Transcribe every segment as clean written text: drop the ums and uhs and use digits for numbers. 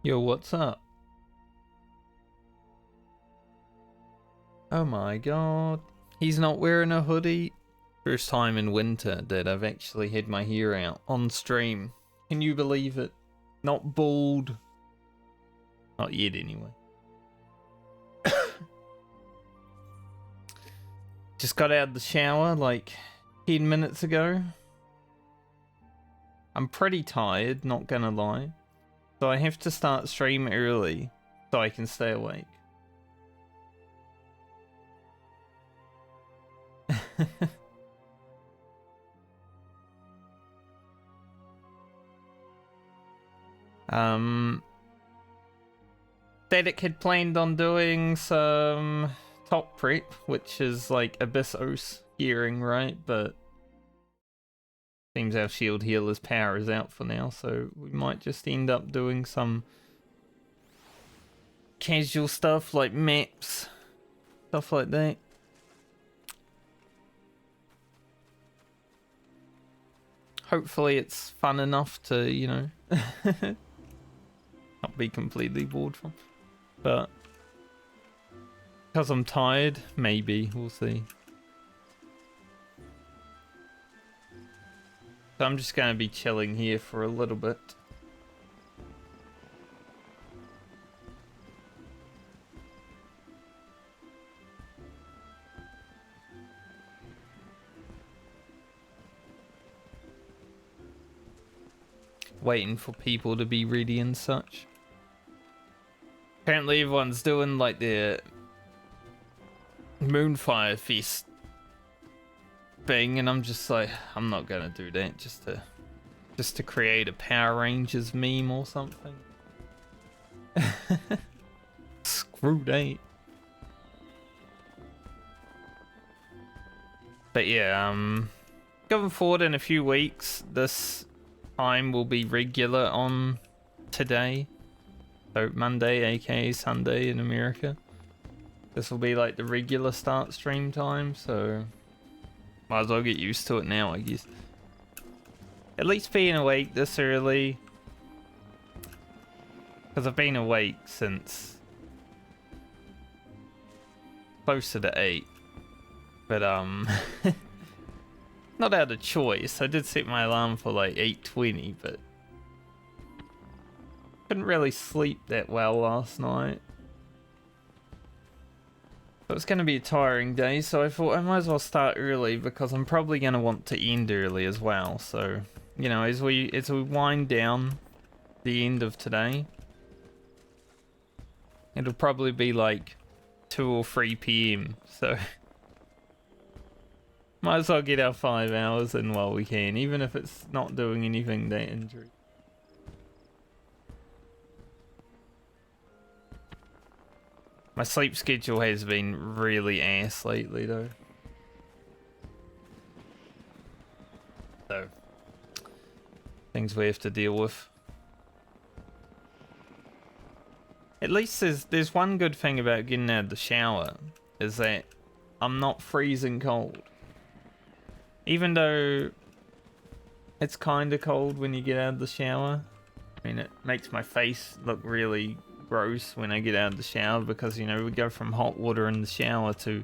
Yo, what's up? Oh my god. He's not wearing a hoodie. First time in winter that I've actually had my hair out on stream. Can you believe it? Not bald. Not yet, anyway. Just got out of the shower like 10 minutes ago. I'm pretty tired, not gonna lie. So I have to start stream early so I can stay awake. Static had planned on doing some top prep, which is like Abyssos gearing, right? But seems our shield healer's power is out for now, so we might just end up doing some casual stuff like maps, stuff like that. Hopefully it's fun enough to, you know, not be completely bored from. But because I'm tired, maybe, we'll see. So I'm just going to be chilling here for a little bit. Waiting for people to be ready and such. Apparently everyone's doing like their Moonfire Fest thing, and I'm just like, I'm not gonna do that just to create a Power Rangers meme or something. Screw that. But yeah, going forward in a few weeks, this time will be regular on today. So Monday, aka Sunday in America. This will be like the regular start stream time, so might as well get used to it now, I guess. At least being awake this early, because I've been awake since closer to 8. But not out of choice. I did set my alarm for like 8:20, but couldn't really sleep that well last night. It was going to be a tiring day, so I thought I might as well start early because I'm probably going to want to end early as well. So, you know, as we wind down the end of today, it'll probably be like 2 or 3 p.m. So might as well get our 5 hours in while we can, even if it's not doing anything that injury. My sleep schedule has been really ass lately though. So, things we have to deal with. At least there's one good thing about getting out of the shower, is that I'm not freezing cold. Even though it's kind of cold when you get out of the shower. I mean, it makes my face look really gross when I get out of the shower because, you know, we go from hot water in the shower to...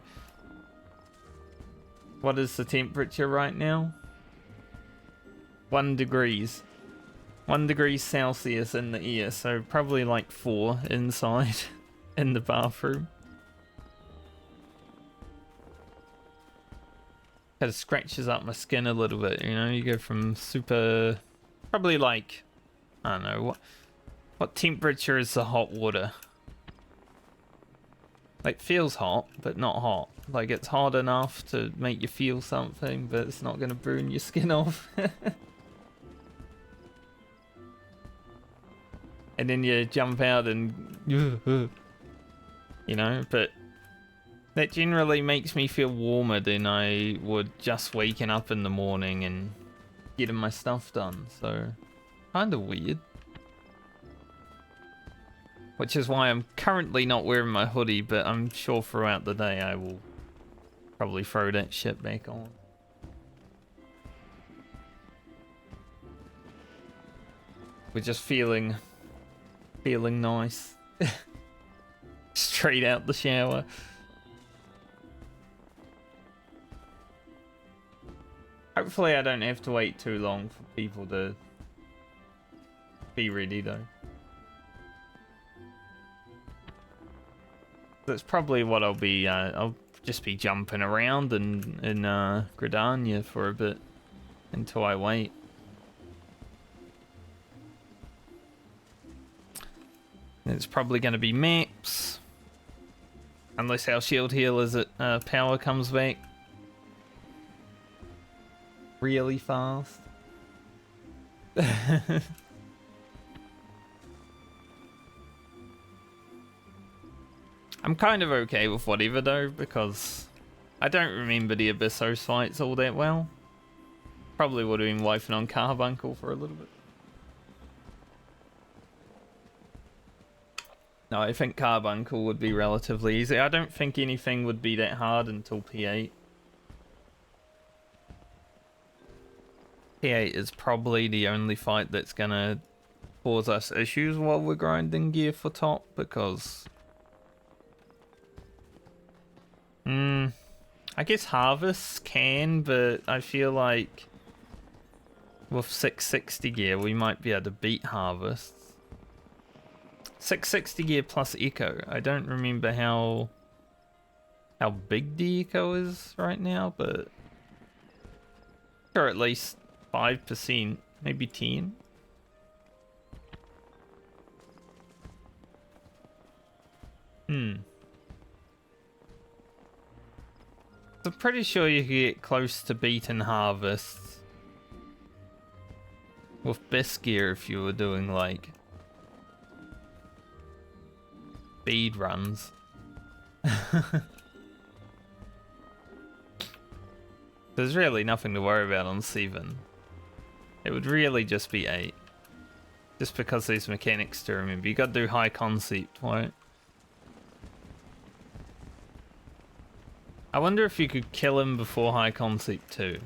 What is the temperature right now? 1 degrees. 1 degree Celsius in the air, so probably like 4 inside in the bathroom. Kind of scratches up my skin a little bit, you know, you go from super... Probably like, I don't know, what temperature is the hot water? Like, feels hot, but not hot. Like, it's hot enough to make you feel something, but it's not going to burn your skin off. And then you jump out and... You know, but... That generally makes me feel warmer than I would just waking up in the morning and getting my stuff done, so... Kinda weird. Which is why I'm currently not wearing my hoodie, but I'm sure throughout the day I will probably throw that shit back on. We're just feeling Feeling nice. Straight out the shower. Hopefully I don't have to wait too long for people to be ready though. That's probably what I'll be, I'll just be jumping around in Gridania for a bit until I wait. It's probably going to be maps. Unless our shield healers at power comes back really fast. I'm kind of okay with whatever though, because I don't remember the Abyssos fights all that well. Probably would have been wifing on Carbuncle for a little bit. No, I think Carbuncle would be relatively easy. I don't think anything would be that hard until P8. P8 is probably the only fight that's gonna cause us issues while we're grinding gear for top, because... I guess Harvest can, but I feel like with 660 gear we might be able to beat Harvest. 660 gear plus Echo. I don't remember how big the Echo is right now, but or at least 5%, maybe 10. I'm pretty sure you can get close to beating Harvest with best gear if you were doing like speed runs. There's really nothing to worry about on 7. It would really just be 8. Just because there's mechanics to remember. You gotta do high concept, right? I wonder if you could kill him before high concept too.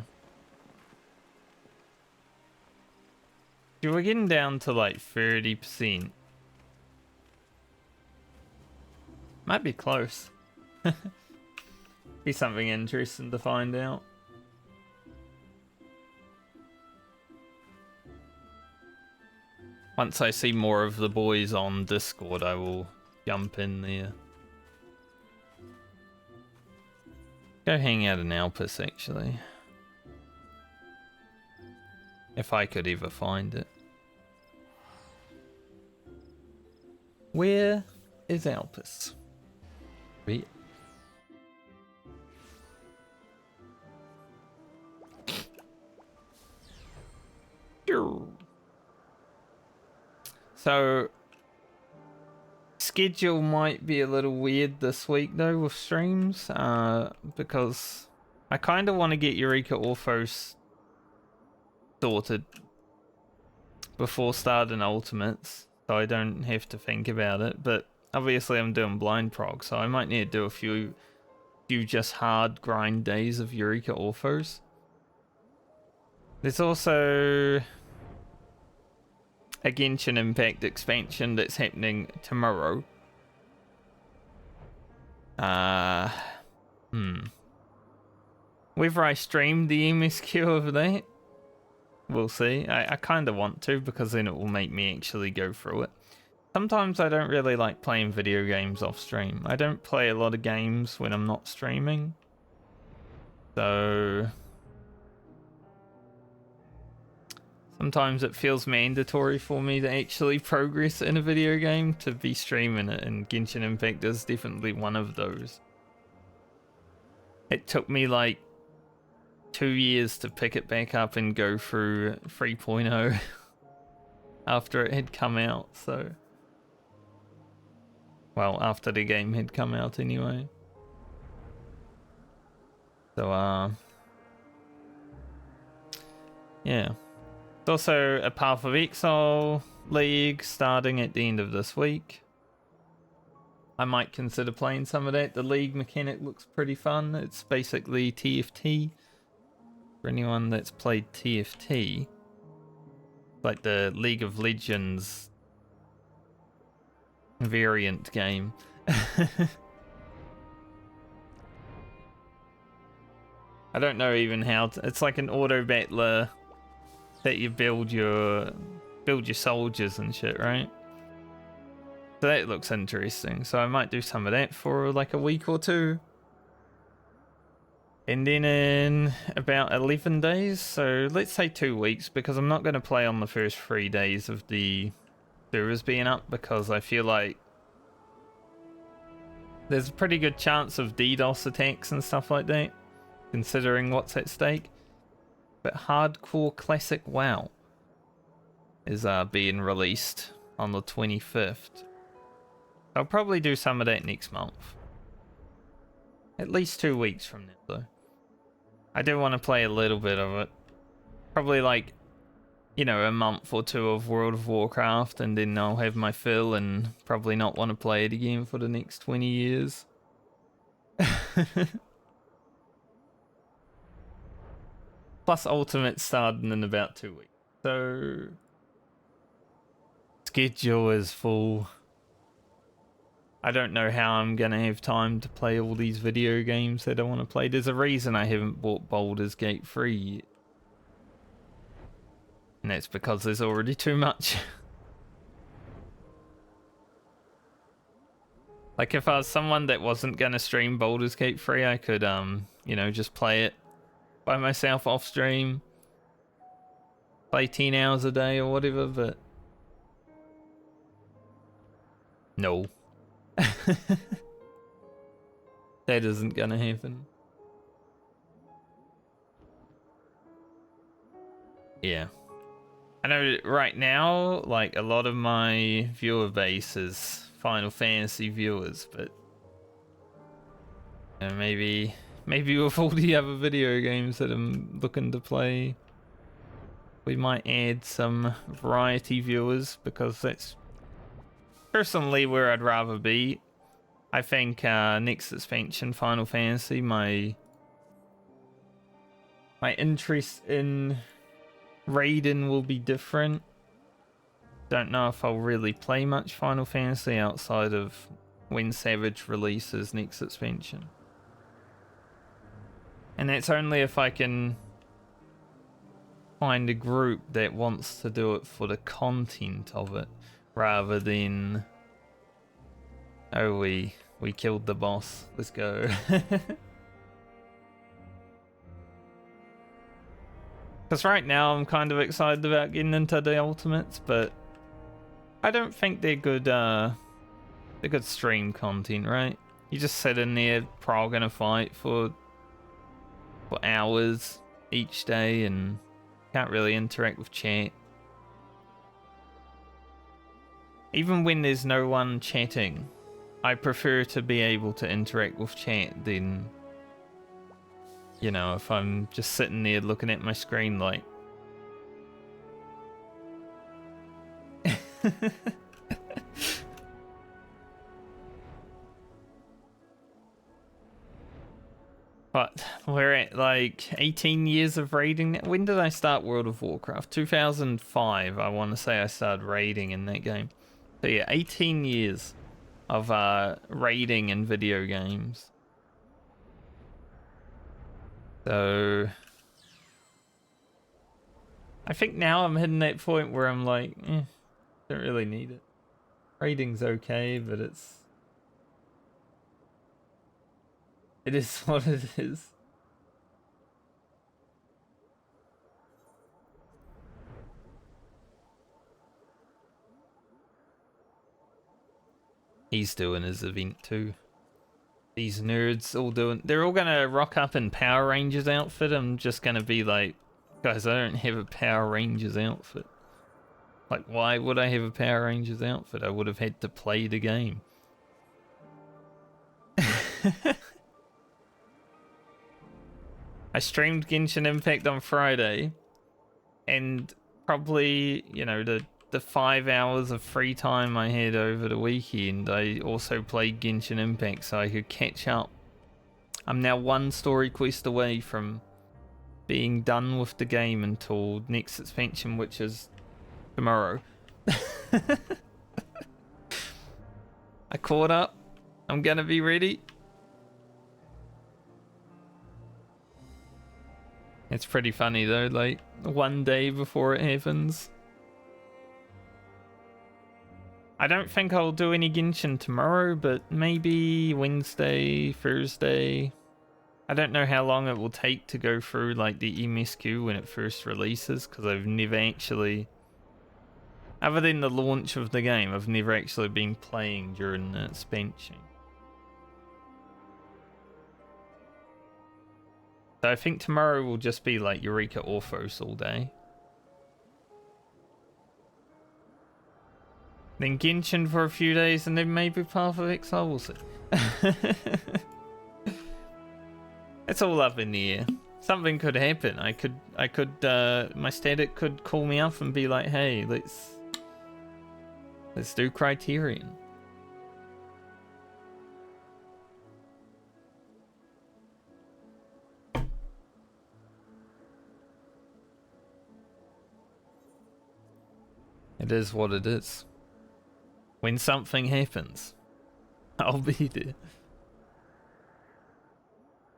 We're getting down to like 30%. Might be close. Be something interesting to find out. Once I see more of the boys on Discord, I will jump in there. Go hang out in Alpus, actually. If I could ever find it. Where is Alpus? Wait. So, schedule might be a little weird this week though with streams, because I kind of want to get Eureka Orthos sorted before starting Ultimates, so I don't have to think about it. But obviously I'm doing blind prog, so I might need to do a few just hard grind days of Eureka Orthos. There's also a Genshin Impact expansion that's happening tomorrow. Whether I stream the MSQ of that, we'll see. I kind of want to, because then it will make me actually go through it. Sometimes I don't really like playing video games off stream. I don't play a lot of games when I'm not streaming. So sometimes it feels mandatory for me to actually progress in a video game to be streaming it, and Genshin Impact is definitely one of those. It took me like 2 years to pick it back up and go through 3.0 after it had come out, so... Well, after the game had come out anyway. So, yeah. There's also a Path of Exile League starting at the end of this week. I might consider playing some of that. The League mechanic looks pretty fun. It's basically TFT. For anyone that's played TFT, like the League of Legends variant game. I don't know even how to, it's like an auto battler that you build your soldiers and shit, right? So that looks interesting. So I might do some of that for like a week or two. And then in about 11 days, so let's say 2 weeks, because I'm not going to play on the first 3 days of the servers being up, because I feel like there's a pretty good chance of DDoS attacks and stuff like that, considering what's at stake. But Hardcore Classic WoW is being released on the 25th. I'll probably do some of that next month. At least 2 weeks from now, though. I do want to play a little bit of it. Probably like, you know, a month or two of World of Warcraft, and then I'll have my fill and probably not want to play it again for the next 20 years. Plus Ultimate starting in about 2 weeks. So schedule is full. I don't know how I'm gonna have time to play all these video games that I want to play. There's a reason I haven't bought Baldur's Gate 3 yet. And that's because there's already too much. Like if I was someone that wasn't gonna stream Baldur's Gate 3, I could you know, just play it by myself off stream. Play 10 hours a day or whatever, but no. That isn't gonna happen. Yeah. I know right now, like, a lot of my viewer base is Final Fantasy viewers, but you know, maybe with all the other video games that I'm looking to play, we might add some variety viewers, because that's personally where I'd rather be. I think next expansion, Final Fantasy, my interest in raiding will be different. Don't know if I'll really play much Final Fantasy outside of when Savage releases next expansion. And that's only if I can find a group that wants to do it for the content of it, rather than, oh, we killed the boss, let's go. Because right now I'm kind of excited about getting into the ultimates, but I don't think they're good stream content, right? You just sit in there progging a fight for hours each day and can't really interact with chat. Even when there's no one chatting, I prefer to be able to interact with chat than, you know, if I'm just sitting there looking at my screen like... But we're at like 18 years of raiding. When did I start World of Warcraft? 2005, I want to say I started raiding in that game. So yeah, 18 years of raiding in video games. So I think now I'm hitting that point where I'm like, don't really need it. Raiding's okay, but it is what it is. He's doing his event too. These nerds they're all gonna rock up in Power Rangers outfit. I'm just gonna be like, guys, I don't have a Power Rangers outfit. Like, why would I have a Power Rangers outfit? I would have had to play the game. I streamed Genshin Impact on Friday, and probably, you know, the 5 hours of free time I had over the weekend, I also played Genshin Impact so I could catch up. I'm now 1 story quest away from being done with the game until next expansion, which is tomorrow. I caught up. I'm gonna be ready. It's pretty funny though, like one day before it happens. I don't think I'll do any Genshin tomorrow, but maybe Wednesday, Thursday. I don't know how long it will take to go through like the MSQ when it first releases, because I've never actually, other than the launch of the game, I've never actually been playing during the expansion. So I think tomorrow will just be like Eureka Orthos all day. Then Genshin for a few days, and then maybe Path of Exile, we'll see. It's all up in the air. Something could happen. My static could call me up and be like, hey, let's do Criterion. It is what it is. When something happens, I'll be there.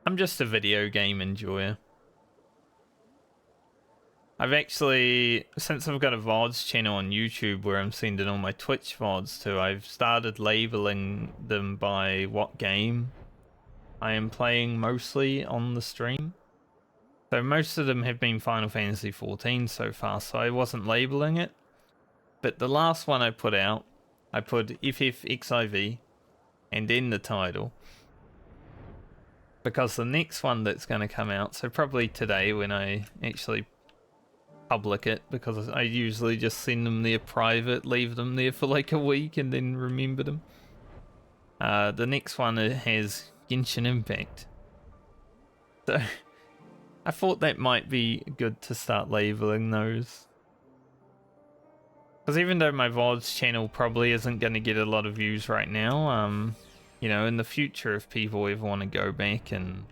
I'm just a video game enjoyer. I've actually, since I've got a VODs channel on YouTube where I'm sending all my Twitch VODs to, I've started labeling them by what game I am playing mostly on the stream. So most of them have been Final Fantasy XIV so far, so I wasn't labeling it. But the last one I put out, I put FFXIV and then the title. Because the next one that's going to come out, so probably today when I actually public it, because I usually just send them there private, leave them there for like a week and then remember them. The next one has Genshin Impact. So I thought that might be good to start labeling those. Because even though my VODs channel probably isn't going to get a lot of views right now, you know, in the future, if people ever want to go back and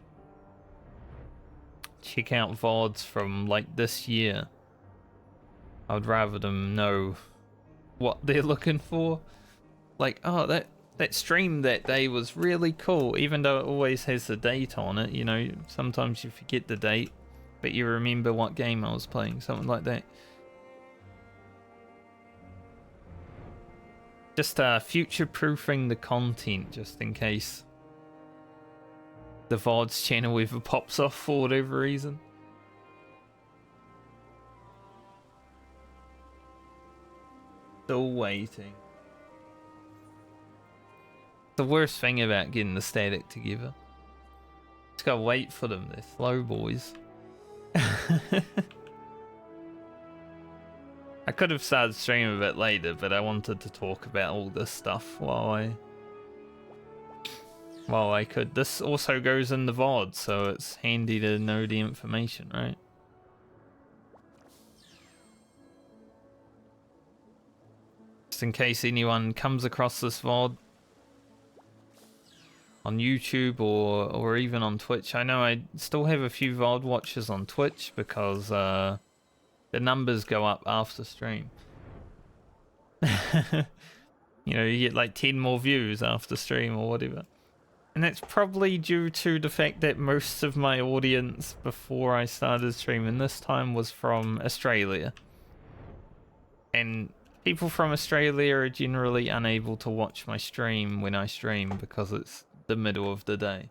check out VODs from like this year, I would rather them know what they're looking for. Like, oh, that stream that day was really cool, even though it always has the date on it. You know, sometimes you forget the date, but you remember what game I was playing, something like that. Just future-proofing the content, just in case the VODs channel ever pops off for whatever reason. Still waiting. The worst thing about getting the static together. Just gotta wait for them, they're slow boys. I could have started streaming a bit later, but I wanted to talk about all this stuff while I could. This also goes in the VOD, so it's handy to know the information, right? Just in case anyone comes across this VOD on YouTube or even on Twitch. I know I still have a few VOD watchers on Twitch because the numbers go up after stream. You know, you get like 10 more views after stream or whatever. And that's probably due to the fact that most of my audience before I started streaming this time was from Australia. And people from Australia are generally unable to watch my stream when I stream because it's the middle of the day.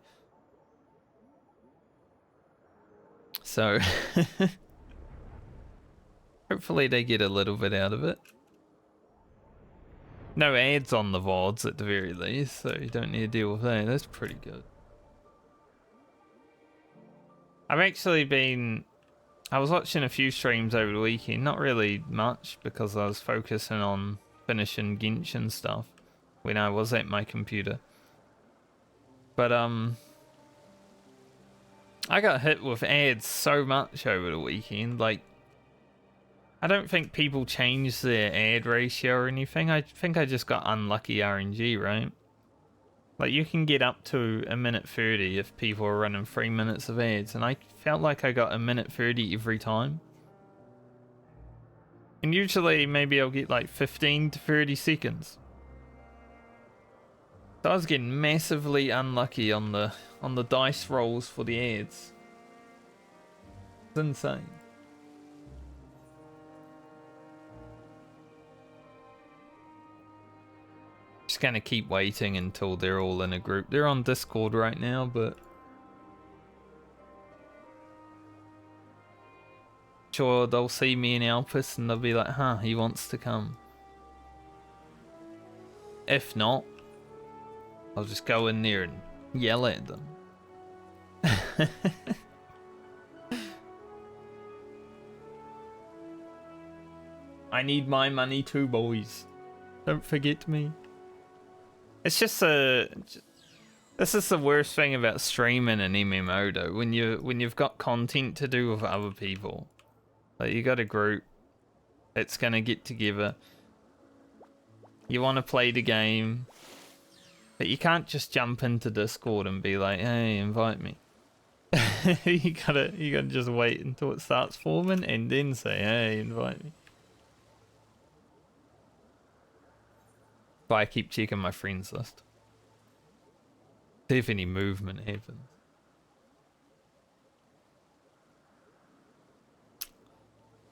So hopefully they get a little bit out of it. No ads on the VODs at the very least, so you don't need to deal with that. That's pretty good. I was watching a few streams over the weekend, not really much because I was focusing on finishing Genshin stuff when I was at my computer. But I got hit with ads so much over the weekend, like I don't think people changed their ad ratio or anything. I think I just got unlucky RNG, right? Like you can get up to 1:30 if people are running 3 minutes of ads, and I felt like I got 1:30 every time. And usually maybe I'll get like 15 to 30 seconds. So I was getting massively unlucky on the dice rolls for the ads. It's insane. Just gonna keep waiting until they're all in a group. They're on Discord right now, but sure they'll see me in Alpus and they'll be like, huh, he wants to come. If not, I'll just go in there and yell at them. I need my money too, boys. Don't forget me. It's just this is the worst thing about streaming an MMO though. When you've got content to do with other people, like you got a group that's gonna get together. You want to play the game, but you can't just jump into Discord and be like, "Hey, invite me." you gotta just wait until it starts forming and then say, "Hey, invite me." But I keep checking my friends list. See if any movement happens.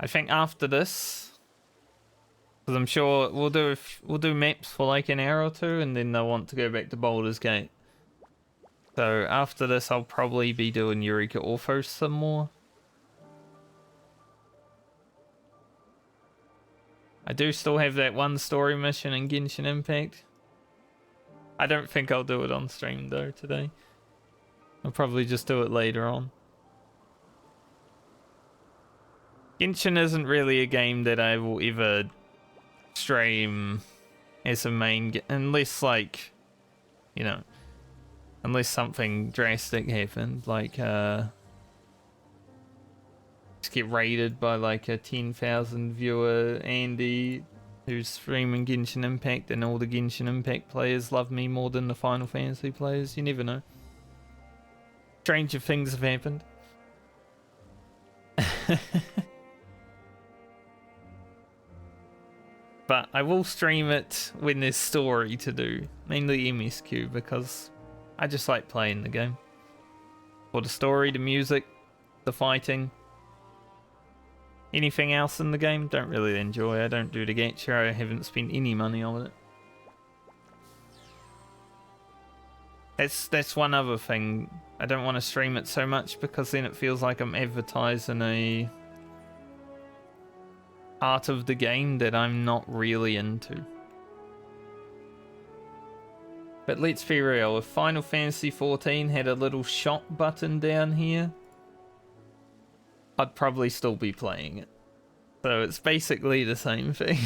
I think after this, because I'm sure we'll do maps for like an hour or two, and then they'll want to go back to Baldur's Gate. So after this, I'll probably be doing Eureka Orthos some more. I do still have that one story mission in Genshin Impact. I don't think I'll do it on stream though today. I'll probably just do it later on. Genshin isn't really a game that I will ever stream as a main, unless like, you know, unless something drastic happened, like just get raided by like a 10,000 viewer Andy who's streaming Genshin Impact and all the Genshin Impact players love me more than the Final Fantasy players. You never know. Stranger things have happened. But I will stream it when there's story to do, mainly MSQ, because I just like playing the game. For the story, the music, the fighting. Anything else in the game, don't really enjoy. I don't do the gacha, I haven't spent any money on it. That's one other thing. I don't want to stream it so much because then it feels like I'm advertising a part of the game that I'm not really into. But let's be real, if Final Fantasy XIV had a little shop button down here, I'd probably still be playing it. So it's basically the same thing.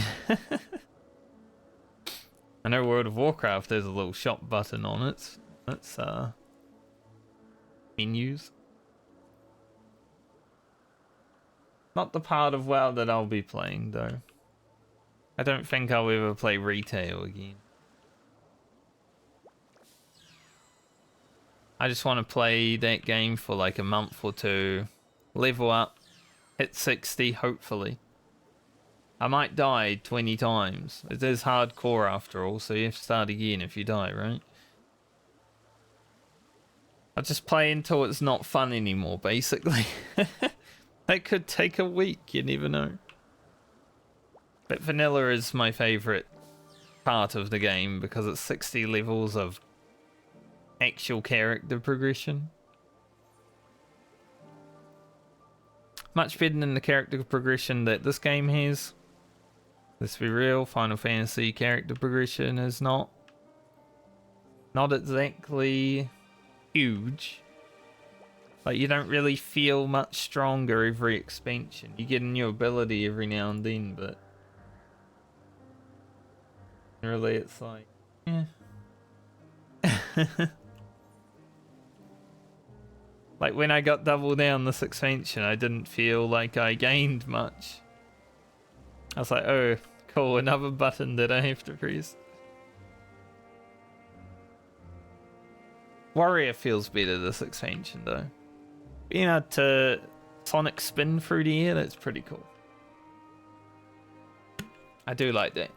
I know World of Warcraft has a little shop button on it. That's menus. Not the part of WoW that I'll be playing though. I don't think I'll ever play retail again. I just want to play that game for like a month or two, level up, hit 60 hopefully. I might die 20 times. It is hardcore after all, so you have to start again if you die, right? I'll just play until it's not fun anymore, basically. That could take a week, you never know. But vanilla is my favourite part of the game because it's 60 levels of actual character progression. Much better than the character progression that this game has. Let's be real, Final Fantasy character progression is not exactly huge. Like, you don't really feel much stronger every expansion. You get a new ability every now and then, but really it's like, yeah. Like, when I got double down this expansion, I didn't feel like I gained much. I was like, oh, cool, another button that I have to press. Warrior feels better this expansion, though. Being able to sonic spin through the air, that's pretty cool. I do like that.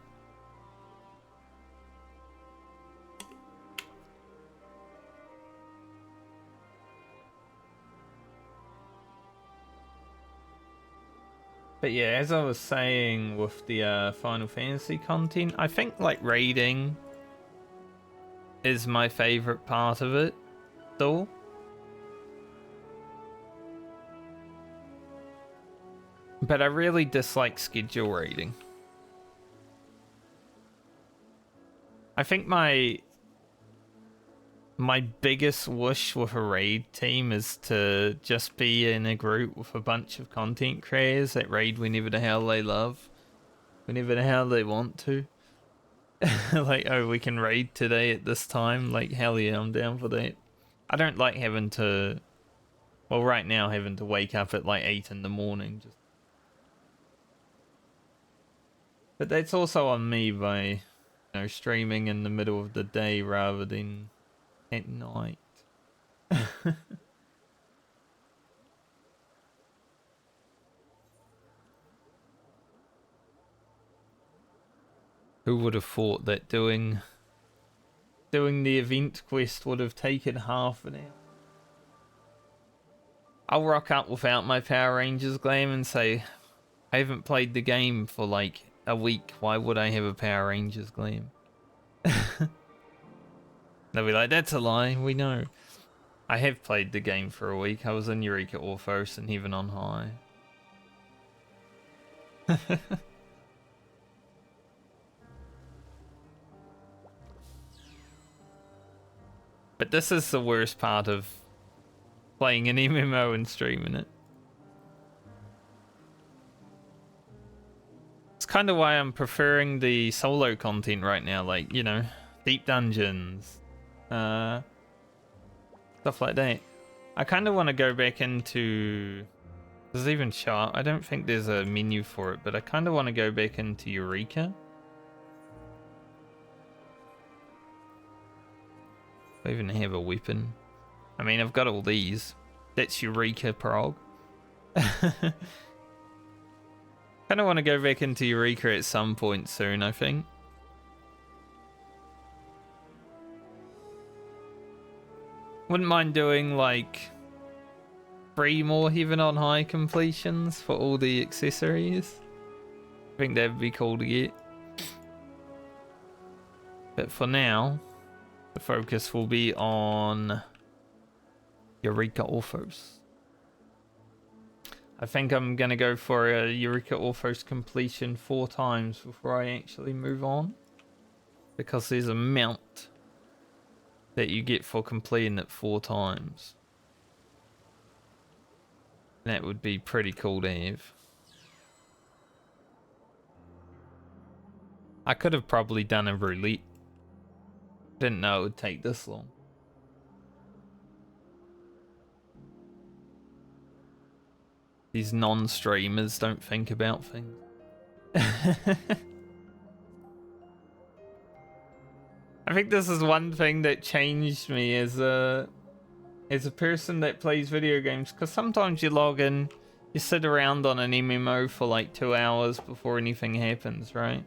But yeah, as I was saying with the Final Fantasy content, I think like raiding is my favorite part of it, though. But I really dislike schedule raiding. I think my biggest wish with a raid team is to just be in a group with a bunch of content creators that raid whenever the hell they love, whenever the hell they want to. Like, oh, we can raid today at this time. Like, hell yeah, I'm down for that. I don't like having to, well, right now having to wake up at like 8 in the morning. But that's also on me by, you know, streaming in the middle of the day rather than at night. Who would have thought that doing the event quest would have taken half an hour? I'll rock up without my Power Rangers glam and say, I haven't played the game for like a week. Why would I have a Power Rangers glam? They'll be like, that's a lie. We know. I have played the game for a week. I was in Eureka Orthos and Heaven on High. But this is the worst part of playing an MMO and streaming it. It's kind of why I'm preferring the solo content right now, like, you know, deep dungeons, stuff like that. I kind of want to go back into... There's even chart. I don't think there's a menu for it, but I kind of want to go back into Eureka. I even have a weapon. I mean, I've got all these. That's Eureka Prog. Kind of want to go back into Eureka at some point soon, I think. Wouldn't mind doing like 3 more Heaven on High completions for all the accessories. I think that'd be cool to get. But for now, the focus will be on Eureka Orthos. I think I'm gonna go for a Eureka Orthos completion 4 times before I actually move on, because there's a mount that you get for completing it 4 times. That would be pretty cool to have. I could have probably done a roulette. Didn't know it would take this long. These non-streamers don't think about things. I think this is one thing that changed me as a person that plays video games, because sometimes you log in, you sit around on an MMO for like 2 hours before anything happens, right?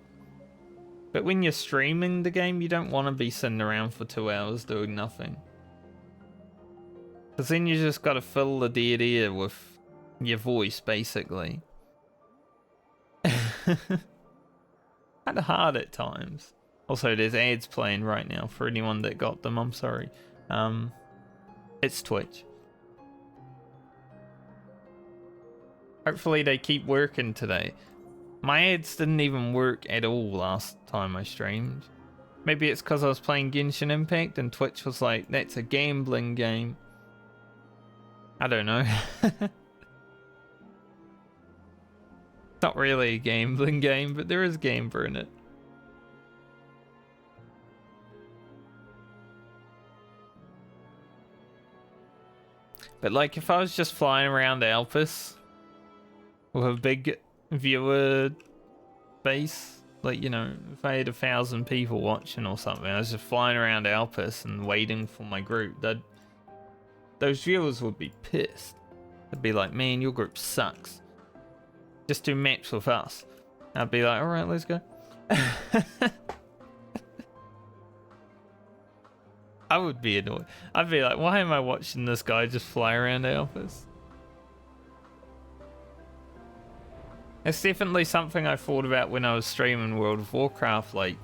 But when you're streaming the game, you don't want to be sitting around for 2 hours doing nothing. Because then you just got to fill the dead air with your voice, basically. Kind of hard at times. Also, there's ads playing right now for anyone that got them. I'm sorry. It's Twitch. Hopefully they keep working today. My ads didn't even work at all last time I streamed. Maybe it's because I was playing Genshin Impact and Twitch was like, that's a gambling game. I don't know. Not really a gambling game, but there is gambler in it. But like, if I was just flying around Alpus with a big viewer base, like, you know, if I had 1,000 people watching or something, I was just flying around Alpus and waiting for my group, those viewers would be pissed. They'd be like, man, your group sucks. Just do maps with us. I'd be like, alright, let's go. I would be annoyed. I'd be like, why am I watching this guy just fly around Alphas? It's definitely something I thought about when I was streaming World of Warcraft, like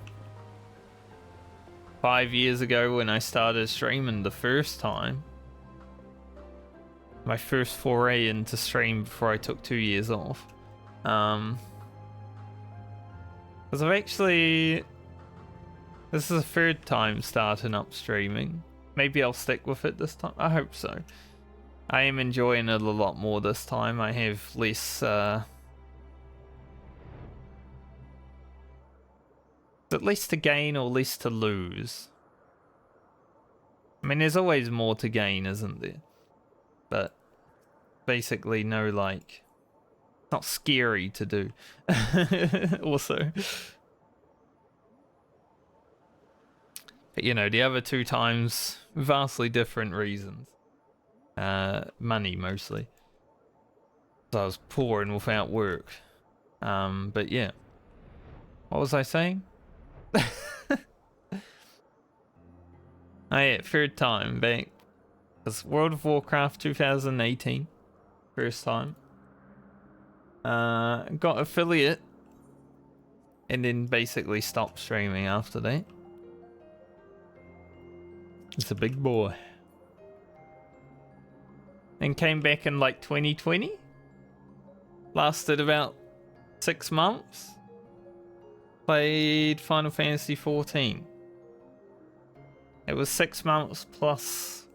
5 years ago when I started streaming the first time. My first foray into stream before I took 2 years off. Because I've actually... This is the third time starting up streaming. Maybe I'll stick with it this time. I hope so. I am enjoying it a lot more this time. I have less... at least to gain or less to lose. I mean, there's always more to gain, isn't there? But basically no, like... It's not scary to do. Also. But, you know, the other 2 times, vastly different reasons. Money, mostly. So I was poor and without work. But yeah. What was I saying? Oh yeah, third time back. It's World of Warcraft 2018. First time. Got affiliate. And then basically stopped streaming after that. It's a big boy. And came back in like 2020. Lasted about 6 months. Played Final Fantasy 14. It was 6 months plus...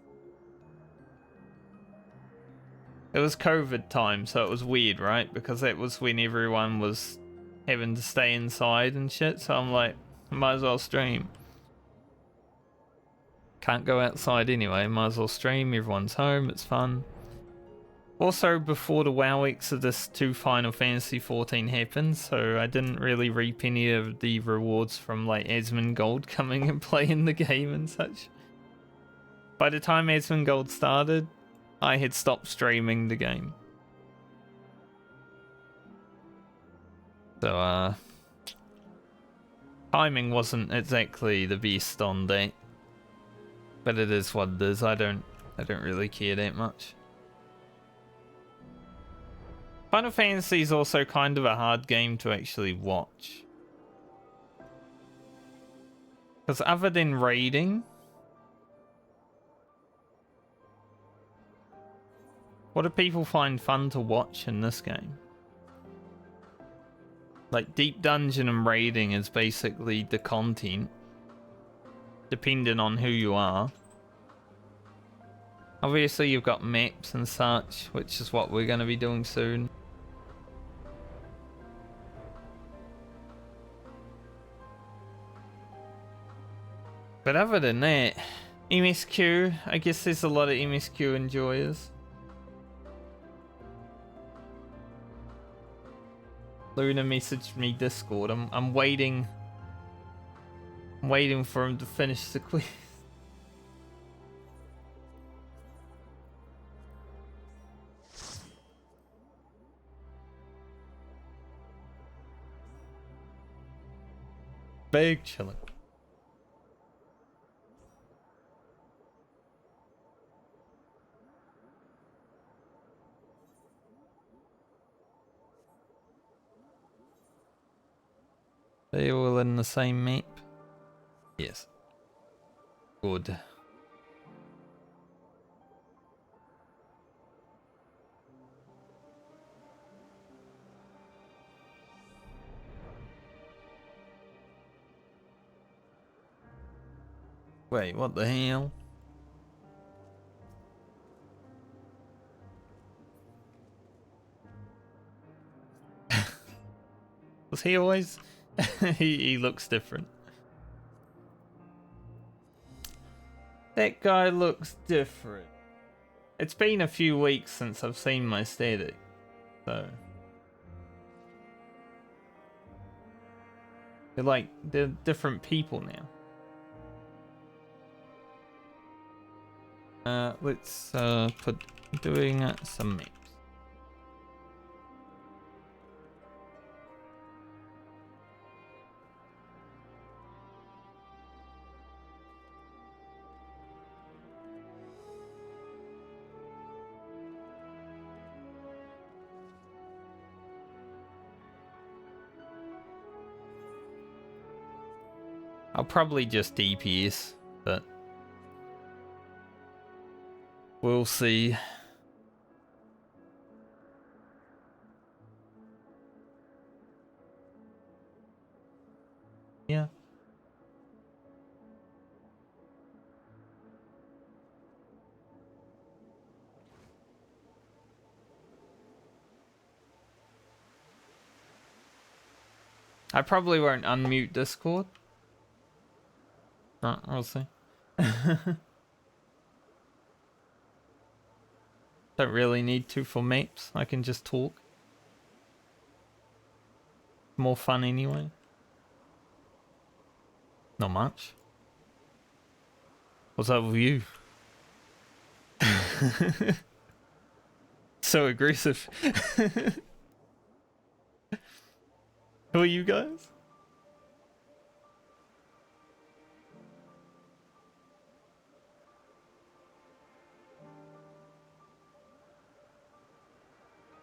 It was COVID time, so it was weird, right? Because that was when everyone was having to stay inside and shit, so I'm like, might as well stream. Can't go outside anyway, might as well stream, everyone's home, it's fun. Also, before the WoW Exodus 2 Final Fantasy 14 happened, so I didn't really reap any of the rewards from like Asmongold coming and playing the game and such. By the time Asmongold started, I had stopped streaming the game. So, timing wasn't exactly the best on that. But it is what it is, I don't really care that much. Final Fantasy is also kind of a hard game to actually watch. Because other than raiding, what do people find fun to watch in this game? Like, deep dungeon and raiding is basically the content, depending on who you are. Obviously, you've got maps and such, which is what we're going to be doing soon. But other than that, MSQ, I guess there's a lot of MSQ enjoyers. Luna messaged me Discord. I'm waiting. I'm waiting for him to finish the quiz. Big chilling. They all in the same map? Yes. Good. Wait, what the hell? Was he always? he looks different. That guy looks different. It's been a few weeks since I've seen my static, so they're different people now. Let's put doing some maps. I'll probably just DPS, but we'll see. Yeah. I probably won't unmute Discord. We'll see. Don't really need to for maps. I can just talk. More fun anyway. Not much. What's up with you? So aggressive. Who are you guys?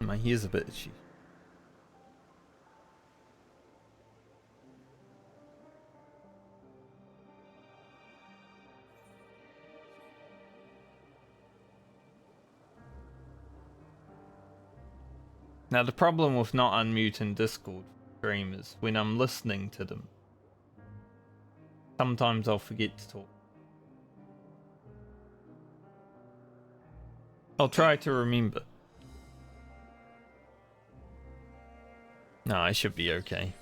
My ears a bit itchy. Now the problem with not unmuting Discord stream is when I'm listening to them, sometimes I'll forget to talk. I'll try to remember. No, I should be okay.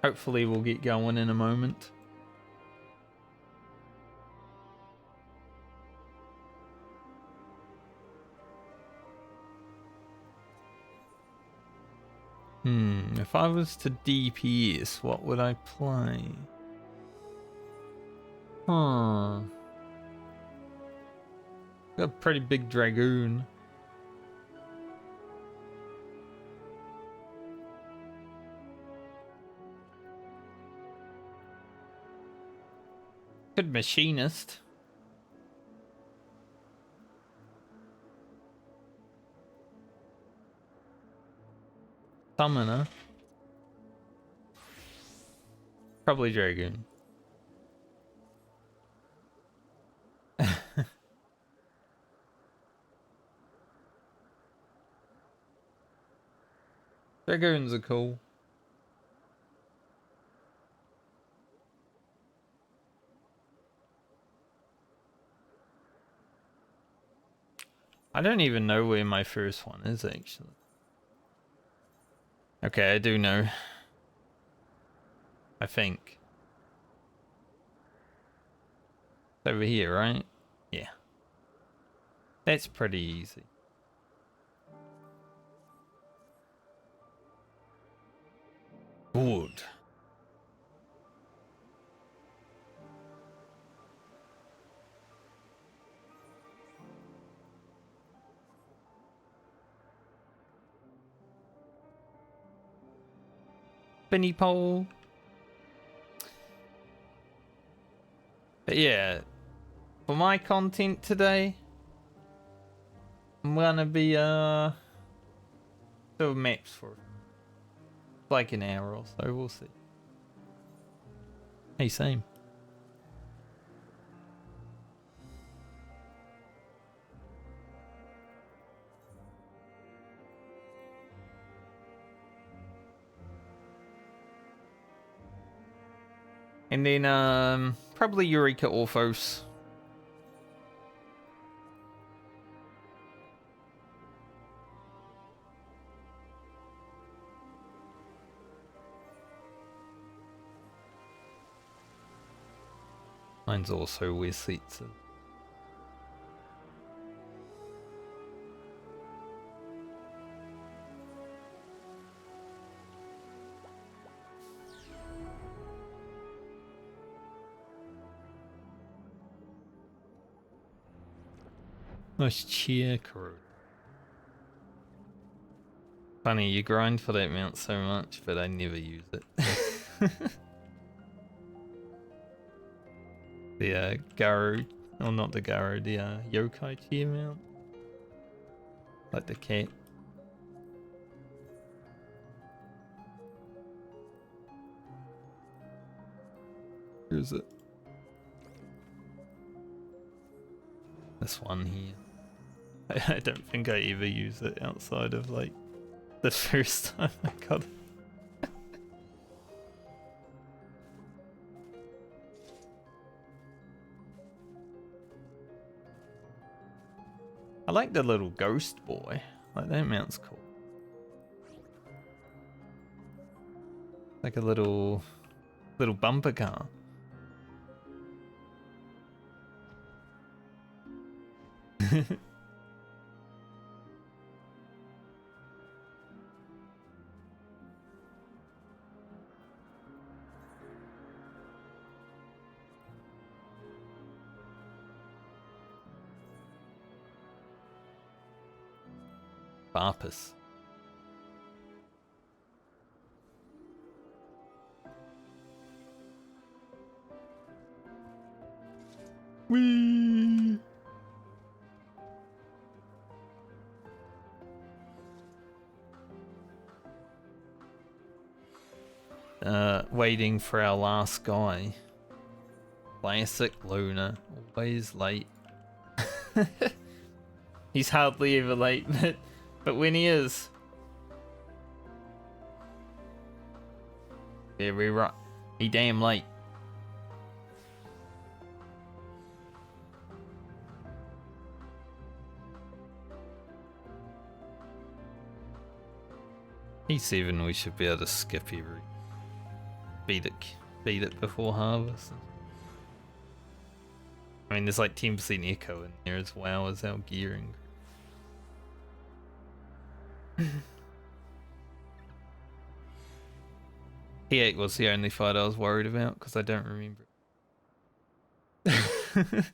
Hopefully we'll get going in a moment. If I was to DPS, what would I play? Got a pretty big Dragoon. Good Machinist. Summoner. Probably Dragoon. Dragoons are cool. I don't even know where my first one is actually. Okay, I do know. I think. It's over here, right? Yeah. That's pretty easy. Good. Spinny pole. But yeah, for my content today, I'm gonna be doing maps for like an hour or so. We'll see. Hey, same. And then probably Eureka Orthos. Mine's also where seats are. Nice cheer crew. Funny, you grind for that mount so much, but I never use it. The Garu Oh, not the Garo, the Yokai tier mount. Like the cat. Where is it? This one here. I don't think I ever use it outside of like the first time I got it. I like the little ghost boy. Like that mount's cool. Like a little bumper car. Barpus. Whee! Waiting for our last guy. Classic Luna, always late. He's hardly ever late, but when he is, very right. He damn late. E7 we should be able to skip every beat it before harvest. I mean there's like 10% echo in there as well as our gearing. T8 was the only fight I was worried about because I don't remember it.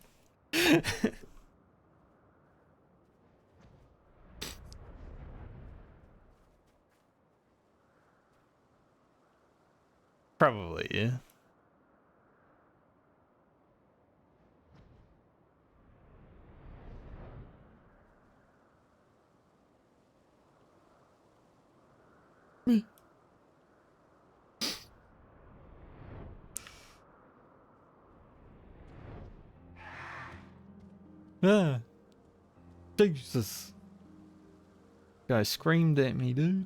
Probably, yeah. Ah, Jesus. Guy screamed at me, dude.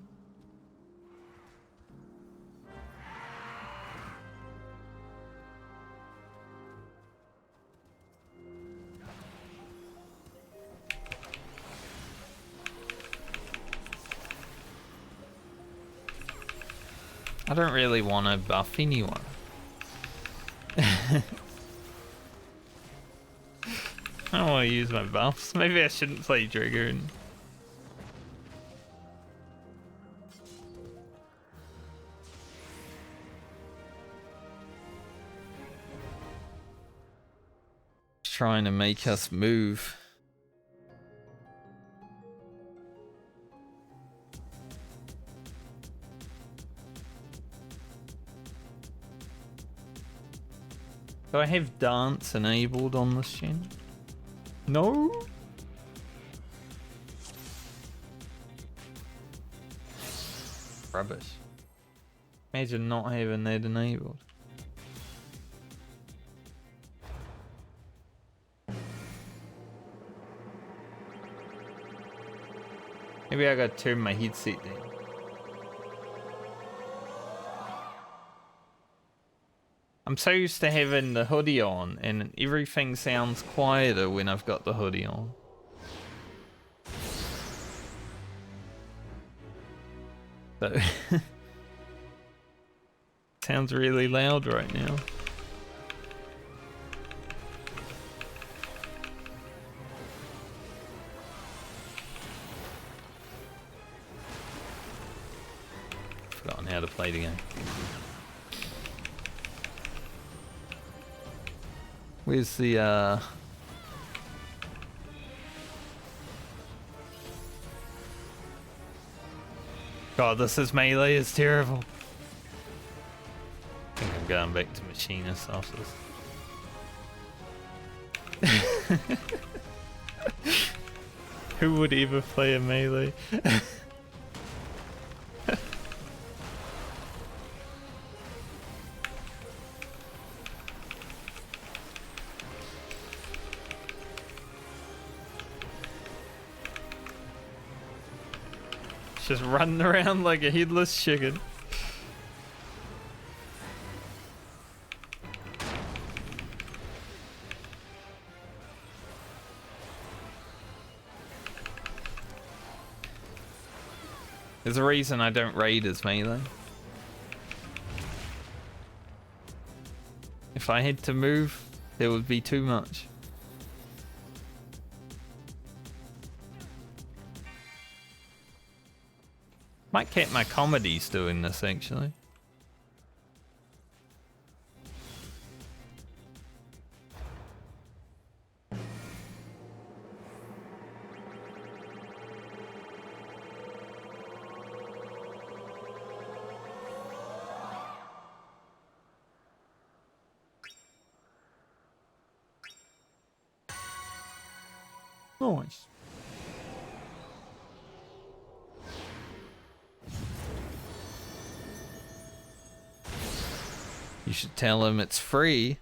I don't really want to buff anyone. I don't want to use my buffs. Maybe I shouldn't play Trigger and... Trying to make us move. Do I have dance enabled on this channel? No? Rubbish. Imagine not having that enabled. Maybe I gotta turn my headset down. I'm so used to having the hoodie on, and everything sounds quieter when I've got the hoodie on. So sounds really loud right now. Forgotten how to play the game. Where's the God, this melee is terrible. I think I'm going back to machinist after this. Who would ever play a melee? Just running around like a headless chicken. There's a reason I don't raid as melee. If I had to move, there would be too much. Might keep my comedies doing this actually. Nice. You should tell him it's free.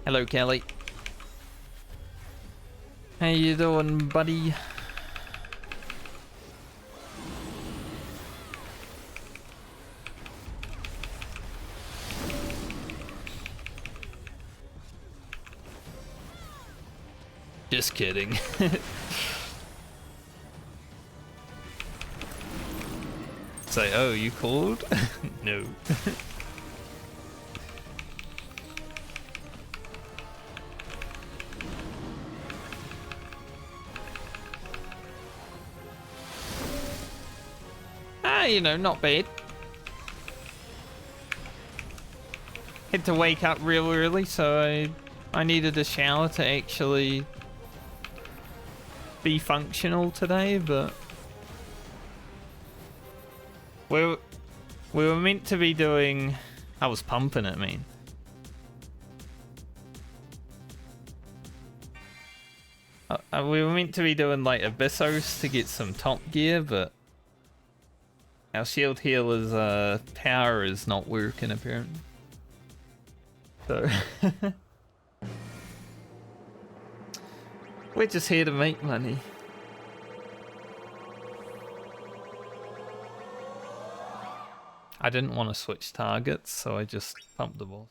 Hello, Kelly. How you doing, buddy? Just kidding. Say, oh, you called? No. You know, not bad. Had to wake up real early, so I needed a shower to actually be functional today, but we were meant to be doing... I was pumping it, man. We were meant to be doing like Abyssos to get some top gear, but our shield healer's power is not working apparently. So we're just here to make money. I didn't want to switch targets, so I just pumped the ball.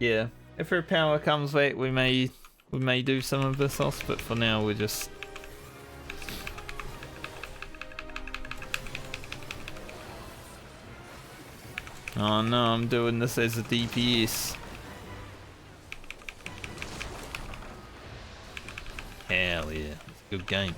Yeah, if her power comes back, we may do some of this off, but for now we're just... Oh no, I'm doing this as a DPS. Hell yeah, it's a good game.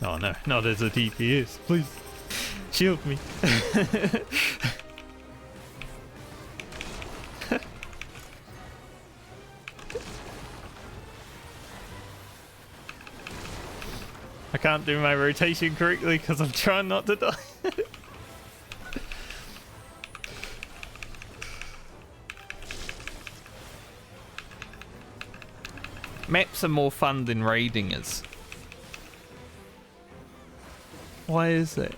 Oh no, not as a DPS, please. Shield me. I can't do my rotation correctly because I'm trying not to die. Maps are more fun than raiding is. Why is that?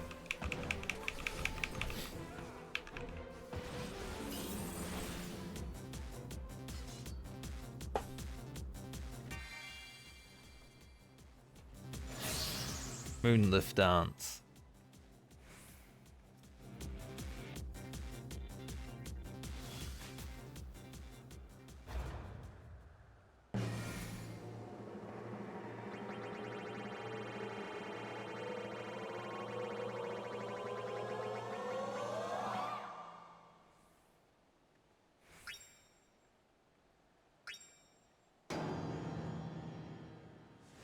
Moonlift dance.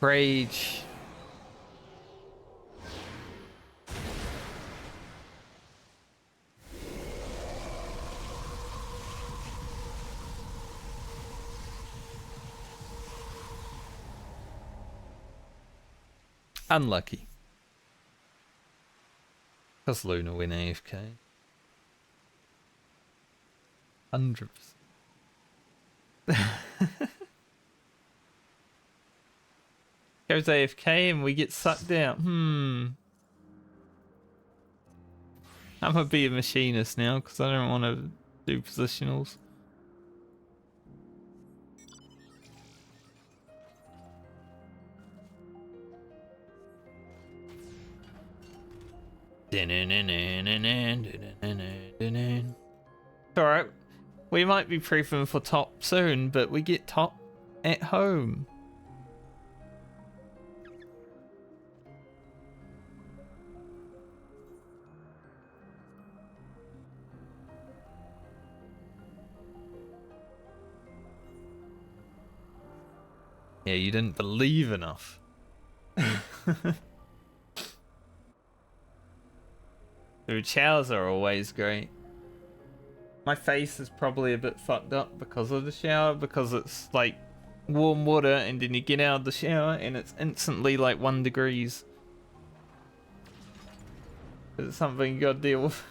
Rage. Unlucky. Because Luna win AFK. 100%. Goes AFK and we get sucked out. I'm gonna be a machinist now because I don't want to do positionals. Alright, we might be prepping for top soon, but we get top at home. Yeah, you didn't believe enough. Dude, showers are always great. My face is probably a bit fucked up because of the shower, because it's like warm water and then you get out of the shower and it's instantly like 1 degrees. It's something you gotta deal with.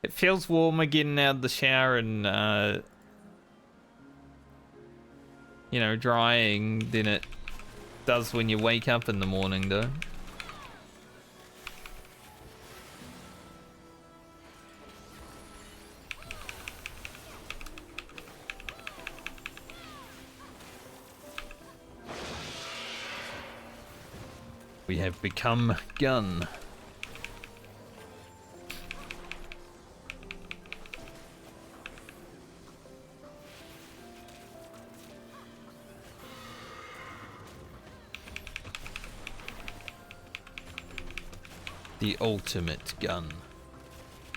It feels warmer getting out of the shower and you know, drying than it does when you wake up in the morning though. We have become gun. The ultimate gun.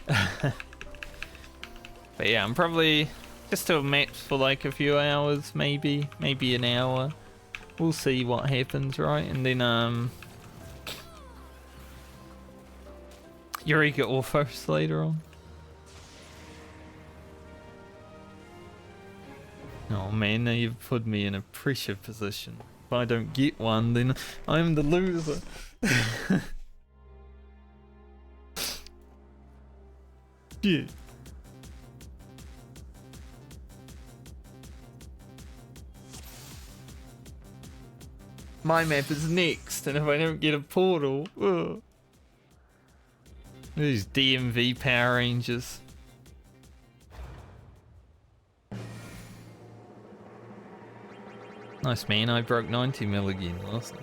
But yeah, I'm probably just to a match for like a few hours, maybe an hour. We'll see what happens, right? And then Eureka Orthos later on. Oh man, now you've put me in a pressure position. If I don't get one, then I'm the loser. Yeah. My map is next, and if I don't get a portal, ugh. These DMV Power Rangers. Nice man, I broke 90 mil again last night.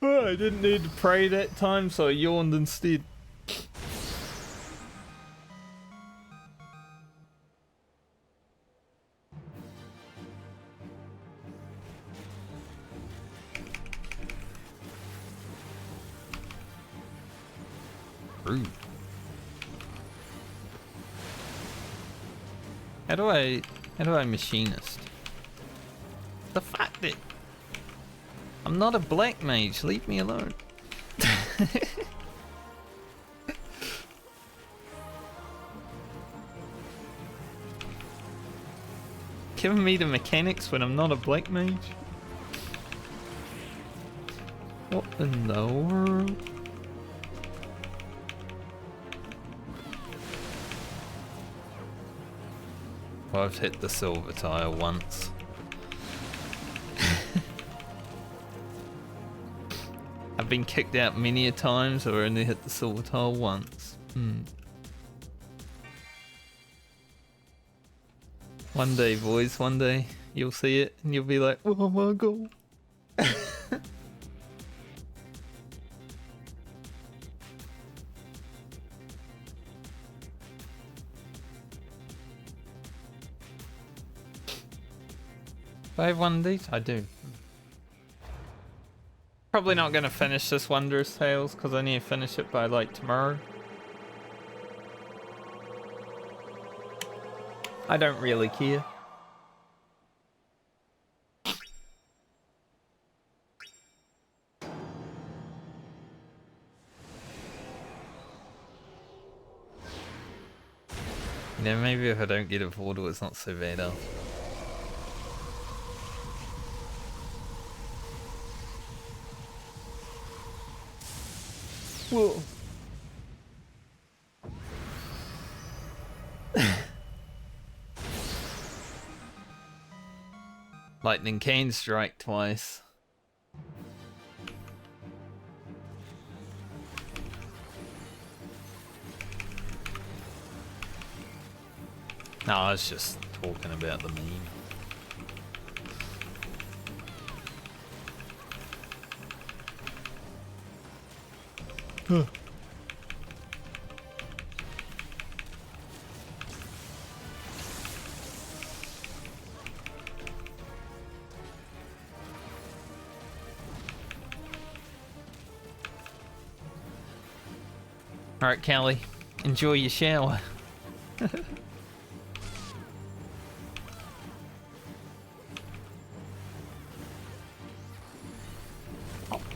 I didn't need to pray that time, so I yawned instead. Rude. How do I machinist? The fact that I'm not a black mage, leave me alone. Giving me the mechanics when I'm not a black mage? What in the world? Well, I've hit the silver tile once. I've been kicked out many a times, or only hit the silver tile once. One day, boys, one day you'll see it and you'll be like, oh my god. 5 1Ds? I do. Probably not gonna finish this Wondrous Tales because I need to finish it by like tomorrow. I don't really care. You know, maybe if I don't get a portal, it's not so bad after. Whoa. Lightning Cane strike twice. No, I was just talking about the meme. Huh. Alright, Callie, enjoy your shower.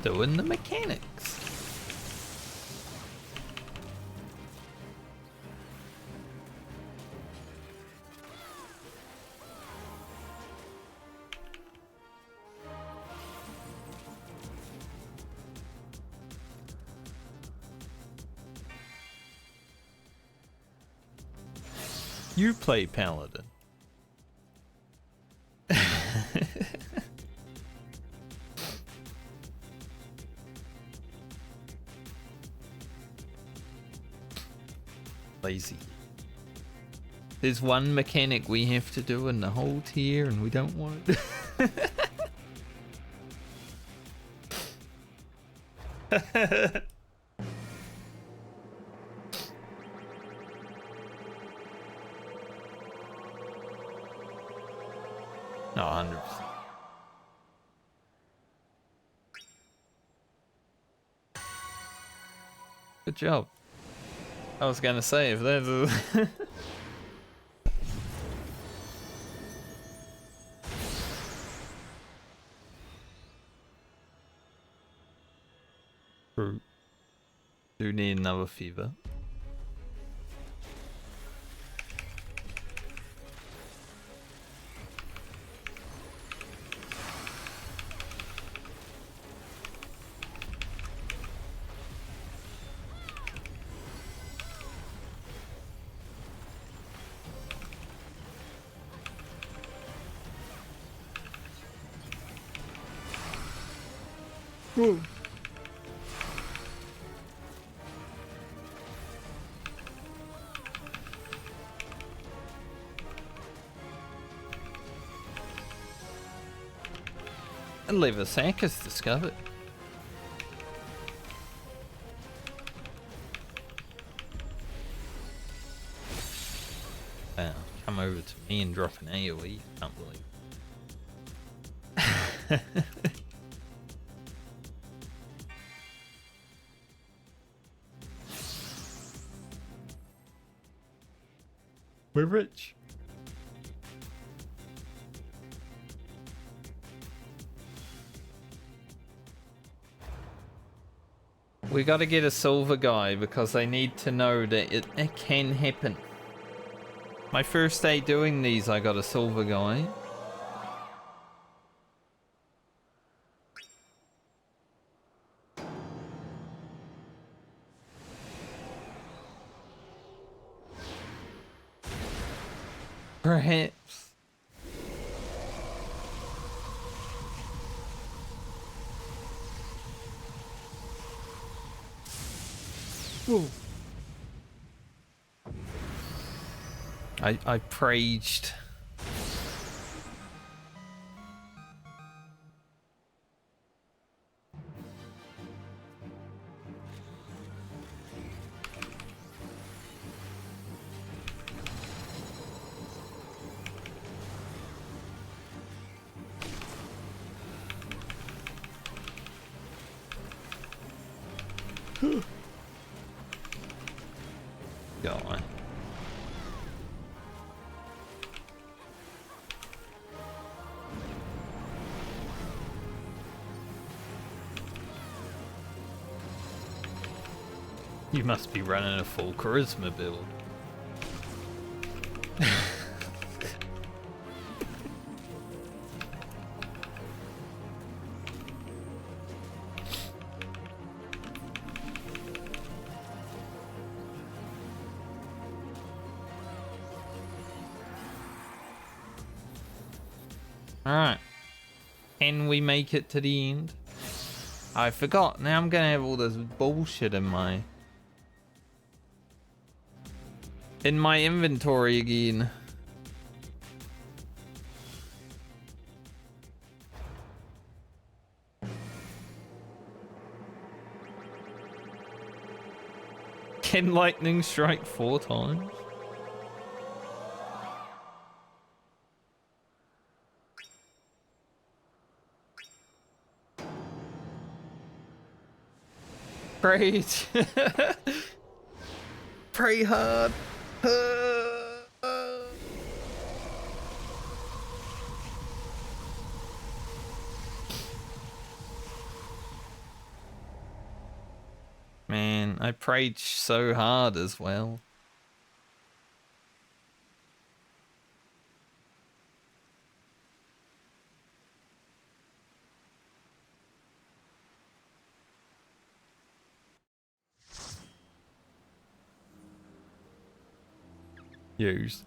Doing the mechanics. You play Paladin. Lazy. There's one mechanic we have to do in the whole tier and we don't want it. No, 100%. Good job. I was gonna say, if there's a... True. Do need another fever. Whoa. A liver sack is discovered. Come over to me and drop an AoE. Can't believe. We're rich. We gotta get a silver guy because they need to know that it can happen. My first day doing these, I got a silver guy. Perhaps. Ooh. I preached God. You must be running a full charisma build. Alright. Can we make it to the end? I forgot. Now I'm gonna have all this bullshit in my inventory again. Can lightning strike 4 times? Pray. Pray hard. Man, I prayed so hard as well. Use.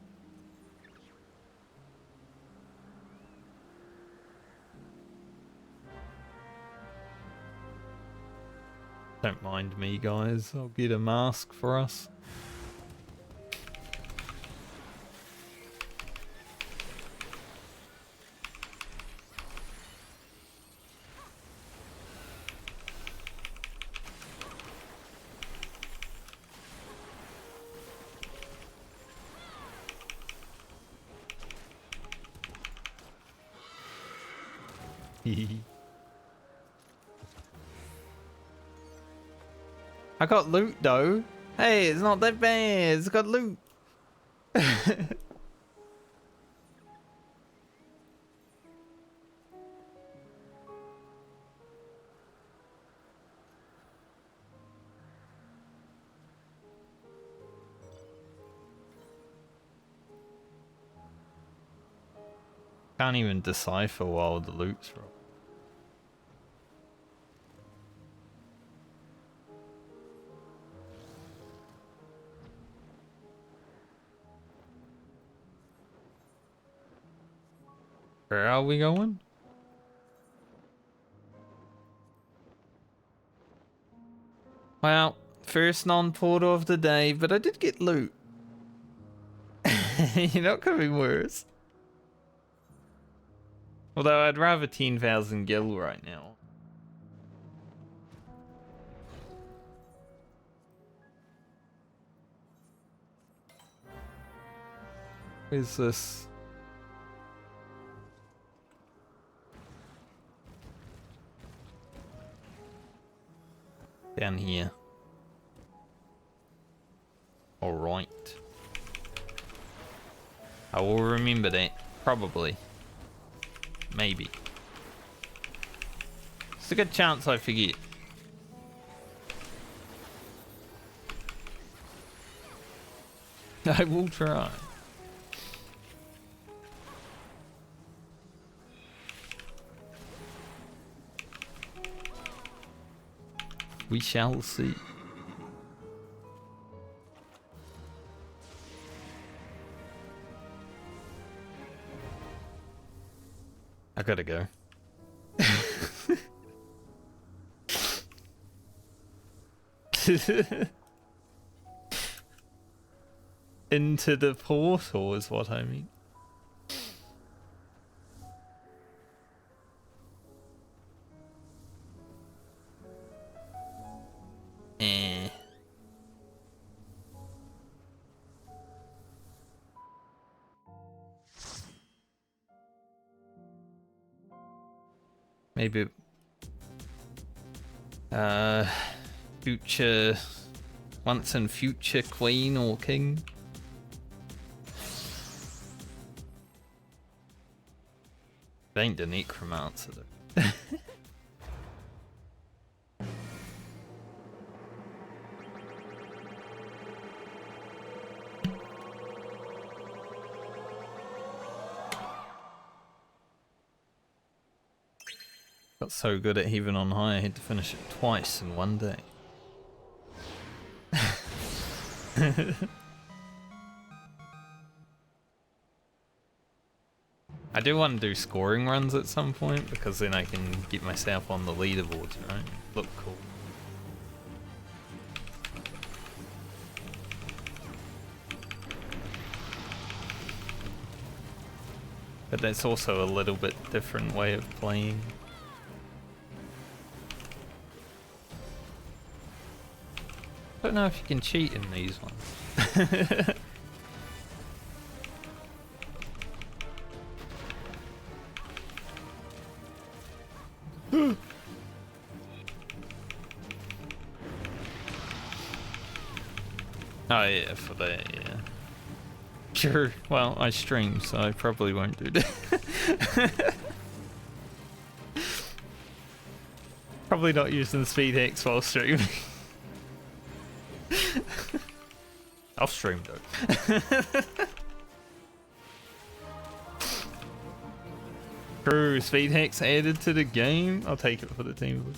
Don't mind me, guys. I'll get a mask for us. I got loot though. Hey, it's not that bad. It's got loot. Can't even decipher while the loot's from. Where are we going? Well, first non-portal of the day, but I did get loot. You're not gonna be worse. Although I'd rather 10,000 gil right now. Where's this? Down here. Alright. I will remember that. Probably. Maybe. It's a good chance I forget. I will try. We shall see. I gotta go. Into the portal is what I mean. Maybe future, once and future queen or king. They ain't the necromancer though. Got so good at Heaven on High, I had to finish it twice in one day. I do want to do scoring runs at some point, because then I can get myself on the leaderboards, right? Look cool. But that's also a little bit different way of playing. I don't know if you can cheat in these ones. Oh yeah, for that, yeah. Sure, well, I stream, so I probably won't do that. Probably not using the speed hacks while streaming. I'll stream though. True, speed hacks added to the game. I'll take it for the team.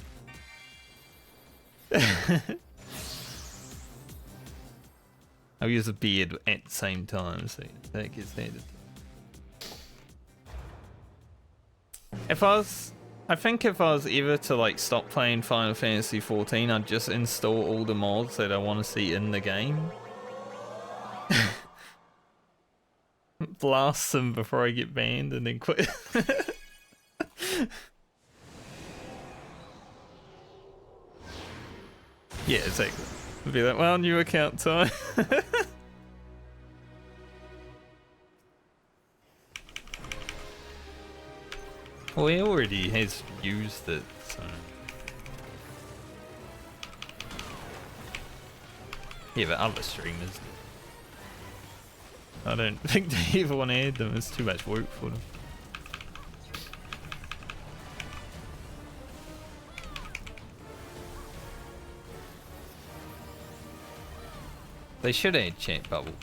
I'll use a beard at the same time, so that gets added. I think if I was ever to like stop playing Final Fantasy XIV, I'd just install all the mods that I want to see in the game. Blast them before I get banned and then quit. Yeah, exactly. It'd be like, well, new account time. Well, he already has used it, so... Yeah, but other streamers... I don't think they ever want to add them, it's too much work for them. They should add chat bubbles.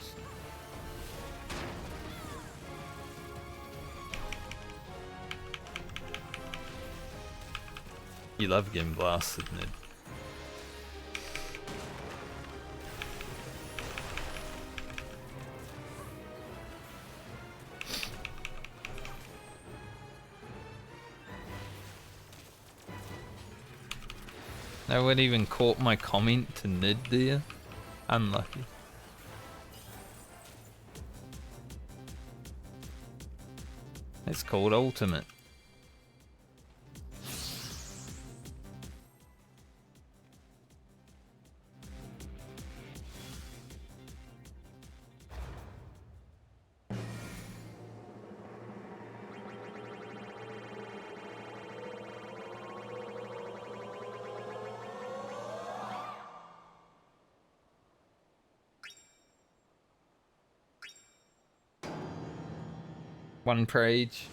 You love getting blasted, Ned. No one even caught my comment to Ned there. Unlucky. It's called Ultimate. One page.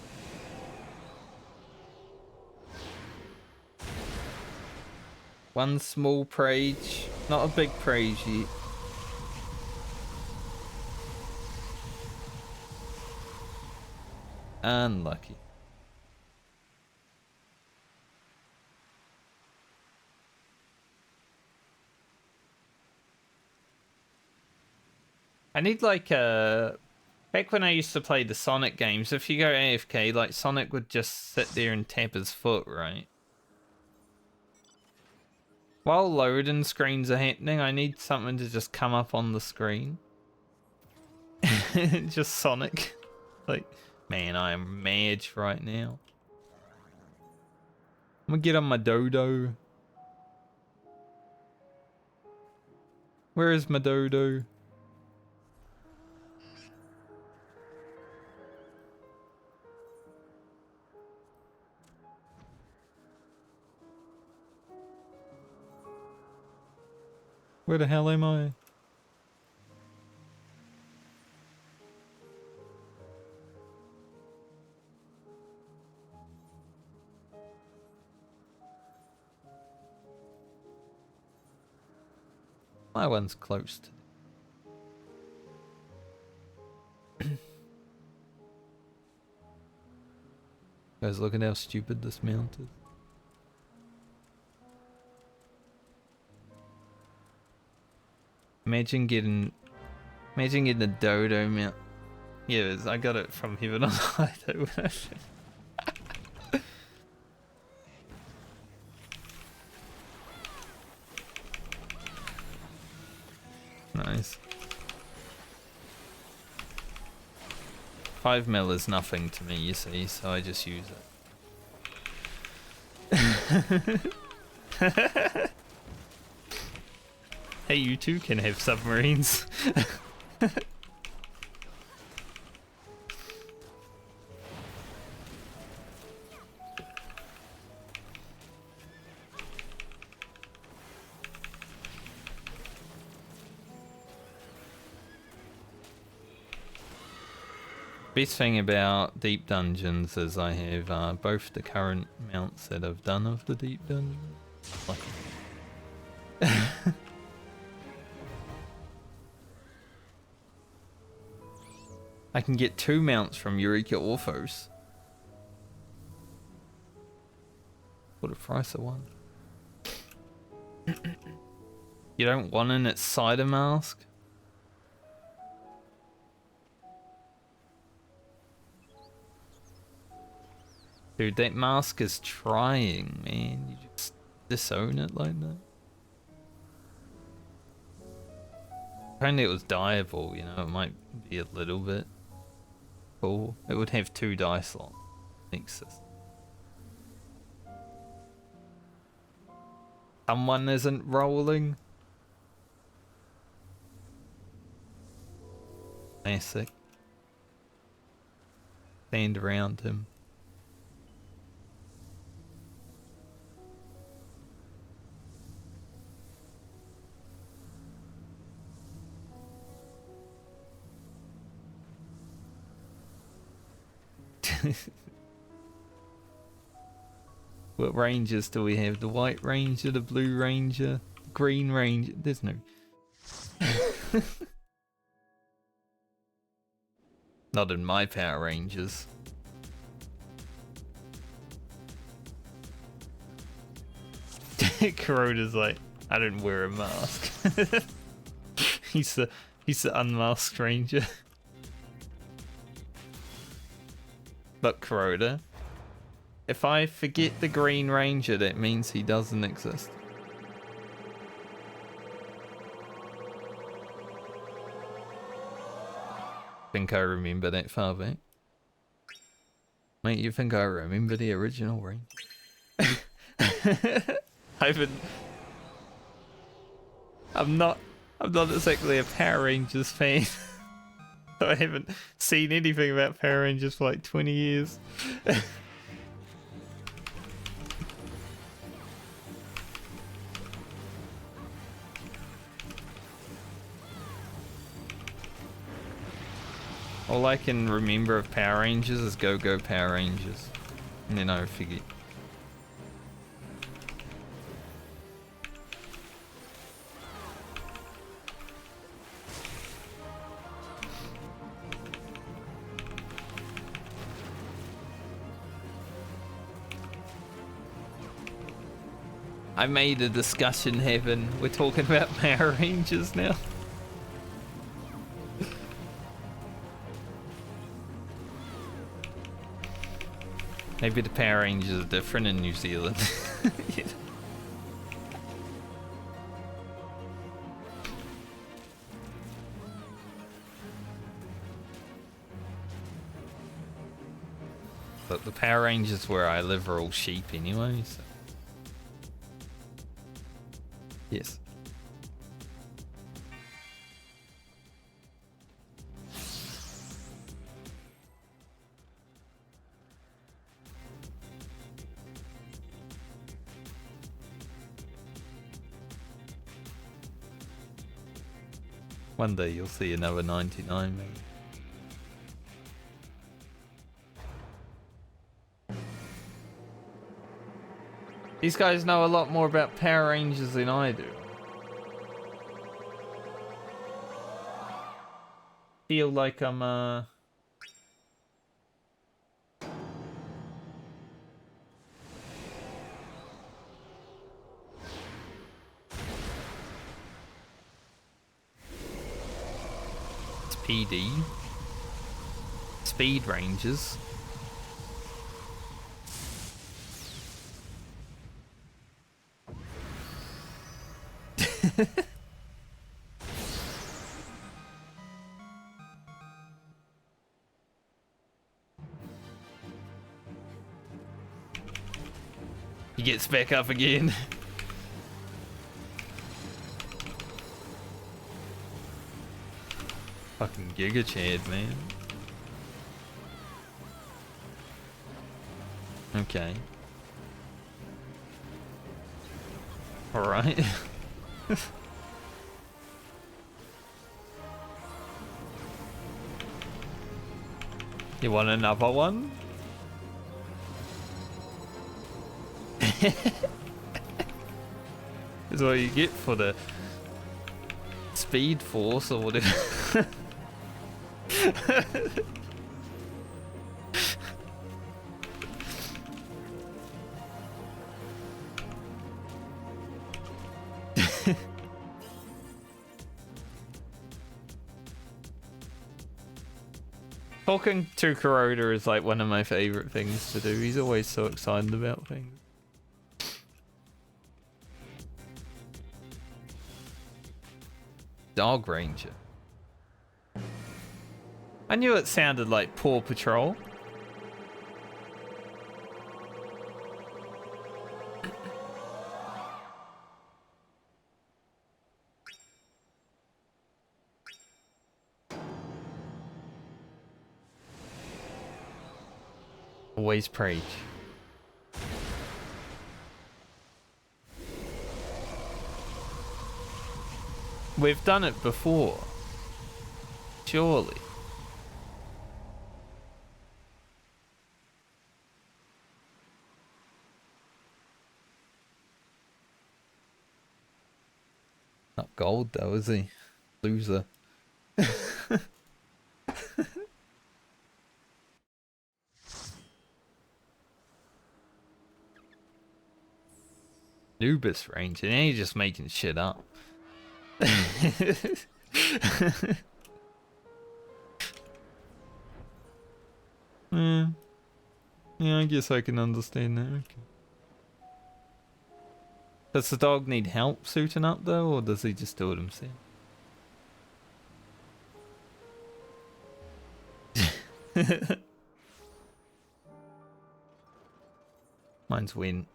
One small page. Not a big page yet. Unlucky. I need like a... Back when I used to play the Sonic games, if you go AFK, like Sonic would just sit there and tap his foot, right? While loading screens are happening, I need something to just come up on the screen. Just Sonic. Like, man, I am mad right now. I'm gonna get on my dodo. Where is my dodo? Where the hell am I? My one's close to. Guys, look at how stupid this mount is. Imagine getting a dodo mount. Yeah, I got it from Heaven on High though. Nice. 5 mil is nothing to me, you see, so I just use it. Hey, you too can have submarines. Best thing about deep dungeons is I have both the current mounts that I've done of the deep dungeon. Like I can get 2 mounts from Eureka Orthos. What a price of one. You don't want an Cider mask? Dude, that mask is trying, man. You just disown it like that. If only it was dyeable, you know, it might be a little bit cool. It would have 2 dye slots. Makes sense. Someone isn't rolling. Classic. Stand around him. What rangers do we have? The white ranger, the blue ranger, green ranger. There's no. Not in my Power Rangers. Kuroda's like, I don't wear a mask. he's the unmasked ranger. But Kuroda, if I forget the Green Ranger, that means he doesn't exist. Think I remember that far back? Mate, you think I remember the original ring? I'm not exactly a Power Rangers fan. I haven't seen anything about Power Rangers for like 20 years. All I can remember of Power Rangers is Go Go Power Rangers. And then I forget. I made a discussion happen. We're talking about Power Rangers now. Maybe the Power Rangers are different in New Zealand. Yeah. But the Power Rangers where I live are all sheep anyway, so. Yes. One day you'll see another 99 maybe. These guys know a lot more about Power Rangers than I do. Feel like I'm it's PD. Speed Rangers. He gets back up again. Fucking Giga Chad, man. Okay. Alright. You want another one? That's what you get for the Speed Force or whatever. Talking to Kuroda is like one of my favorite things to do. He's always so excited about things. Dog Ranger. I knew it sounded like Paw Patrol. Always preach. We've done it before. Surely. Not gold though, is he? Loser. Nubis Ranger, and he's just making shit up. Yeah, I guess I can understand that. Okay. Does the dog need help suiting up though, or does he just do it himself? Mine's win.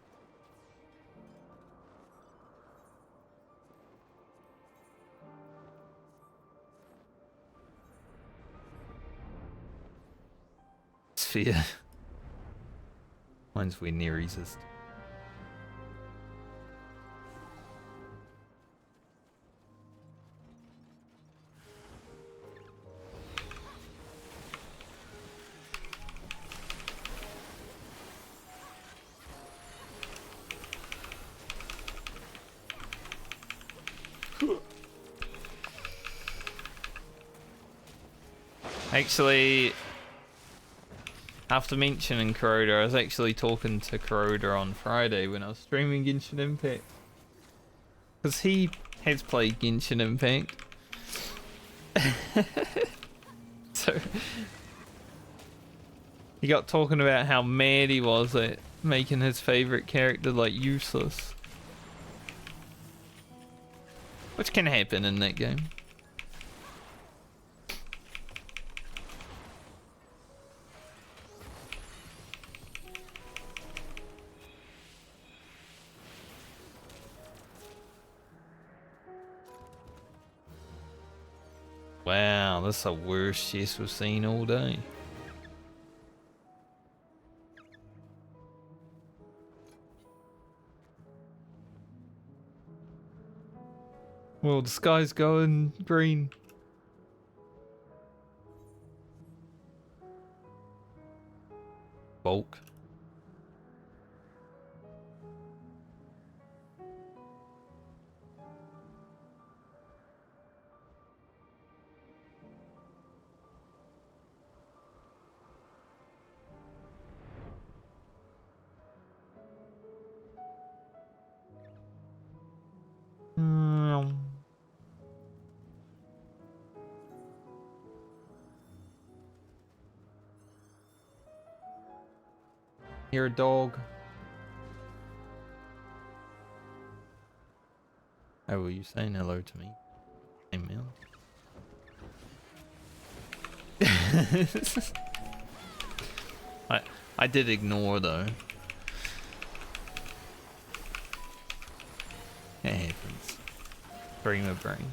Sphere. Mine's win near resist. Actually, after mentioning Kuroda, I was actually talking to Kuroda on Friday when I was streaming Genshin Impact. Because he has played Genshin Impact. So, he got talking about how mad he was at making his favourite character like useless. Which can happen in that game. Wow, that's the worst chest we've seen all day. Well, the sky's going green. bulk. You're a dog. Oh, were you saying hello to me? Hey, man. I did ignore though. It happens. Dreamer brain.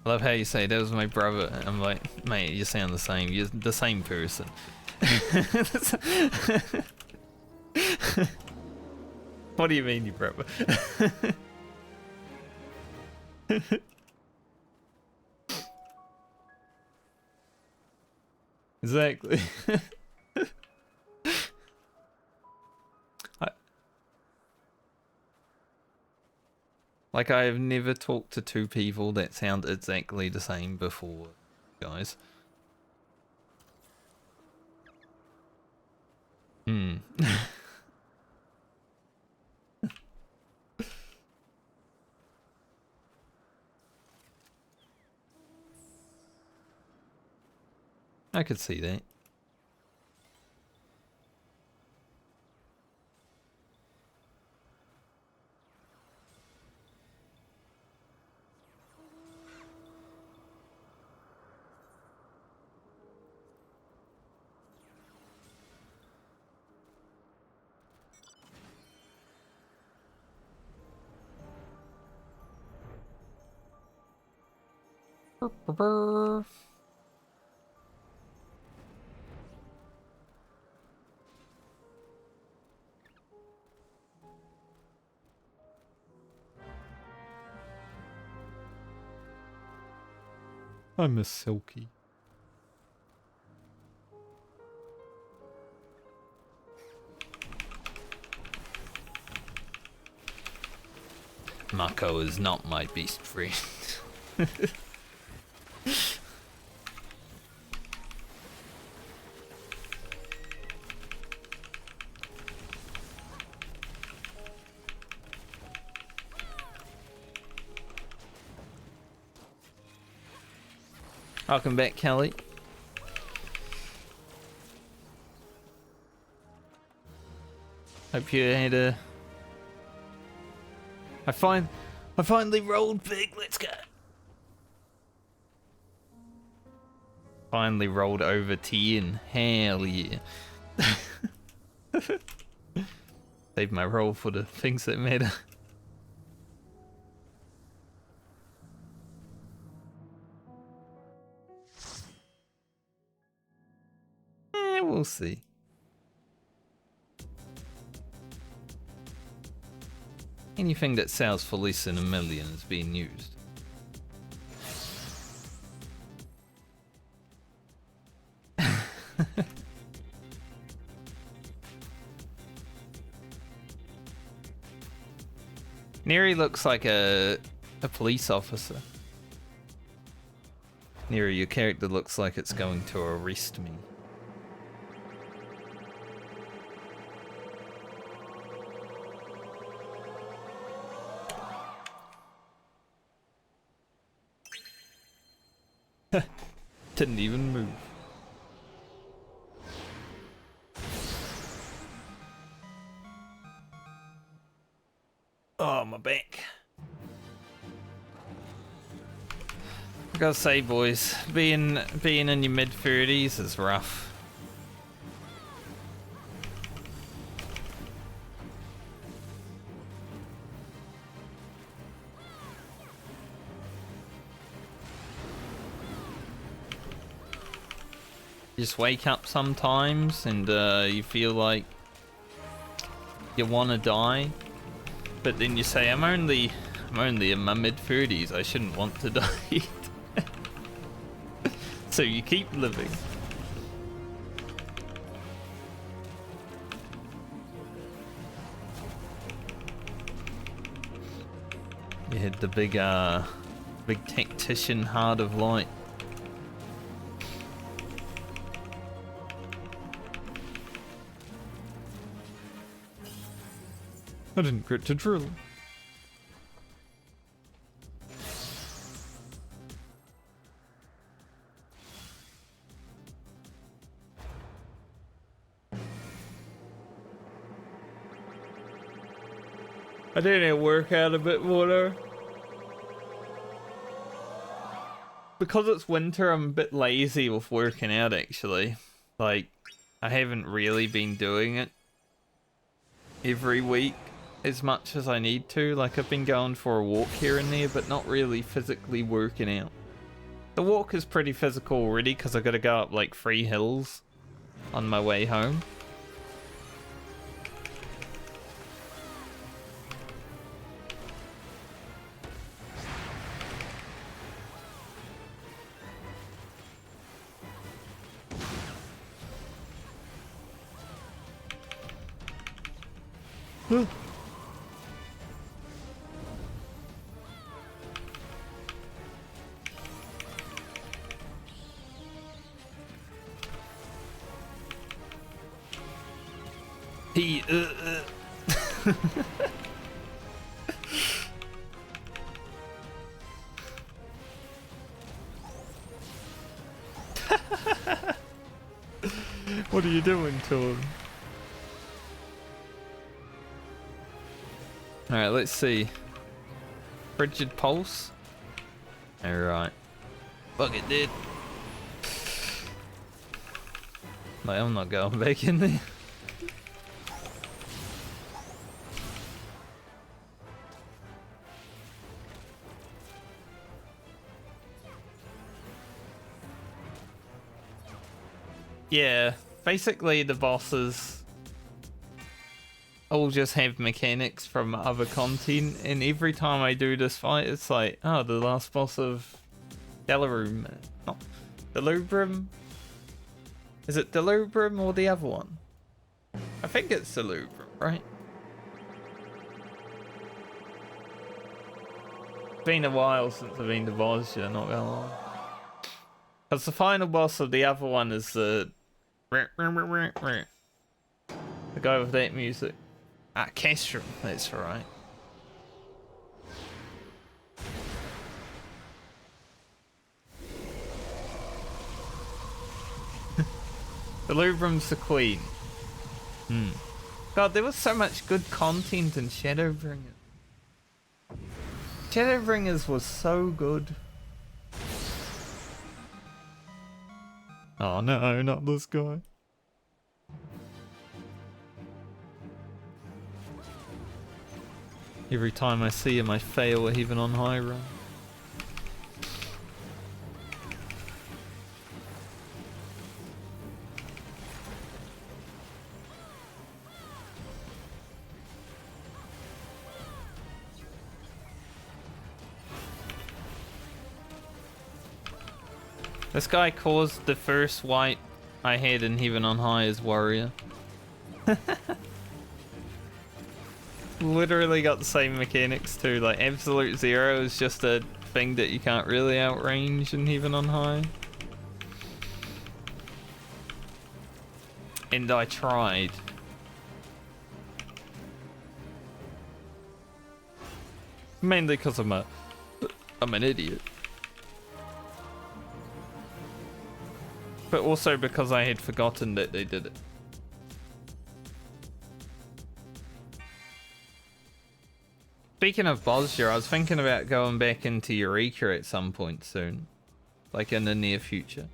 I love how you say that was my brother. I'm like, mate, you sound the same. You're the same person. What do you mean, you brother? Exactly. Like, I have never talked to two people that sound exactly the same before, guys. I could see that. I miss Silky. Mako is not my beast friend. Welcome back, Kelly. Hope you had a... I finally rolled big. Let's go. Finally rolled over 10. Hell yeah. Save my roll for the things that matter. We'll see. Anything that sells for less than $1 million is being used. Neri looks like a police officer. Neri, your character looks like it's going to arrest me. Didn't even move. Oh, my back. I gotta say, boys, being in your mid-30s is rough. You just wake up sometimes and you feel like you want to die, but then you say, I'm only in my mid-30s, I shouldn't want to die. So you keep living. You had the big tactician heart of light. I didn't get to drill. I do need to work out a bit more though. Because it's winter, I'm a bit lazy with working out actually. Like, I haven't really been doing it every week as much as I need to. Like, I've been going for a walk here and there, but not really physically working out. The walk is pretty physical already because I gotta go up like 3 hills on my way home. He What are you doing to him? Alright, let's see. Frigid pulse. Alright. Fuck it, dude. Like, I'm not going back in there. Yeah, basically the bosses all just have mechanics from other content, and every time I do this fight, it's like, oh, the last boss of Delubrum. Not Delubrum? Is it Delubrum or the other one? I think it's Delubrum, right? It's been a while since I've been to Bosnia, not gonna lie. Because the final boss of the other one is the guy with that music. Ah, Castrum, that's right. The Lubrum's the queen. God, there was so much good content in Shadowbringers. Shadowbringers was so good. Oh no, not this guy. Every time I see him, I fail even on high run. This guy caused the first wipe I had in Heaven on High as warrior. Literally got the same mechanics too. Like, Absolute Zero is just a thing that you can't really outrange in Heaven on High. And I tried. Mainly because I'm an idiot. But also because I had forgotten that they did it. Speaking of Bosnia, I was thinking about going back into Eureka at some point soon. Like in the near future.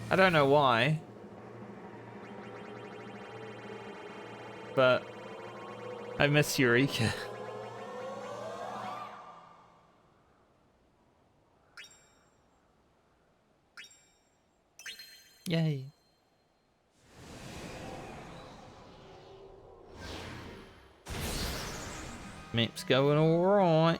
I don't know why. But I miss Eureka. Yay. Map's going alright.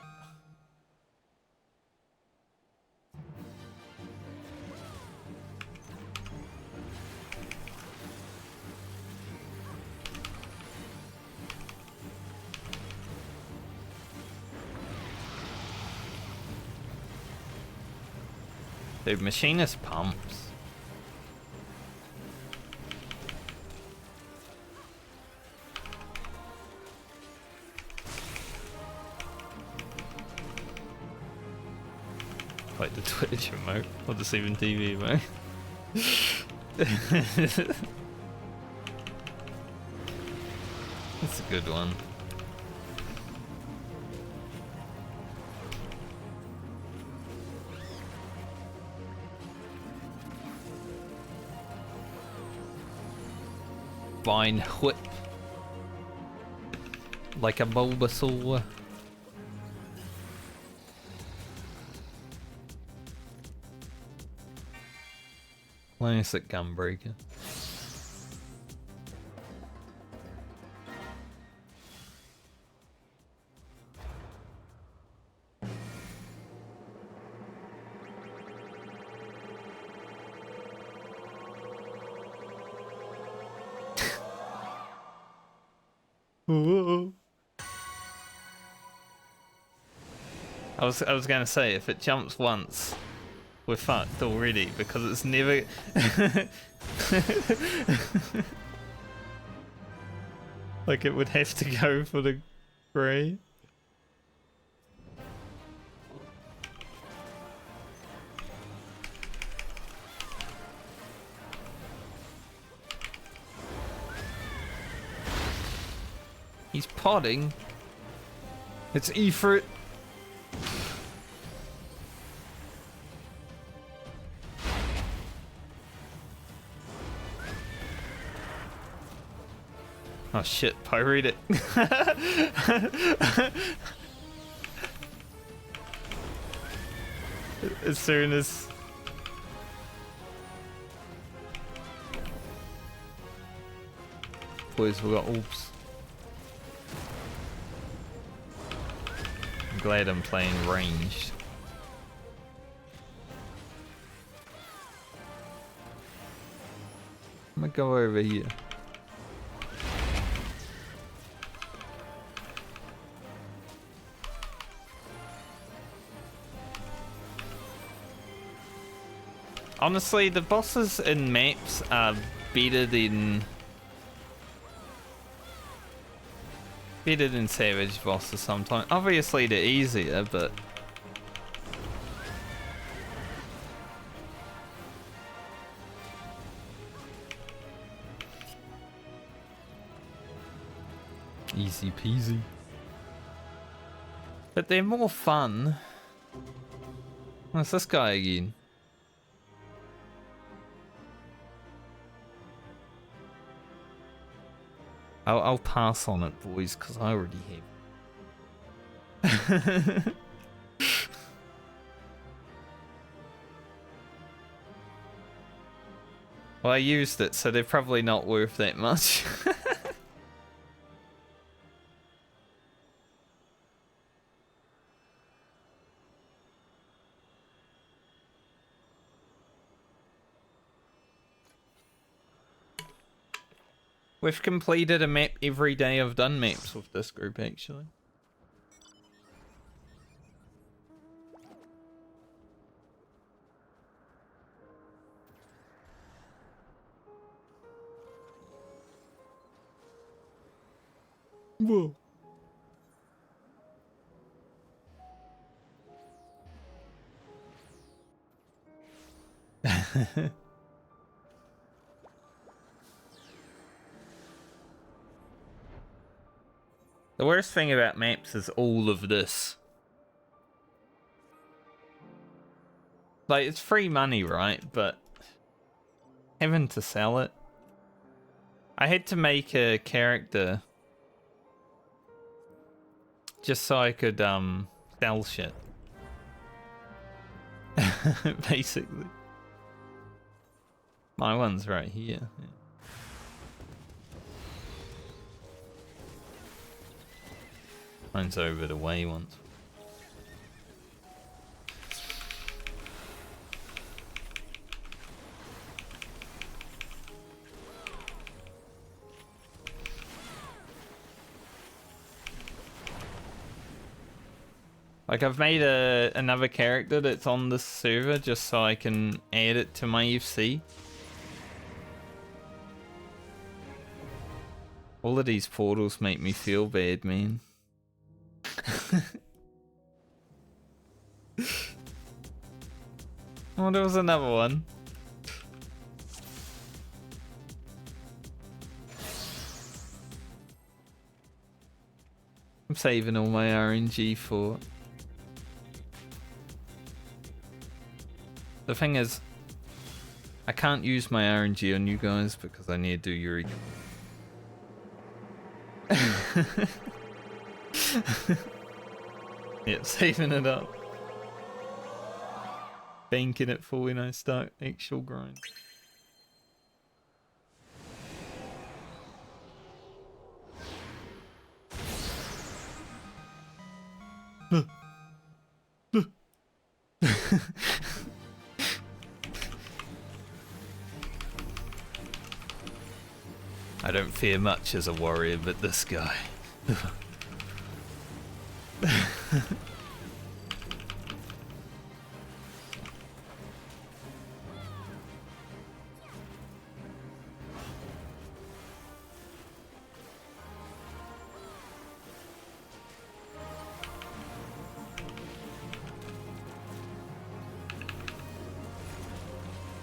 Dude, machinist pumps. Like the Twitch remote or the 7 TV remote. That's a good one. Vine whip. Like a Bulbasaur. Classic Gunbreaker. I was gonna say, if it jumps once, we're fucked already because it's never. Like it would have to go for the grey. He's potting. It's Efrit. Oh shit, pirate it. As soon as... Boys, we got orbs. I'm glad I'm playing ranged. I'm gonna go over here. Honestly, the bosses in maps are better than Savage bosses sometimes. Obviously they're easier, but easy peasy. But they're more fun. What's this guy again? I'll pass on it, boys, because I already have. Well, I used it, so they're probably not worth that much. We've completed a map every day I've done maps with this group, actually. Whoa. The worst thing about maps is all of this. Like, it's free money, right? But having to sell it. I had to make a character just so I could sell shit. Basically. My one's right here. Yeah. Mine's over the way once. Like, I've made another character that's on this server just so I can add it to my FC. All of these portals make me feel bad, man. Oh, there was another one. I'm saving all my RNG for... The thing is, I can't use my RNG on you guys because I need to do Eureka. Yep, saving it up. Banking it for when I start actual grind. I don't fear much as a warrior, but this guy.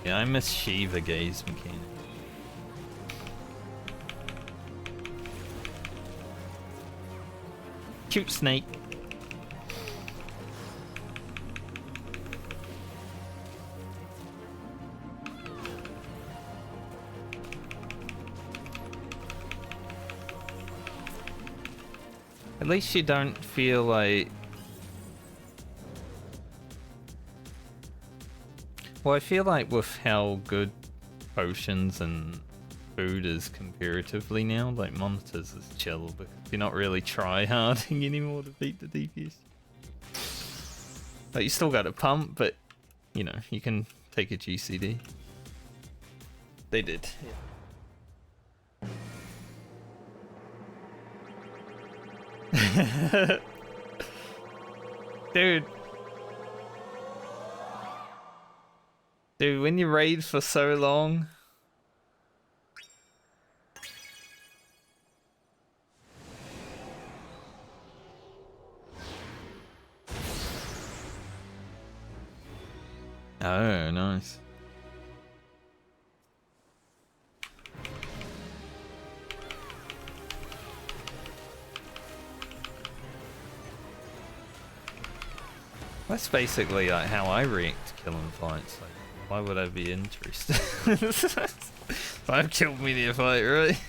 Yeah, I miss Shiva gaze mechanic. Cute snake. At least you don't feel like... Well, I feel like with how good potions and food is comparatively now, like monsters is chill because you're not really try-harding anymore to beat the DPS. Like, you still got a pump, but, you know, you can take a GCD. They did, yeah. Dude. Dude, when you raid for so long... Oh, nice. That's basically like how I react to killing fights. Like, why would I be interested? If I've killed me to fight, right?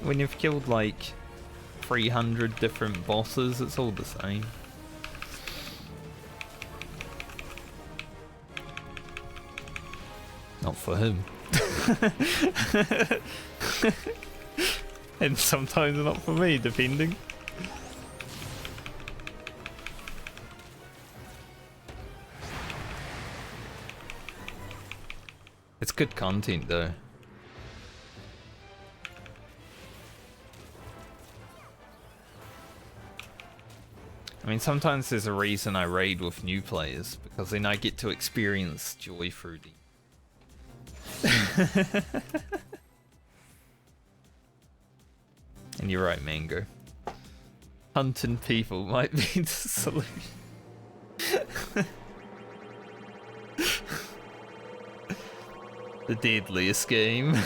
When you've killed like 300 different bosses, it's all the same. Not for him. And sometimes not for me, depending. It's good content though. I mean, sometimes there's a reason I raid with new players, because then I get to experience joy through the... And you're right, Mango. Hunting people might be the solution. The deadliest game.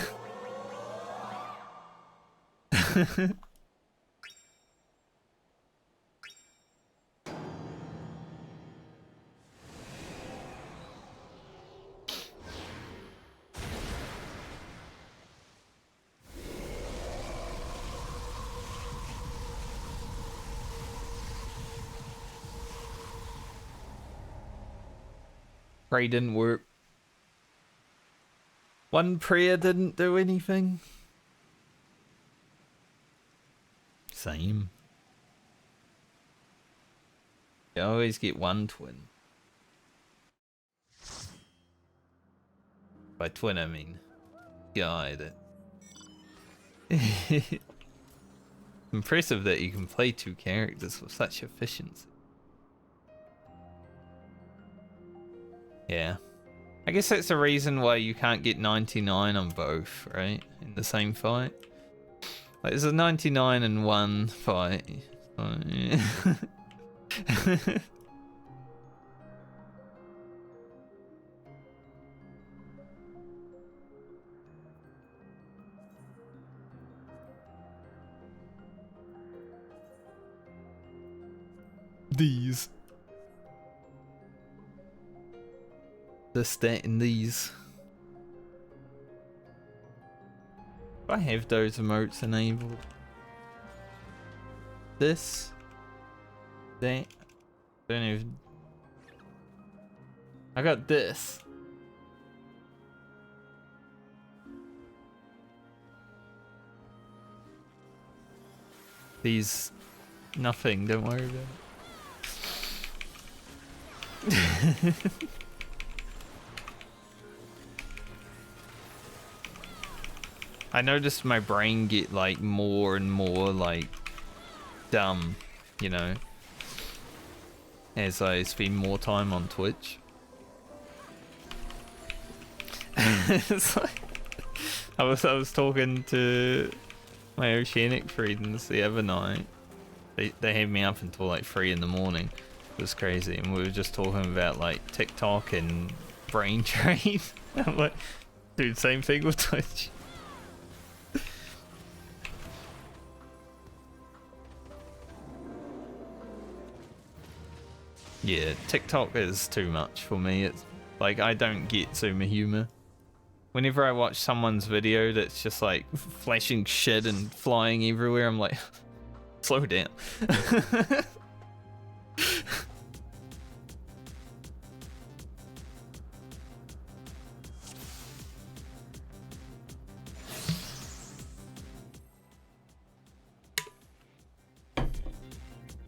Pray didn't work. One prayer didn't do anything. Same. You always get one twin. By twin I mean guide. Impressive that you can play 2 characters with such efficiency. Yeah. I guess that's the reason why you can't get 99 on both, right? In the same fight. Like, there's a 99 in one fight. So, yeah. These. The stat in these. I have those emotes enabled. This. That. Don't even. I got this. These. Nothing, don't worry about it. I noticed my brain get like more and more like dumb, you know, as I spend more time on Twitch. It's like, I was talking to my Oceanic friends the other night. They had me up until like 3 in the morning. It was crazy, and we were just talking about like TikTok and brain drain. I'm like, dude, same thing with Twitch. Yeah, TikTok is too much for me. It's like I don't get Zoomer humor. Whenever I watch someone's video that's just like flashing shit and flying everywhere, I'm like, slow down. As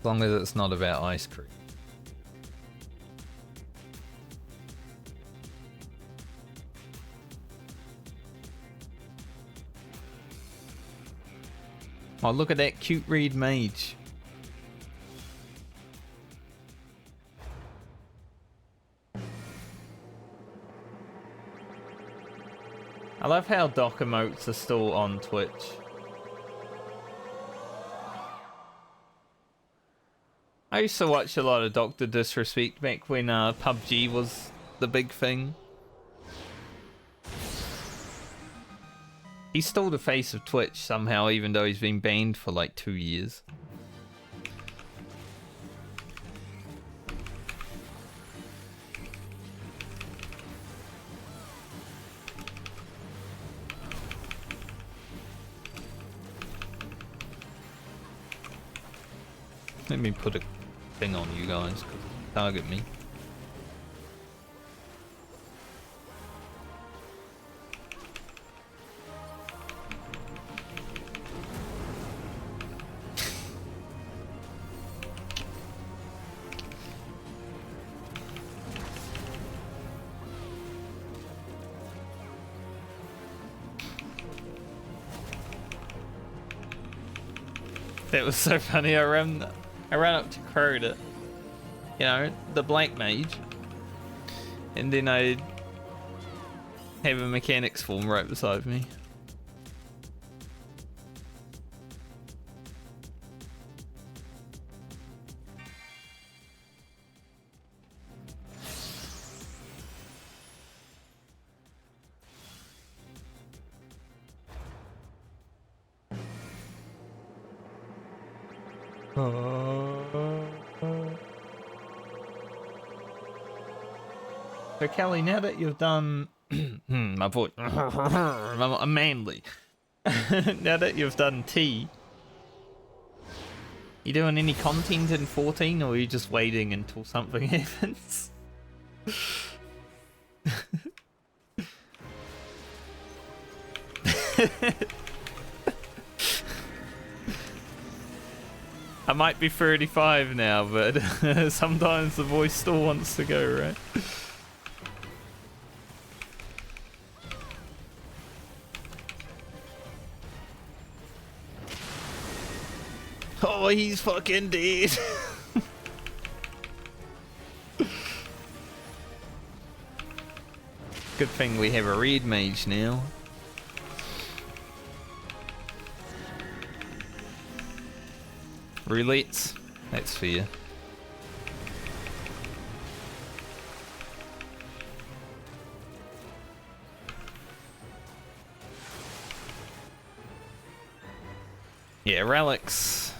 long as it's not about ice cream. Oh, look at that cute reed mage. I love how doc emotes are still on Twitch. I used to watch a lot of Dr. Disrespect back when PUBG was the big thing. He's still the face of Twitch somehow, even though he's been banned for like 2 years. Let me put a thing on you guys, because target me. That was so funny. I ran up to Crowder, you know, the black mage, and then I have a mechanics form right beside me. So Kelly, now that you've done my voice, I'm manly. Now that you've done T, you doing any content in 14, or are you just waiting until something happens? I might be 35 now, but sometimes the voice still wants to go, right? Oh, he's fucking dead. Good thing we have a red mage now. Roulettes, that's fair. Yeah, relics.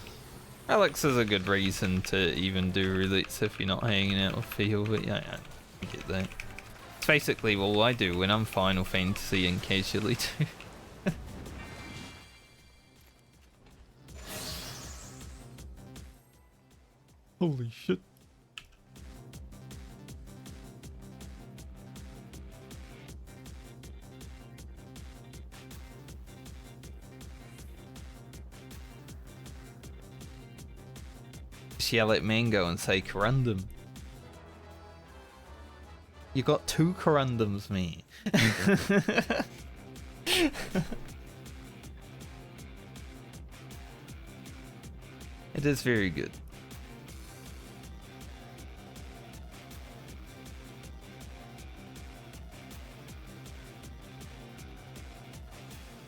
Relics is a good reason to even do roulettes if you're not hanging out with Feel, but yeah, I get that. It's basically all I do when I'm Final Fantasy and casually too. Holy shit. Just yell at Mango and say corundum. You got 2 corundums, me. It is very good.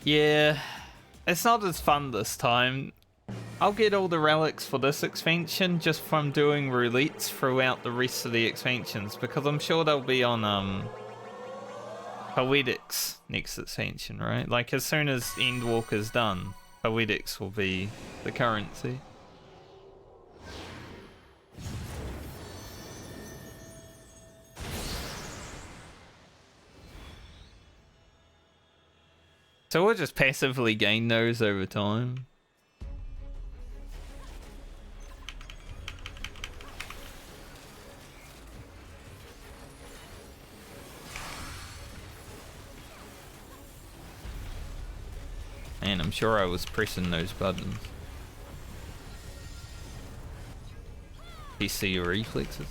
Yeah, it's not as fun this time. I'll get all the relics for this expansion just from doing roulettes throughout the rest of the expansions, because I'm sure they'll be on Poetics next expansion, right? Like as soon as Endwalker's done, Poetics will be the currency. So we'll just passively gain those over time. And I'm sure I was pressing those buttons. You see your reflexes?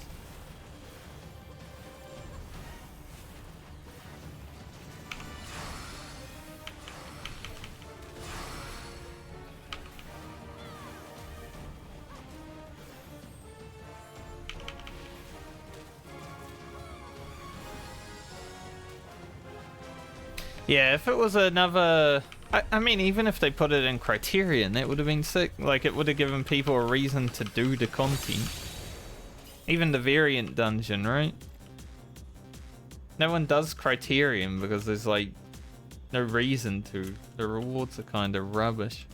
Yeah, if it was another... I mean, even if they put it in Criterion, that would have been sick. Like, it would have given people a reason to do the content. Even the variant dungeon, right? No one does Criterion because there's, like, no reason to. The rewards are kind of rubbish.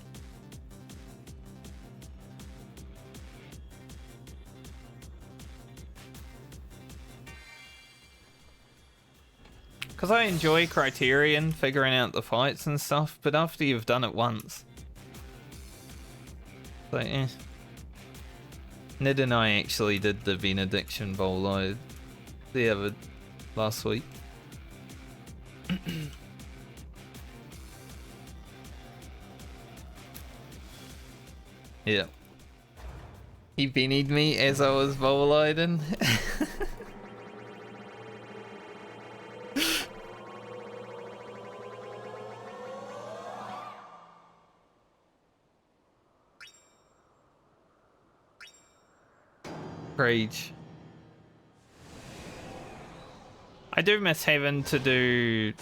Because I enjoy Criterion, figuring out the fights and stuff, but after you've done it once, it's like, eh. Ned and I actually did the Benediction Bowl last week. Yeah. He Bennied me as I was bowliding. Rage. I do miss having to do...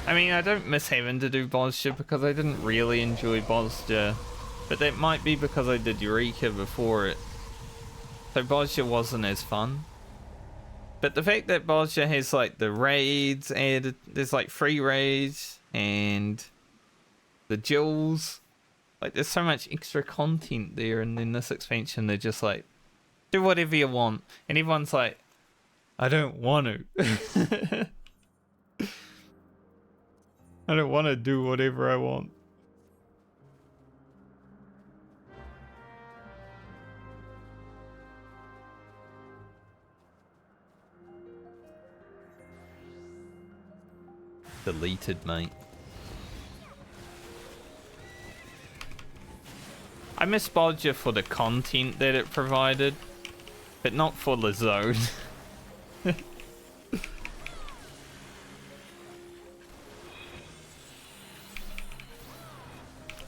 I mean, I don't miss having to do Bosja because I didn't really enjoy Bosja. But that might be because I did Eureka before it. So Bosja wasn't as fun. But the fact that Bosja has like the raids and there's like free raids and the jewels. Like there's so much extra content there, and in this expansion they're just like, do whatever you want. And everyone's like, I don't want to. I don't want to do whatever I want. deleted, mate. I miss Bodger for the content that it provided, but not for the zone.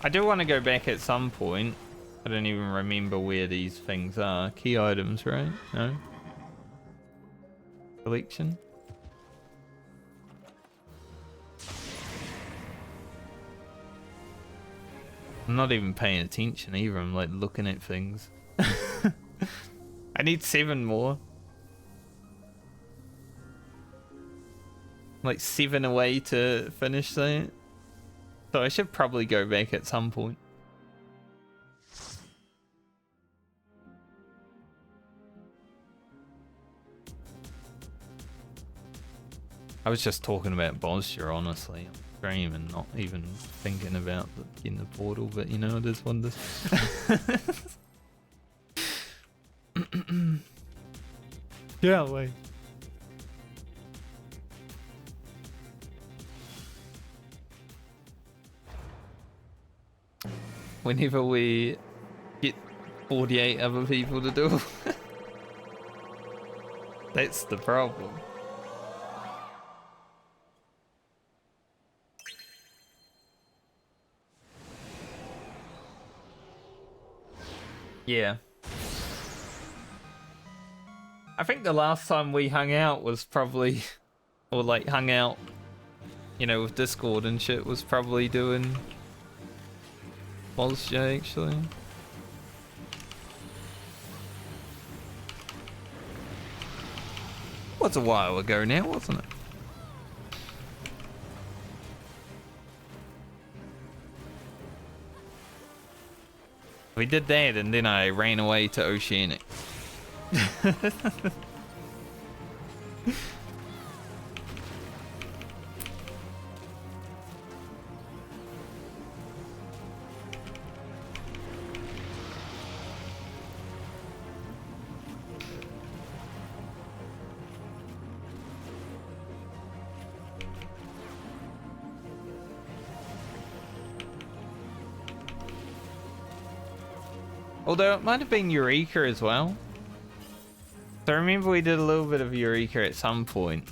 I do want to go back at some point. I don't even remember where these things are. Key items, right? No? Collection? I'm not even paying attention either. I'm like looking at things. I need 7 more. Like 7 away to finish that. So I should probably go back at some point. I was just talking about Bosnia, honestly. I'm dreaming, not even thinking about getting the portal, but you know, it is one this. Yeah, wait. Whenever we get 48 other people to do it. That's the problem. Yeah. I think the last time we hung out was probably, or like hung out, you know, with Discord and shit, was probably doing Bosnia, actually. Was a while ago now, wasn't it? We did that and then I ran away to Oceanic. Although it might have been Eureka as well. So I remember we did a little bit of Eureka at some point.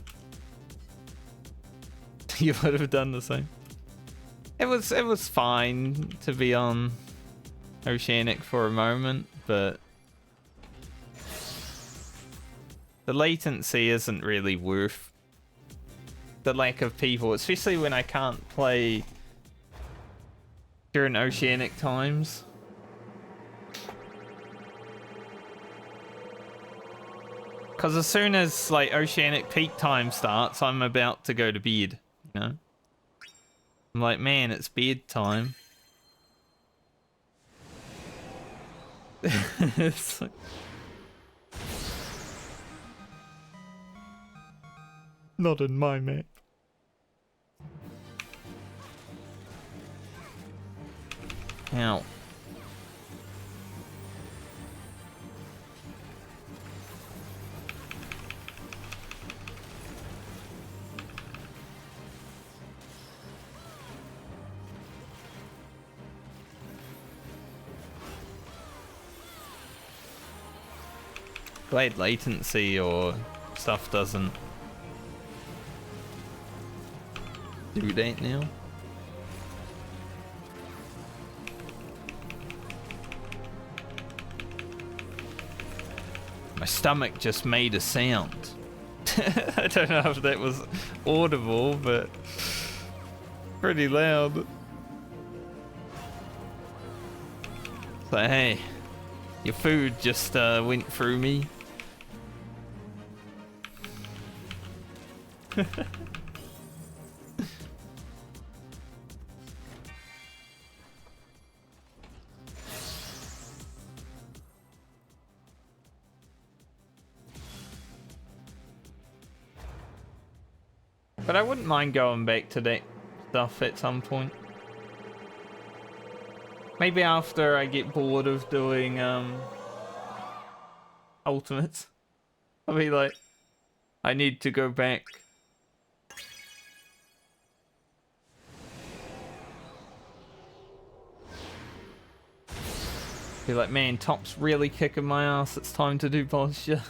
You would have done the same. It was fine to be on Oceanic for a moment, but the latency isn't really worth the lack of people, especially when I can't play during Oceanic times. Because as soon as like Oceanic peak time starts, I'm about to go to bed, you know? I'm like, man, it's bed time. It's like... Not in my map. Ow. Glad latency or stuff doesn't do that now. My stomach just made a sound. I don't know if that was audible, but pretty loud. So hey, your food just went through me. But I wouldn't mind going back to that stuff at some point. Maybe after I get bored of doing ultimates. I'll be like, I need to go back. Be like, man, Top's really kicking my ass. It's time to do posture.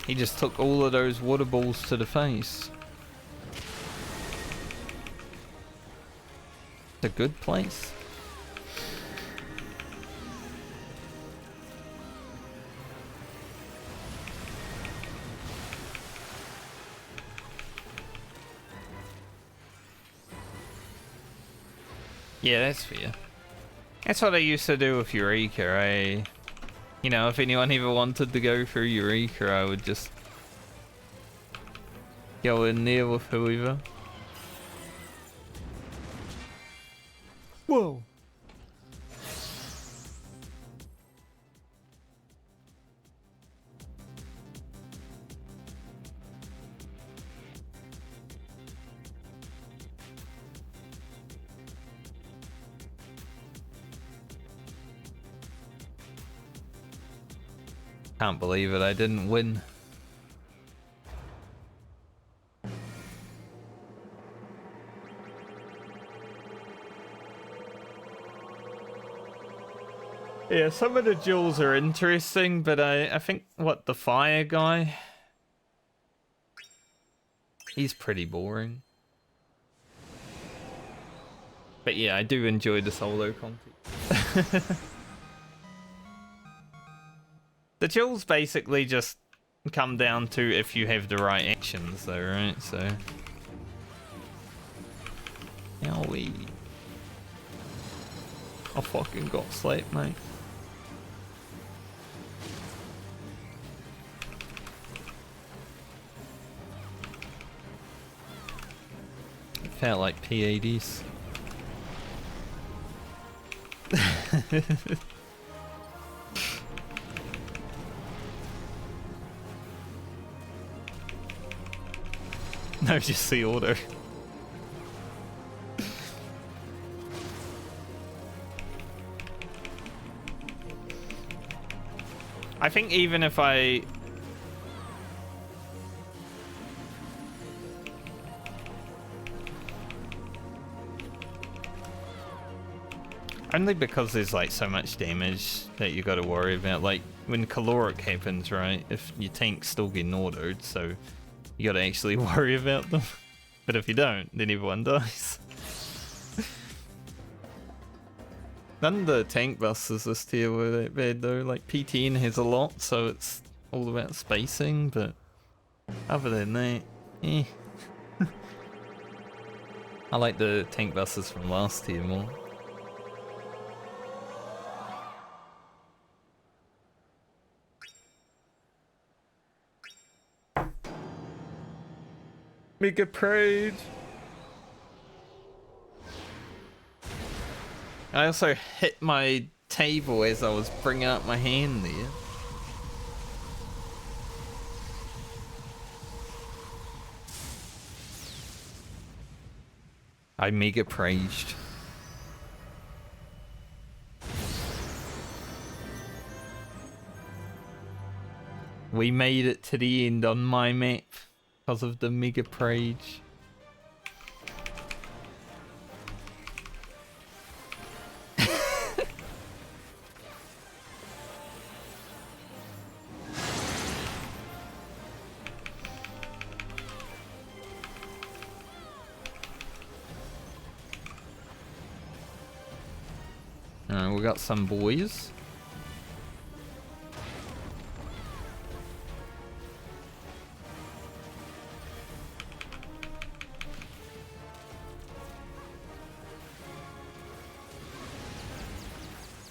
He just took all of those water balls to the face. It's a good place. Yeah, that's fair. That's what I used to do with Eureka. You know, if anyone ever wanted to go through Eureka, I would just go in there with whoever. Whoa. Can't believe it, I didn't win. Yeah, some of the duels are interesting, but I think, what, the fire guy? He's pretty boring. But yeah, I do enjoy the solo content. The duels basically just come down to if you have the right actions though, right? So... Owie. I fucking got slapped, mate. It felt like PADs. No, just the auto. I think even if I... Only because there's like so much damage that you gotta worry about. Like when caloric happens, right? If your tank's still getting autoed, so you gotta actually worry about them. But if you don't, then everyone dies. None of the tank busters this tier were that bad though. Like P10 has a lot, so it's all about spacing, but other than that, eh. I like the tank busters from last tier more. Mega Parade. I also hit my table as I was bringing up my hand there. I mega praised. We made it to the end on my map because of the mega praise. Alright, we got some boys.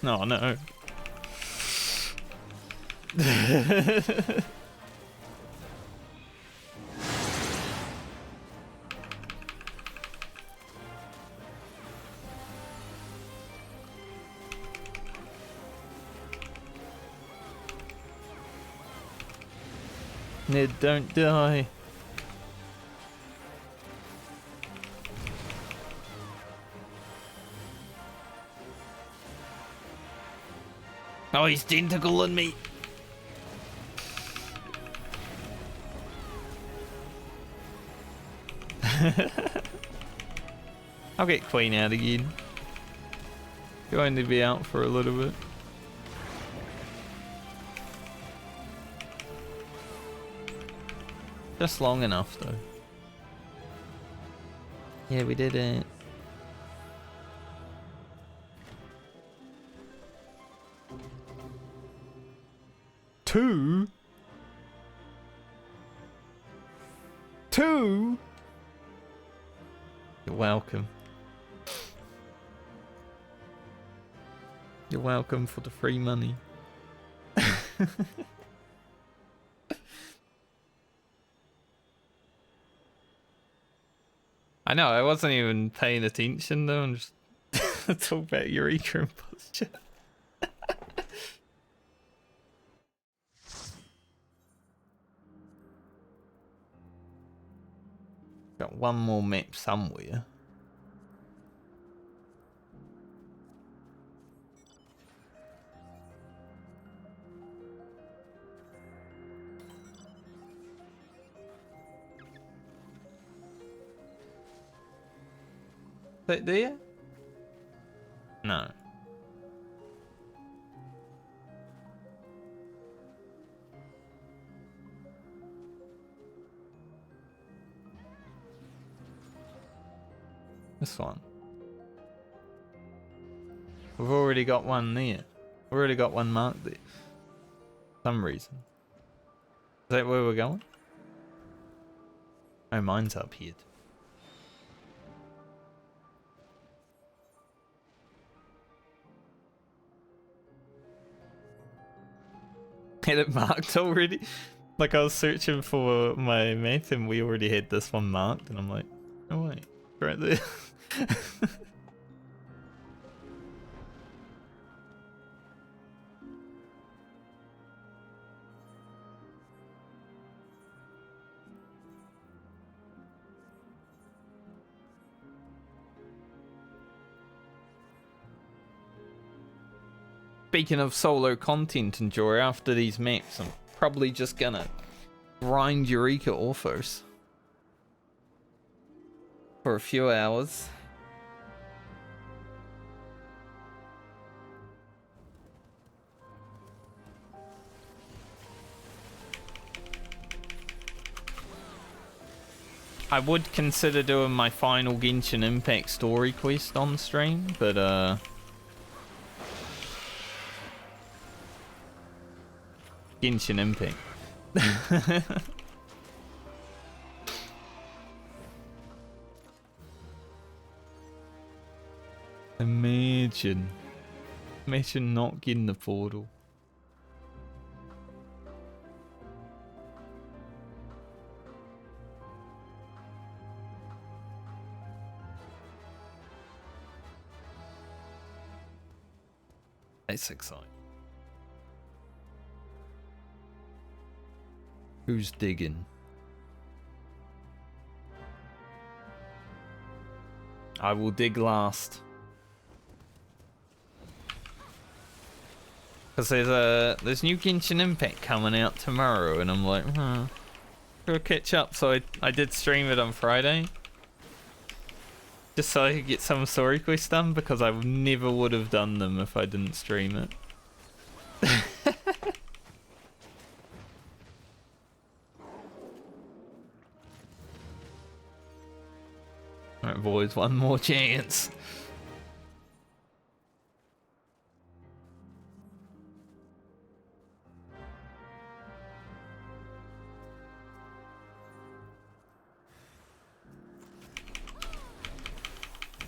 Oh no. Ned, don't die. Oh, he's tentacling me. I'll get Queen out again. Going to be out for a little bit. Just long enough though. Yeah, we did it. Two? You're welcome. You're welcome for the free money. I know, I wasn't even paying attention though. I'm just talking about Eureka and posture. Got one more map somewhere. Is it there? No. This one. We've already got one there. We've already got one marked there. For some reason. Is that where we're going? Oh, mine's up here. Had it marked already? Like I was searching for my map and we already had this one marked and I'm like, oh wait, right there. Speaking of solo content, enjoy after these maps, I'm probably just gonna grind Eureka Orthos for a few hours. I would consider doing my final Genshin Impact story quest on stream, but Genshin Impact. Imagine not getting the portal. That's exciting. Who's digging? I will dig last. Because there's new Genshin Impact coming out tomorrow and I'm like, go catch up. So I did stream it on Friday. Just so I could get some story quests done because I never would have done them if I didn't stream it. Alright boys, one more chance.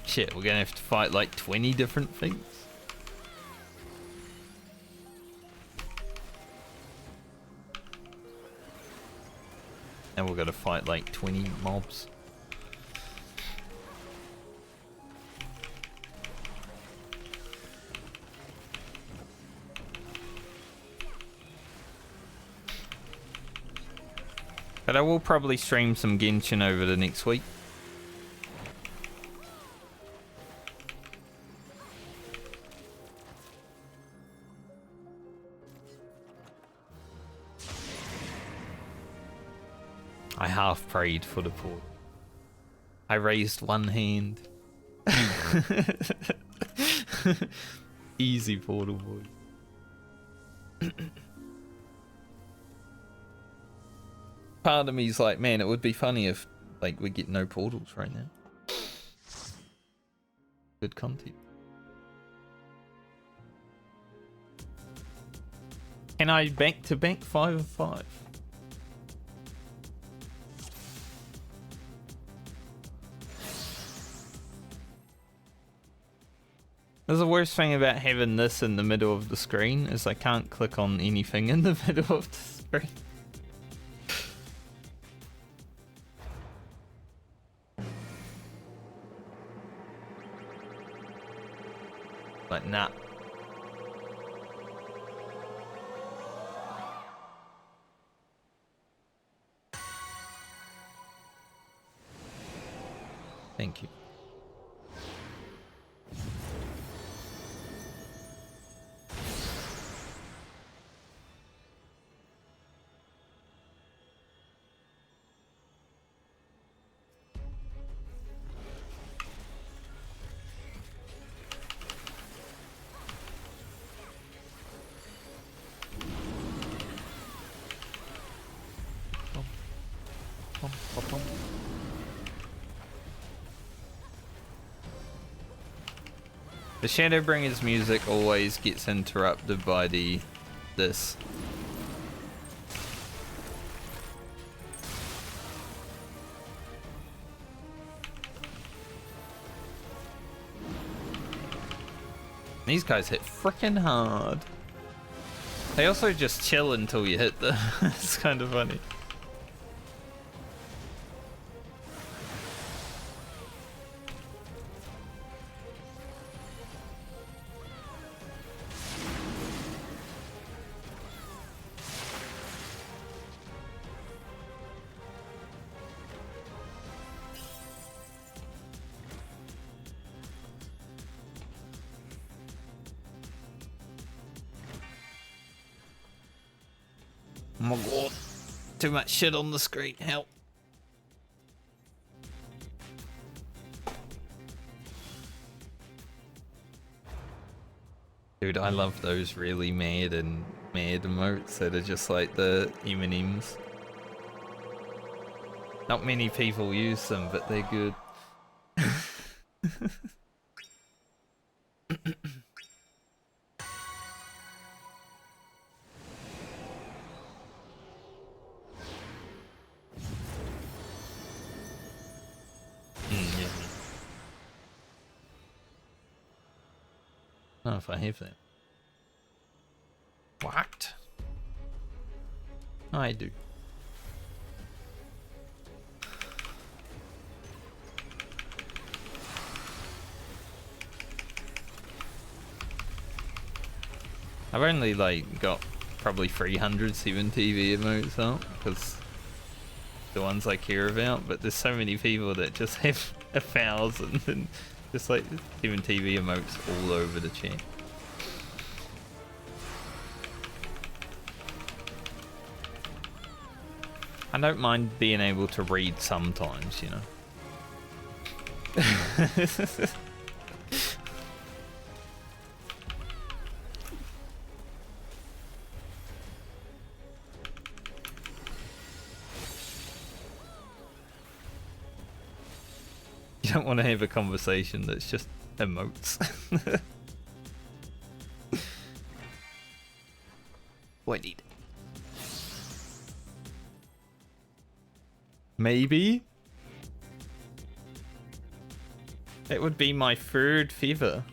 Shit, we're gonna have to fight like 20 different things. And we're gonna fight like 20 mobs. But I will probably stream some Genshin over the next week. I half prayed for the portal. I raised one hand. Easy portal boy. Part of me's like, man, it would be funny if like we get no portals right now. Good content. Can I bank to bank 5 and 5? That's the worst thing about having this in the middle of the screen is I can't click on anything in the middle of the screen. Like, nah. Thank you. The Shadowbringers music always gets interrupted by this. These guys hit frickin' hard. They also just chill until you hit them. It's kind of funny. Oh my god. Too much shit on the screen. Help. Dude, I love those really mad emotes that are just like the M&Ms. Not many people use them, but they're good. I don't know if I have that. What? I do. I've only like got probably 307 TV emotes out because the ones I care about, but there's so many people that just have 1,000 and just like 7 TV emotes all over the chat. I don't mind being able to read sometimes, you know. You don't want to have a conversation that's just emotes. What I need? Maybe? It would be my third feather.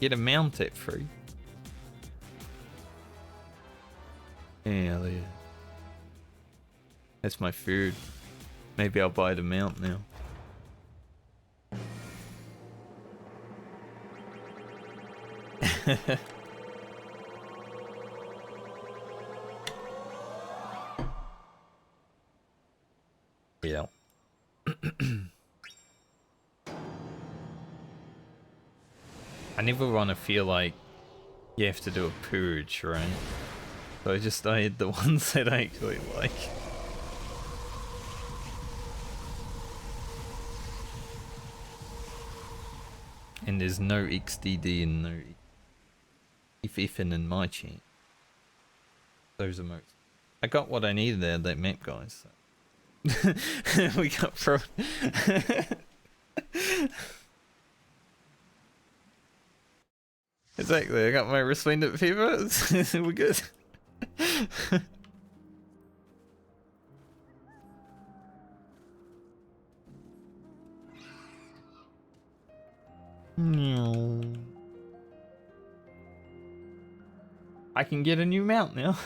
Get a mount it free. Hell yeah. That's my food. Maybe I'll buy the mount now. I never want to feel like you have to do a purge, right? So I just died the ones that I actually like. And there's no XDD and no FFing in my chat. Those emotes. I got what I needed there, that map, guys. So. We got pro. Exactly, I got my resplendent fever. We're good. I can get a new mount now.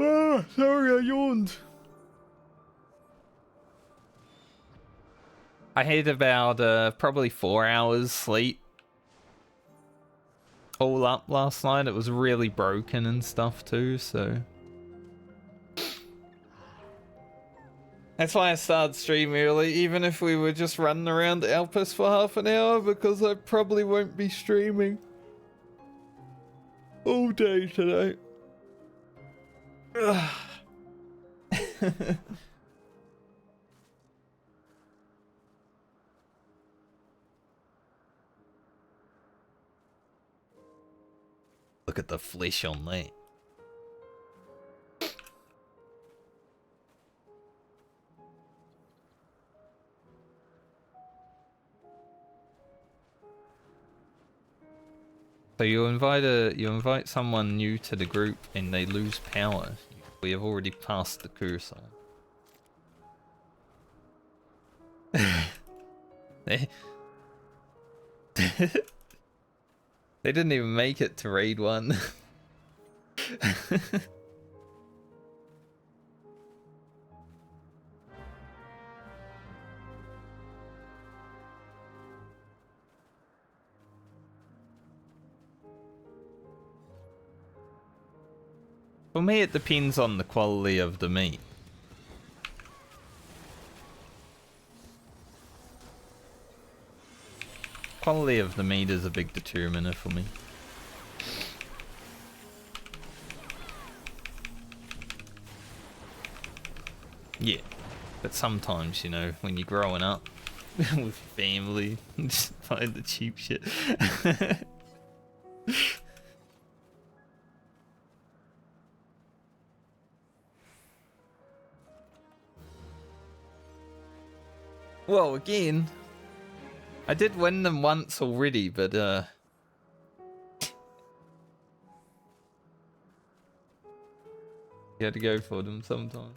Ah, sorry, I yawned. I had about probably 4 hours sleep all up last night. It was really broken and stuff too, so that's why I started stream early, even if we were just running around Alpus for half an hour, because I probably won't be streaming all day today. Look at the flesh on that. So you invite someone new to the group and they lose power. We have already passed the curse on. They didn't even make it to raid 1. For me, it depends on the quality of the meat. Quality of the meat is a big determiner for me. Yeah, but sometimes, you know, when you're growing up with family, just find the cheap shit. Well, again, I did win them once already, but you had to go for them sometime.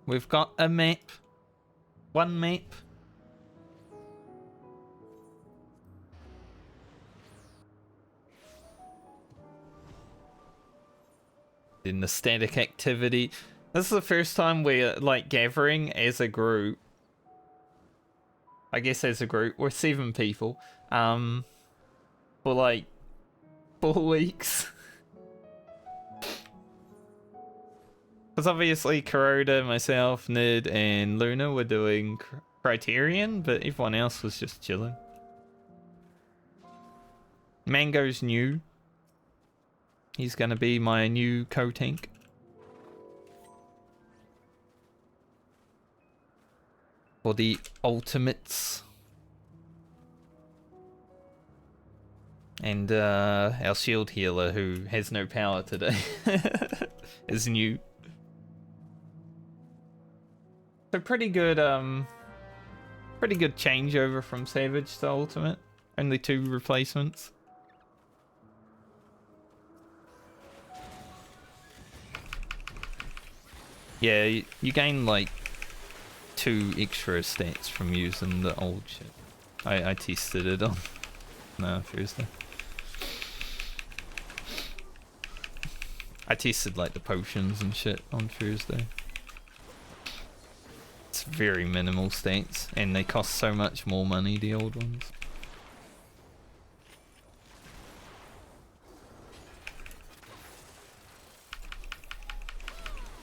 We've got a map. One map. In the static activity. This is the first time we're like gathering as a group. I guess as a group. We're 7 people. For like 4 weeks. Because obviously Kuroda, myself, Nid, and Luna were doing Criterion, but everyone else was just chilling. Mango's new. He's gonna be my new co-tank. For the ultimates. And our shield healer, who has no power today, is new. So pretty good changeover from Savage to Ultimate. Only 2 replacements. Yeah, you gain like 2 extra stats from using the old shit. I tested it on Thursday. I tested like the potions and shit on Thursday. It's very minimal stats, and they cost so much more money, the old ones.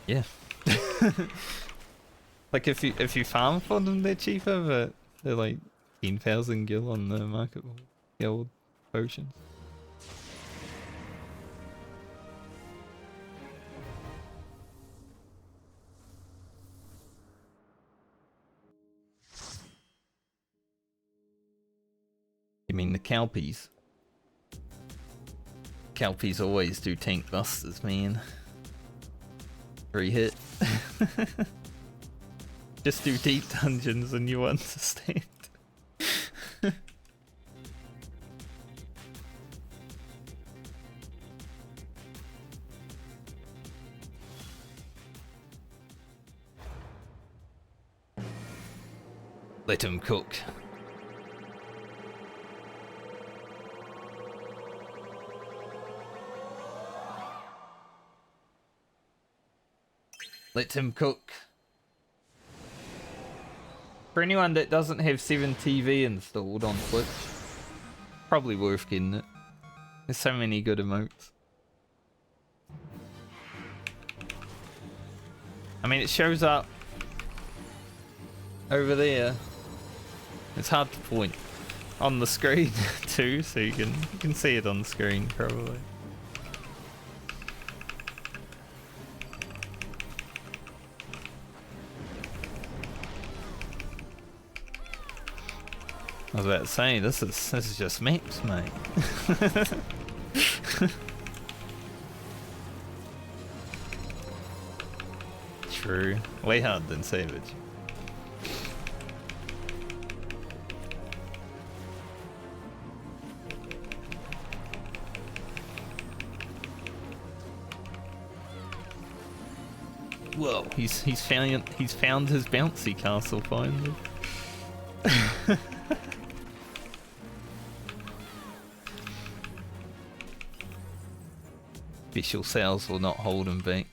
Yeah. Like if you farm for them, they're cheaper, but they're like 10,000 gil on the market. The old potions. You mean the Kelpies? Kelpies always do tank busters, man. 3 hit. Just do deep dungeons and you understand. Let him cook. Let him cook. For anyone that doesn't have 7TV installed on Twitch, probably worth getting it. There's so many good emotes. I mean, it shows up over there. It's hard to point on the screen too, so you can see it on the screen probably. I was about to say, this is just maps, mate. True. Way harder than Savage. Whoa, he's found his bouncy castle finally. Official sales will not hold him back.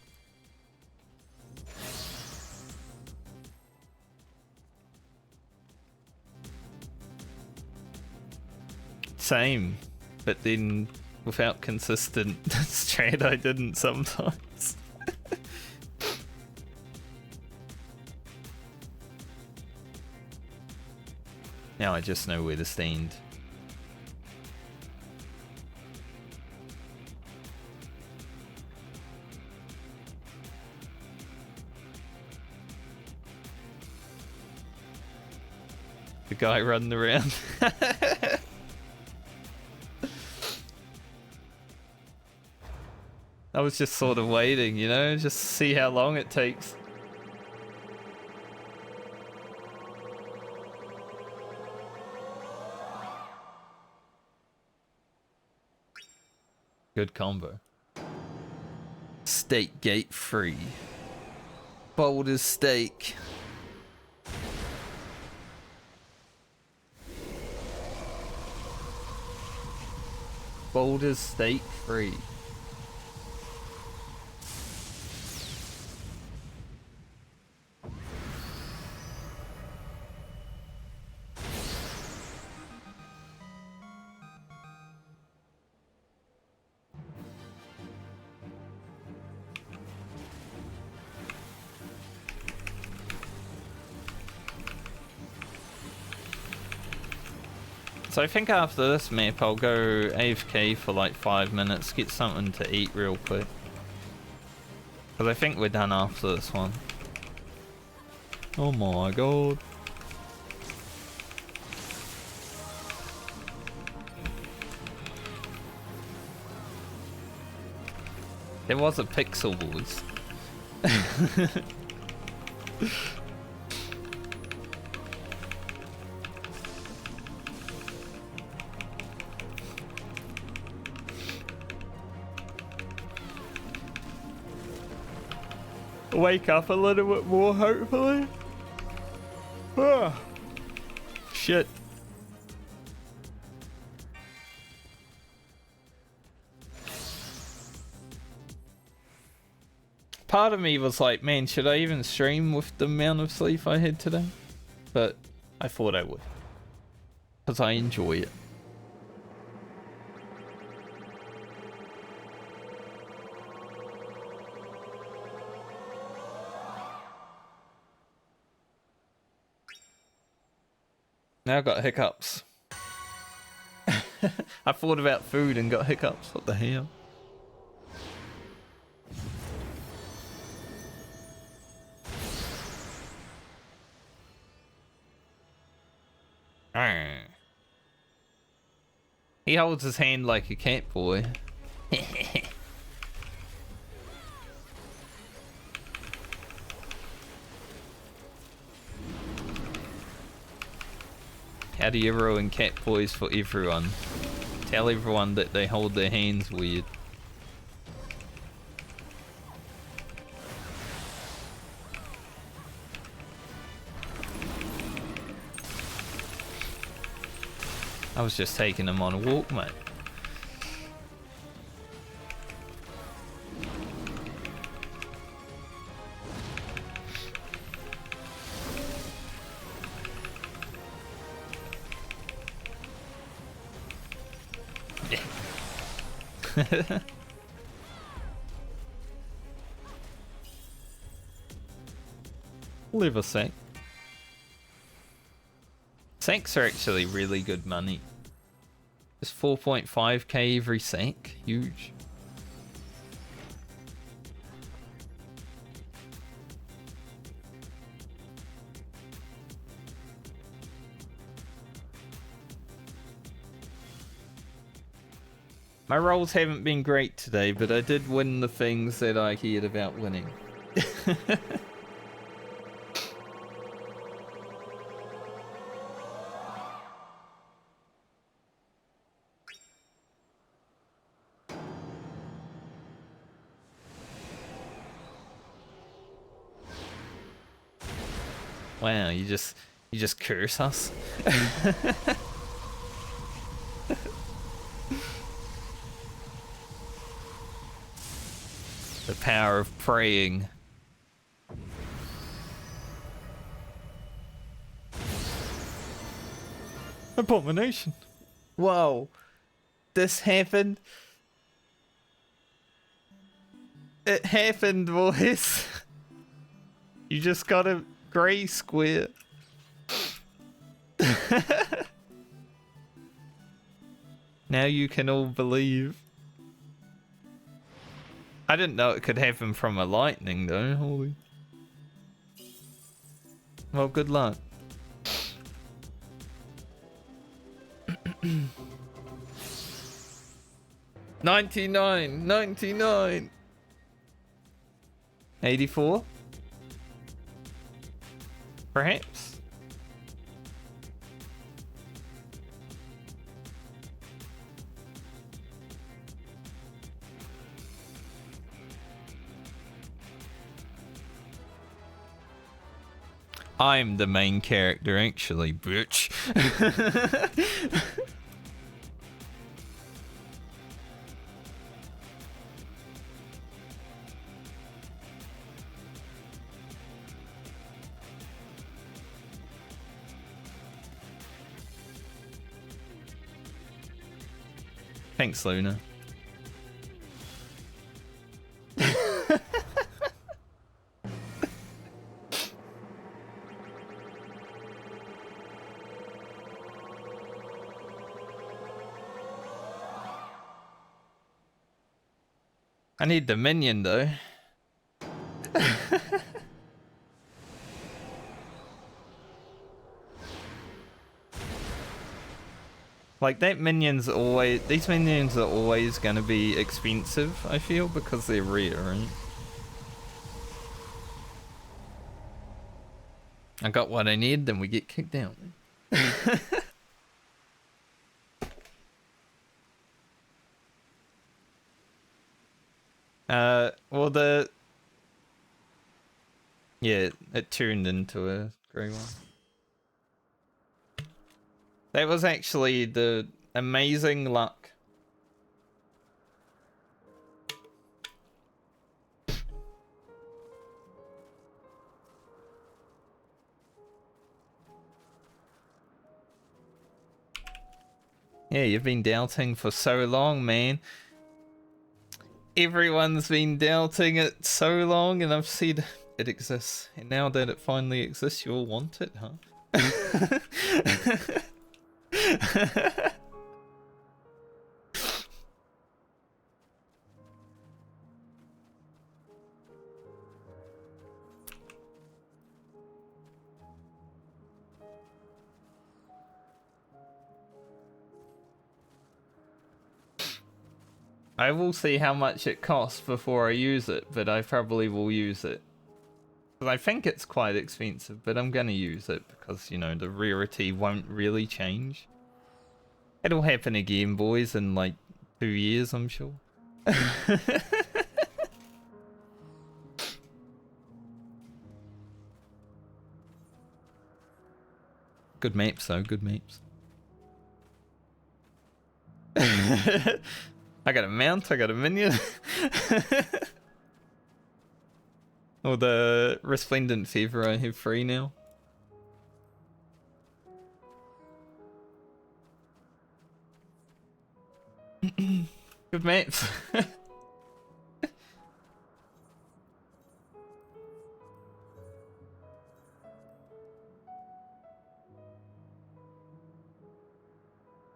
Same, but then without consistent strat I didn't sometimes. Now I just know where to stand. The guy running around. I was just sort of waiting, you know, just to see how long it takes. Good combo. Steak gate free. Bold as steak. Bold as steak free. So I think after this map I'll go AFK for like 5 minutes, get something to eat real quick. Because I think we're done after this one. Oh my god. There was a pixel, boys. wake up a little bit more, hopefully. Oh, shit. Part of me was like, man, should I even stream with the amount of sleep I had today? But I thought I would. Because I enjoy it. Now I got hiccups. I thought about food and got hiccups. What the hell? He holds his hand like a cat boy. How do you ruin cat boys for everyone? Tell everyone that they hold their hands weird. I was just taking him on a walk, mate. Live a sec. Sanks are actually really good money. Just 4.5k every sank. Huge. My rolls haven't been great today, but I did win the things that I cared about winning. Wow, you just curse us. The power of praying. Abomination. Whoa. This happened. It happened, boys. You just got a grey square. Now you can all believe. I didn't know it could happen from a lightning though. Holy. Well, good luck. $99. 84? Perhaps? I'm the main character, actually, bitch. Thanks, Luna. I need the minion though. Like that minion's always, these minions are always gonna be expensive, I feel, because they're rare, right? I got what I need, then we get kicked out. Well, Yeah, it turned into a grey one. That was actually the amazing luck. Yeah, you've been doubting for so long, man. Everyone's been doubting it so long, and I've said it exists. And now that it finally exists, you all want it, huh? I will see how much it costs before I use it, but I probably will use it. Because I think it's quite expensive, but I'm gonna use it because, you know, the rarity won't really change. It'll happen again, boys, in like 2 years, I'm sure. Good maps, though, good maps. I got a mount, I got a minion. Or the Resplendent Fever I have free now. Good maps.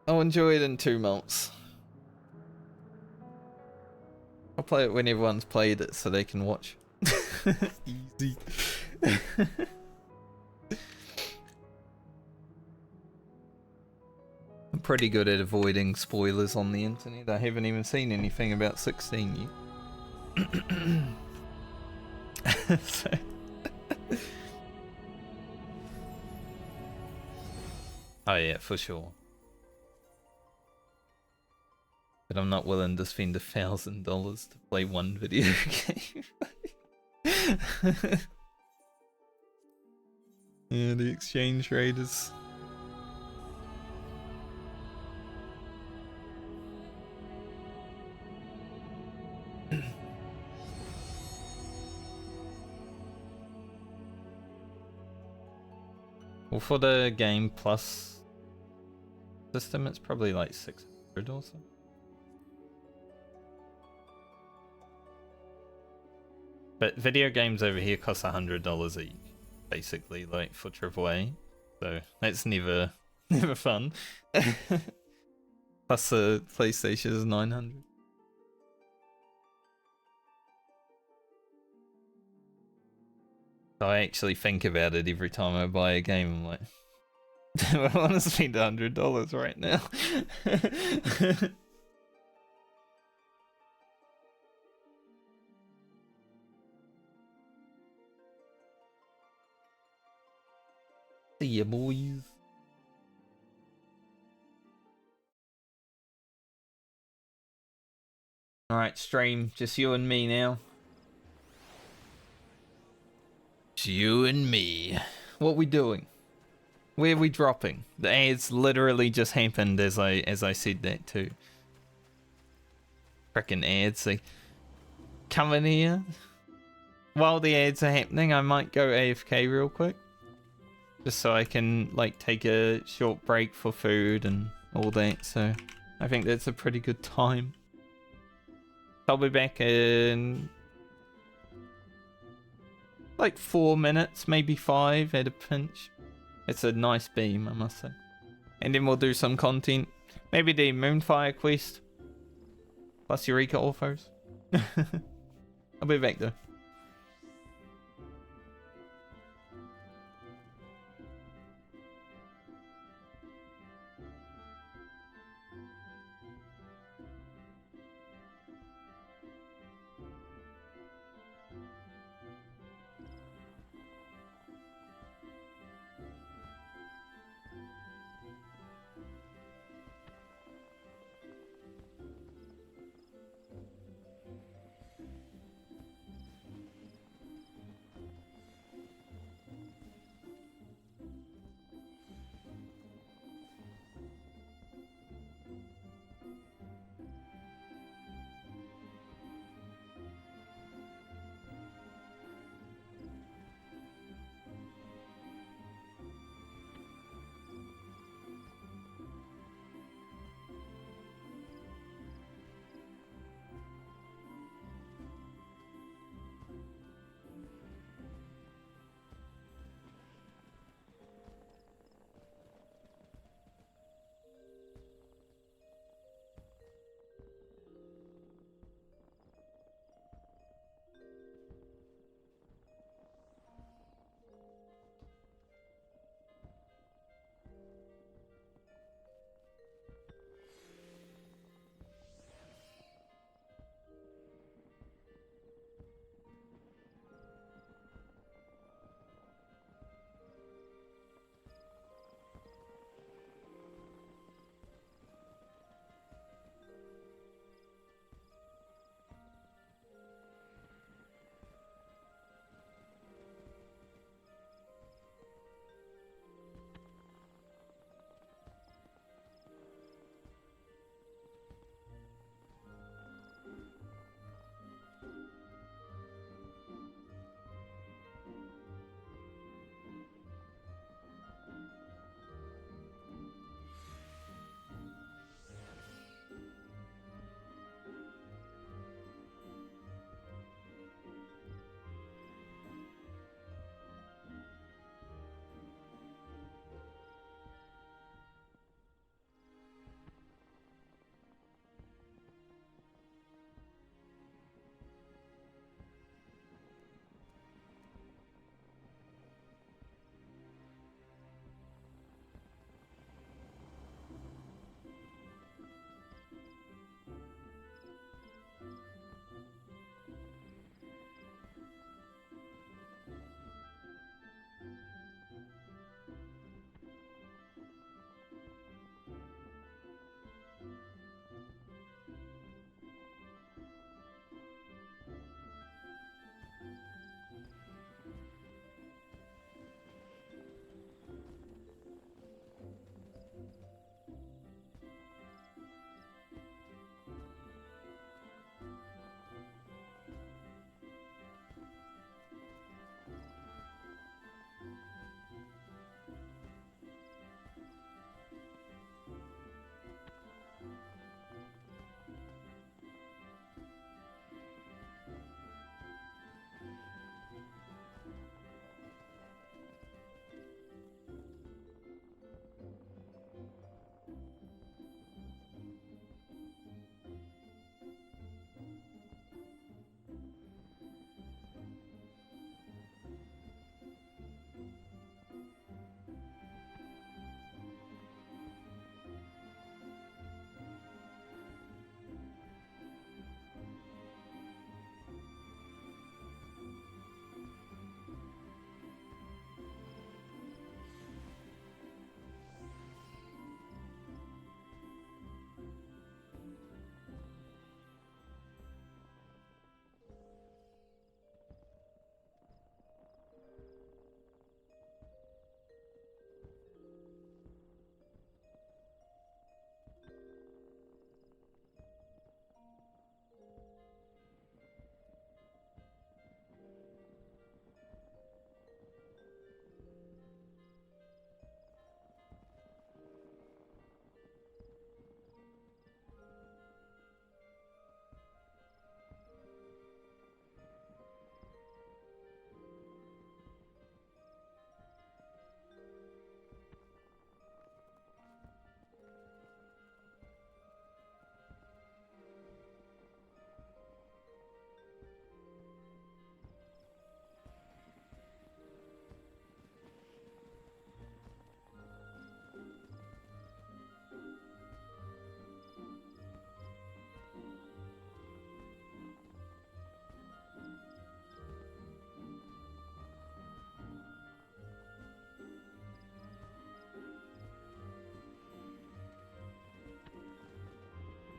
I'll enjoy it in 2 months. I'll play it when everyone's played it so they can watch. Easy. I'm pretty good at avoiding spoilers on the internet. I haven't even seen anything about 16 yet. So. Oh yeah, for sure. But I'm not willing to spend $1,000 to play one video game. Yeah, the exchange rate is... Well, for the Game Plus system, it's probably like 600 or so. But video games over here cost $100 each, basically, like for AAA. So that's never fun. Plus the PlayStation is 900. So I actually think about it every time I buy a game. I'm like, do I want to spend $100 right now? See ya, boys. Alright, stream. Just you and me now. Just you and me. What we doing? Where we dropping? The ads literally just happened as I said that too. Frickin' ads, they come in here. While the ads are happening, I might go AFK real quick. Just so I can like take a short break for food and all that, so I think that's a pretty good time. I'll be back in like 4 minutes, maybe 5 at a pinch. It's a nice beam, I must say. And then we'll do some content. Maybe the Moonfire quest. Plus Eureka Orthos. I'll be back though.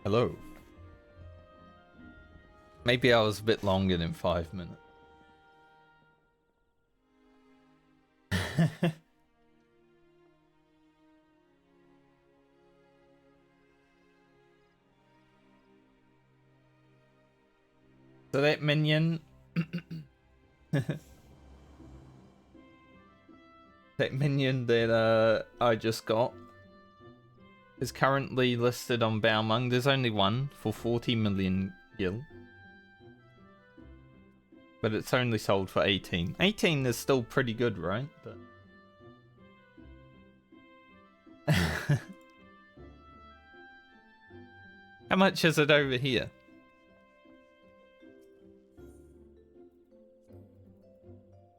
Hello. Maybe I was a bit longer than 5 minutes. So that minion, that minion that I just got is currently listed on Baomeng. There's only one for 40 million gil. But it's only sold for 18. 18 is still pretty good, right? But how much is it over here?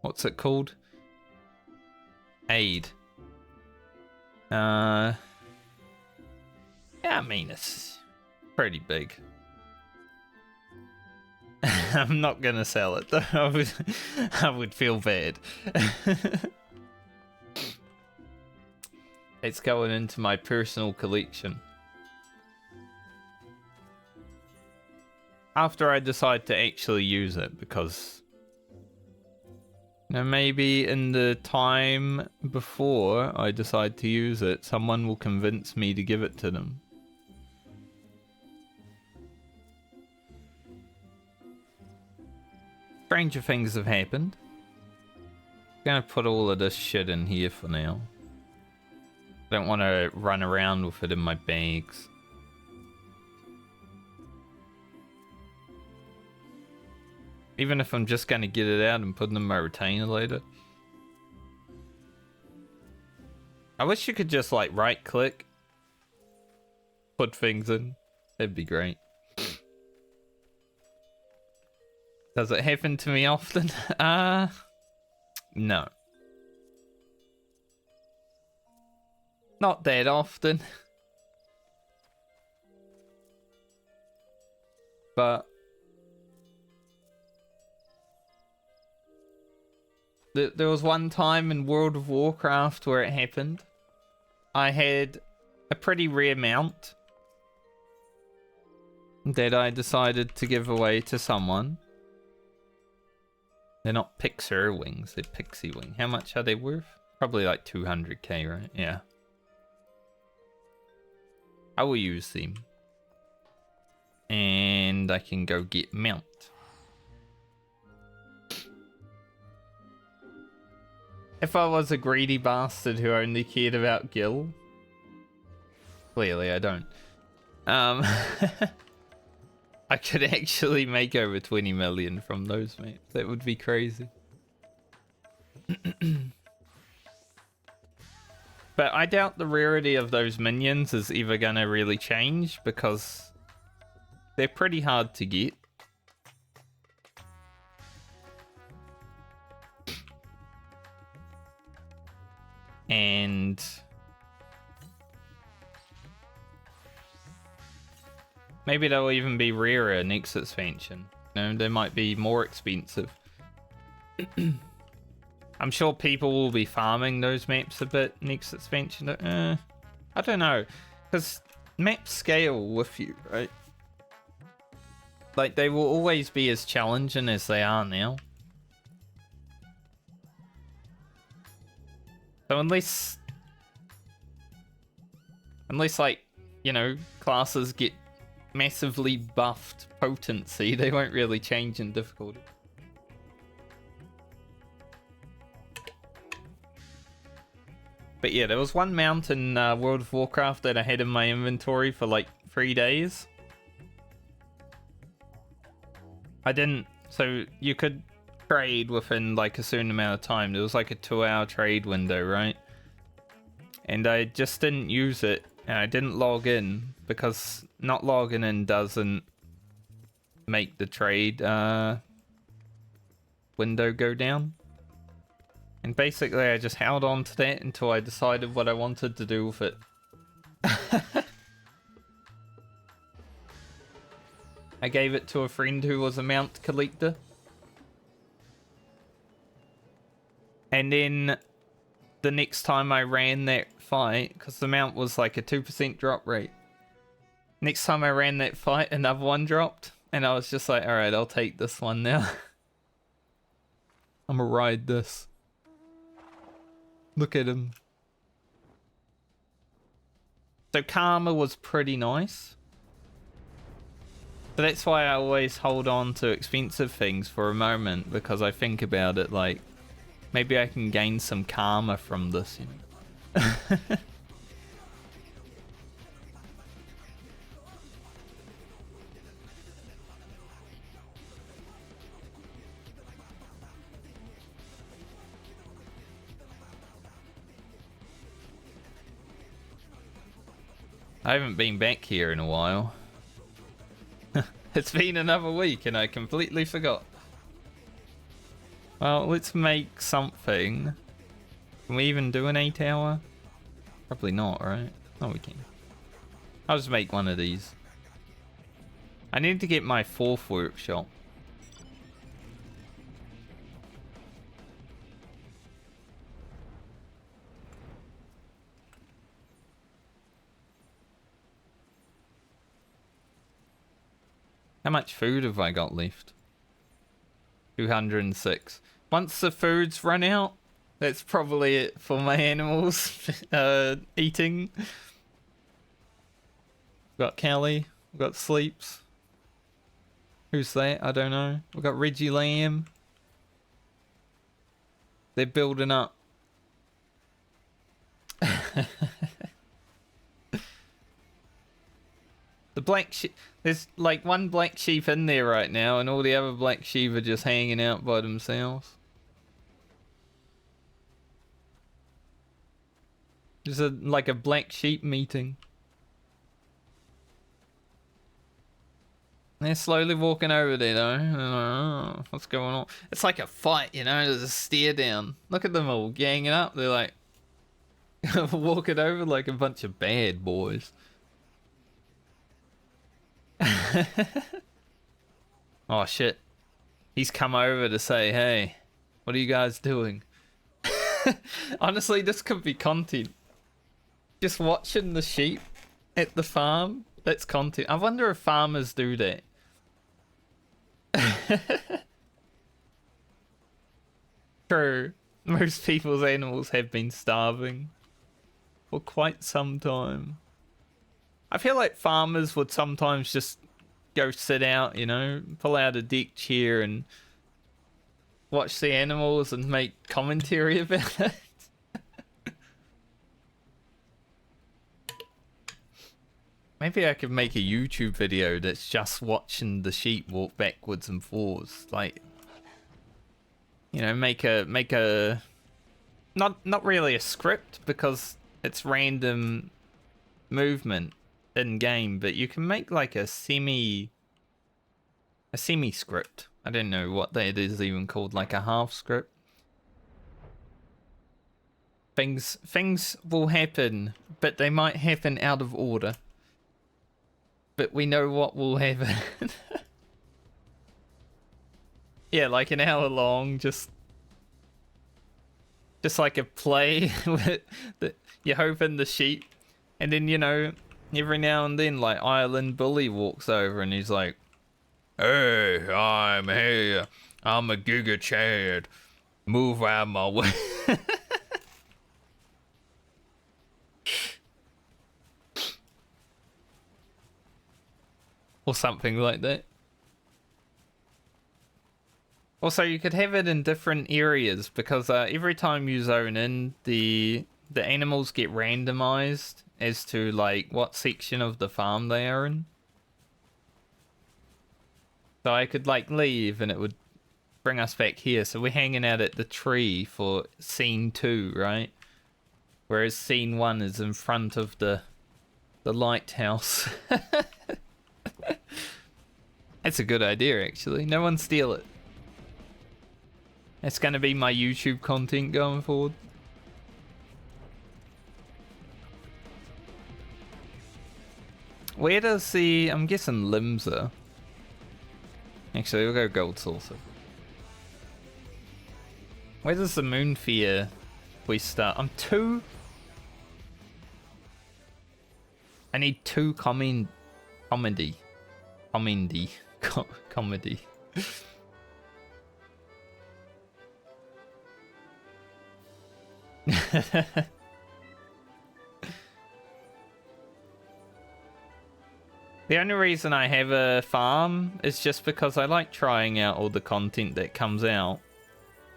What's it called? Aid. Yeah, I mean, it's pretty big. I'm not gonna sell it though. I would feel bad. It's going into my personal collection. After I decide to actually use it, because now maybe in the time before I decide to use it, someone will convince me to give it to them. Stranger things have happened. I'm gonna put all of this shit in here for now. Don't want to run around with it in my bags. Even if I'm just gonna get it out and put it in my retainer later. I wish you could just like right click, put things in. That'd be great. Does it happen to me often? No. Not that often. But there was one time in World of Warcraft where it happened. I had a pretty rare mount that I decided to give away to someone. They're not Pixar wings, they're Pixie wing. How much are they worth? Probably like 200k, right? Yeah. I will use them. And I can go get mount. If I was a greedy bastard who only cared about gil, clearly I don't. I could actually make over 20 million from those maps. That would be crazy. But I doubt the rarity of those minions is ever gonna really change because they're pretty hard to get. And maybe they'll even be rarer next expansion. You know, they might be more expensive. I'm sure people will be farming those maps a bit next expansion. I don't know, because maps scale with you, right? Like, they will always be as challenging as they are now. So unless like, you know, classes get massively buffed potency, they won't really change in difficulty. But yeah, there was one mount in World of Warcraft that I had in my inventory for like 3 days. I didn't, so you could trade within like a certain amount of time. There was like a 2-hour trade window, right? And I just didn't use it, and I didn't log in because not logging in doesn't make the trade window go down. And basically I just held on to that until I decided what I wanted to do with it. I gave it to a friend who was a mount collector. And then the next time I ran that fight, because the mount was like a 2% drop rate, Next time I ran that fight, another one dropped. And I was just like, alright, I'll take this one now. I'm gonna ride this. Look at him. So Karma was pretty nice. So that's why I always hold on to expensive things for a moment, because I think about it like, maybe I can gain some karma from this, you know. I haven't been back here in a while. It's been another week and I completely forgot. Well, let's make something. Can we even do an 8 hour? Probably not, right? No, we can. I'll just make one of these. I need to get my 4th workshop. How much food have I got left? 206. Once the food's run out, that's probably it for my animals eating. We've got Callie, we've got Sleeps. Who's that? I don't know. We've got Reggie Lamb. They're building up. The black sheep, there's like one black sheep in there right now, and all the other black sheep are just hanging out by themselves. There's like a black sheep meeting. They're slowly walking over there though. What's going on? It's like a fight, you know, there's a stare down. Look at them all ganging up. They're like walking over like a bunch of bad boys. Oh shit. He's come over to say, hey, what are you guys doing? Honestly, this could be content. Just watching the sheep at the farm, that's content. I wonder if farmers do that. True. Most people's animals have been starving for quite some time. I feel like farmers would sometimes just go sit out, you know, pull out a deck chair and watch the animals and make commentary about it. Maybe I could make a YouTube video that's just watching the sheep walk backwards and forwards, like, you know, make a not really a script because it's random movement in game, but you can make like a semi script. I don't know what that is even called, like a half script. Things will happen, but they might happen out of order. But we know what will happen. Yeah, like an hour long, just like a play with you're hoping the sheep, and then, you know, every now and then, like, Island Bully walks over and he's like, hey, I'm here. I'm a Giga Chad. Move out my way. Or something like that. Also, you could have it in different areas, because every time you zone in, the animals get randomized as to like what section of the farm they are in. So I could like leave and it would bring us back here. So we're hanging out at the tree for scene 2, right? Whereas scene 1 is in front of the lighthouse. That's a good idea, actually. No one steal it. It's going to be my YouTube content going forward. Where does the... I'm guessing limbs are. Actually, we'll go gold saucer. Where does the Moonfire quest start? I'm 2... I need 2 comment Comedy. Comedy. Comedy. The only reason I have a farm is just because I like trying out all the content that comes out,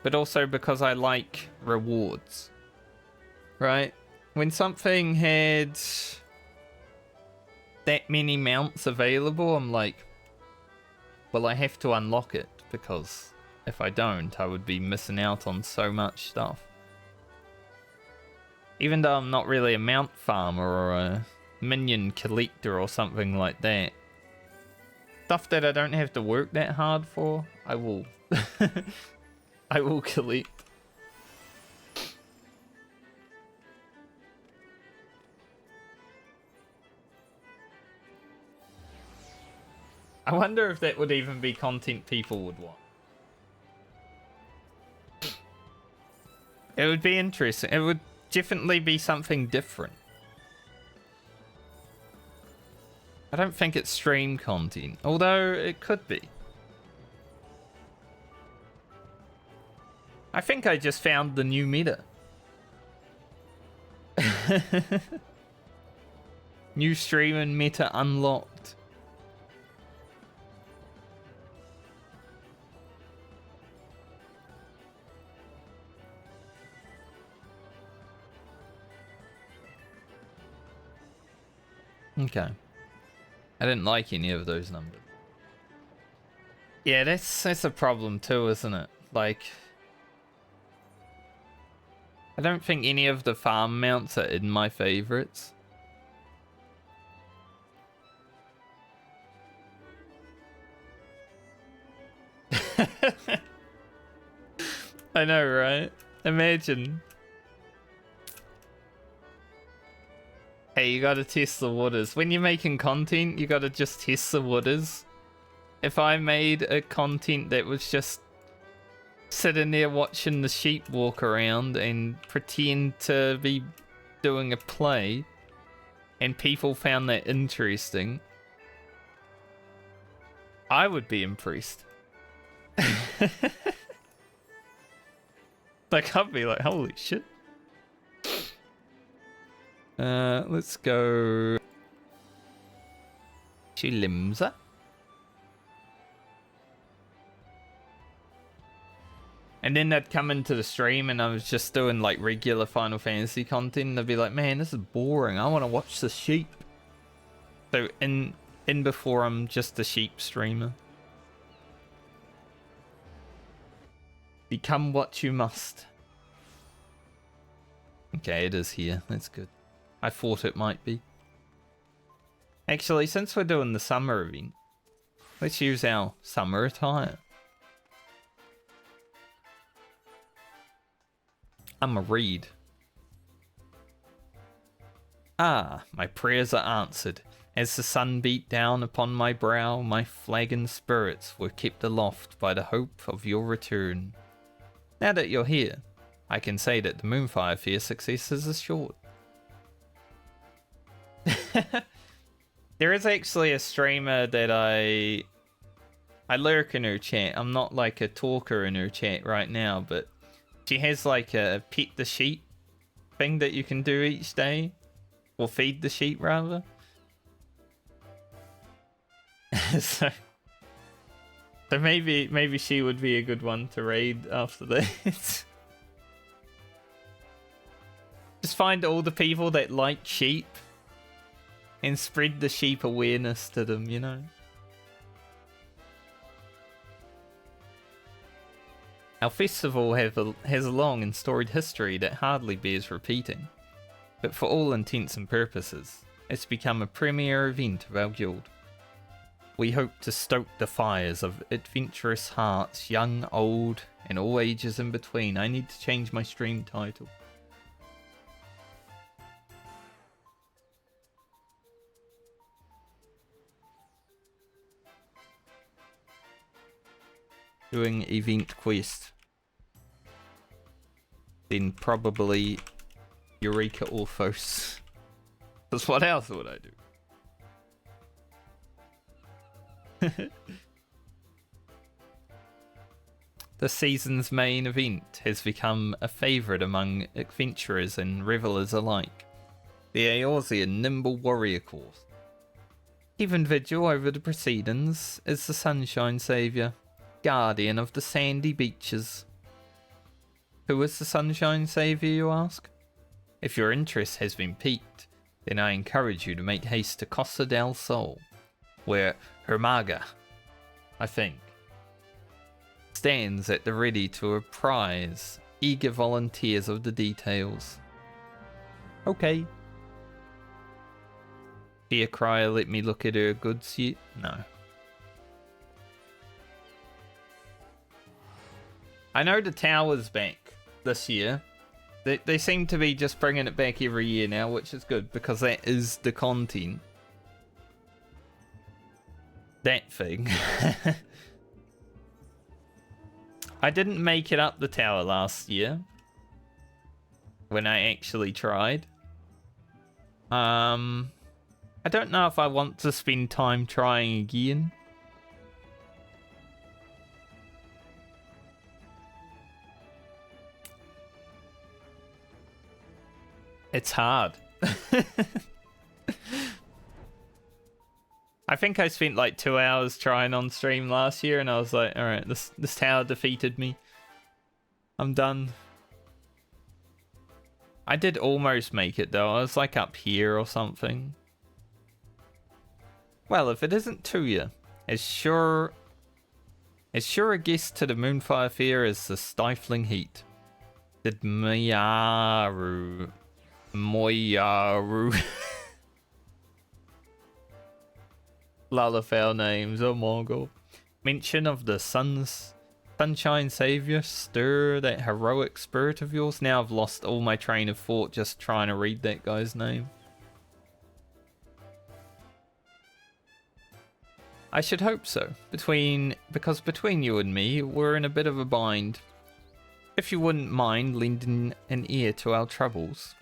but also because I like rewards, right? When something had that many mounts available, I'm like, well, I have to unlock it, because if I don't, I would be missing out on so much stuff. Even though I'm not really a mount farmer or a minion collector or something like that, stuff that I don't have to work that hard for, I will I will collect. I wonder if that would even be content people would want. It would be interesting. It would definitely be something different. I don't think it's stream content, although it could be. I think I just found the new meta. New stream and meta unlocked. Okay. I didn't like any of those numbers. Yeah, that's a problem too, isn't it? Like, I don't think any of the farm mounts are in my favorites. I know, right? Imagine. Hey, you gotta test the waters. When you're making content, you gotta just test the waters. If I made a content that was just sitting there watching the sheep walk around and pretend to be doing a play, and people found that interesting, I would be impressed. Like, I'd be like, holy shit. Let's go to Limsa. And then they'd come into the stream and I was just doing like regular Final Fantasy content and they'd be like, man, this is boring. I want to watch the sheep. So in before I'm just a sheep streamer. Become what you must. Okay, it is here. That's good. I thought it might be. Actually, since we're doing the summer event, let's use our summer attire. I'm a read. Ah, my prayers are answered. As the sun beat down upon my brow, my flagging spirits were kept aloft by the hope of your return. Now that you're here, I can say that the Moonfire fair success is assured. There is actually a streamer that I lurk in her chat. I'm not like a talker in her chat right now, but she has like a pet the sheep thing that you can do each day. Or feed the sheep rather. so maybe she would be a good one to raid after this. Just find all the people that like sheep and spread the sheep awareness to them, you know? Our festival has a long and storied history that hardly bears repeating, but for all intents and purposes, it's become a premier event of our guild. We hope to stoke the fires of adventurous hearts, young, old, and all ages in between. I need to change my stream title. Doing event quest. Then probably Eureka Orthos. Because what else would I do? The season's main event has become a favourite among adventurers and revellers alike. The Eorzean Nimble Warrior course. Keeping vigil over the proceedings is the Sunshine Saviour, guardian of the sandy beaches. Who is the Sunshine Saviour, you ask? If your interest has been piqued, then I encourage you to make haste to Costa del Sol, where Hermaga, I think, stands at the ready to apprise eager volunteers of the details. Okay. Dear Crier, let me look at her goods yet? No. I know the tower's back this year. They seem to be just bringing it back every year now, which is good because that is the content. That thing. I didn't make it up the tower last year when I actually tried. I don't know if I want to spend time trying again. It's hard. I think I spent like 2 hours trying on stream last year and I was like, alright, this tower defeated me. I'm done. I did almost make it though. I was like up here or something. Well, if it isn't Tuya, as sure a guest to the Moonfire fair as the stifling heat. Did Moyaru. Lullafowl names, oh my god. Mention of the Sunshine Saviour stir that heroic spirit of yours. Now I've lost all my train of thought just trying to read that guy's name. I should hope so. Because between you and me, we're in a bit of a bind. If you wouldn't mind lending an ear to our troubles,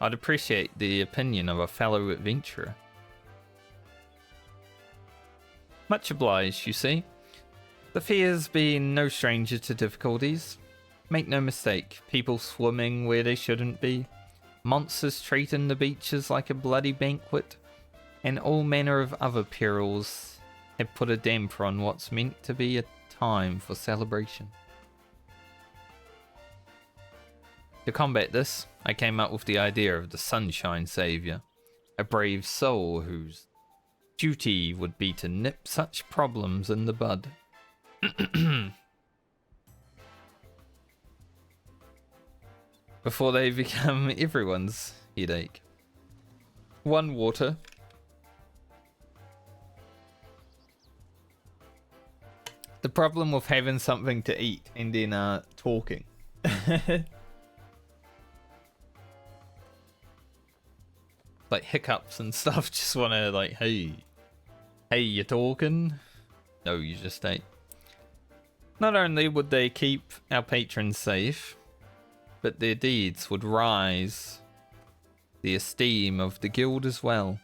I'd appreciate the opinion of a fellow adventurer. Much obliged, you see. The fair's been no stranger to difficulties. Make no mistake, people swimming where they shouldn't be, monsters treating the beaches like a bloody banquet, and all manner of other perils have put a damper on what's meant to be a time for celebration. To combat this, I came up with the idea of the Sunshine Saviour, a brave soul whose duty would be to nip such problems in the bud. Before they become everyone's headache. 1 water. The problem with having something to eat and then talking. Like hiccups and stuff, just want to like, hey, you talking? No, you just ate. Not only would they keep our patrons safe, but their deeds would rise the esteem of the guild as well.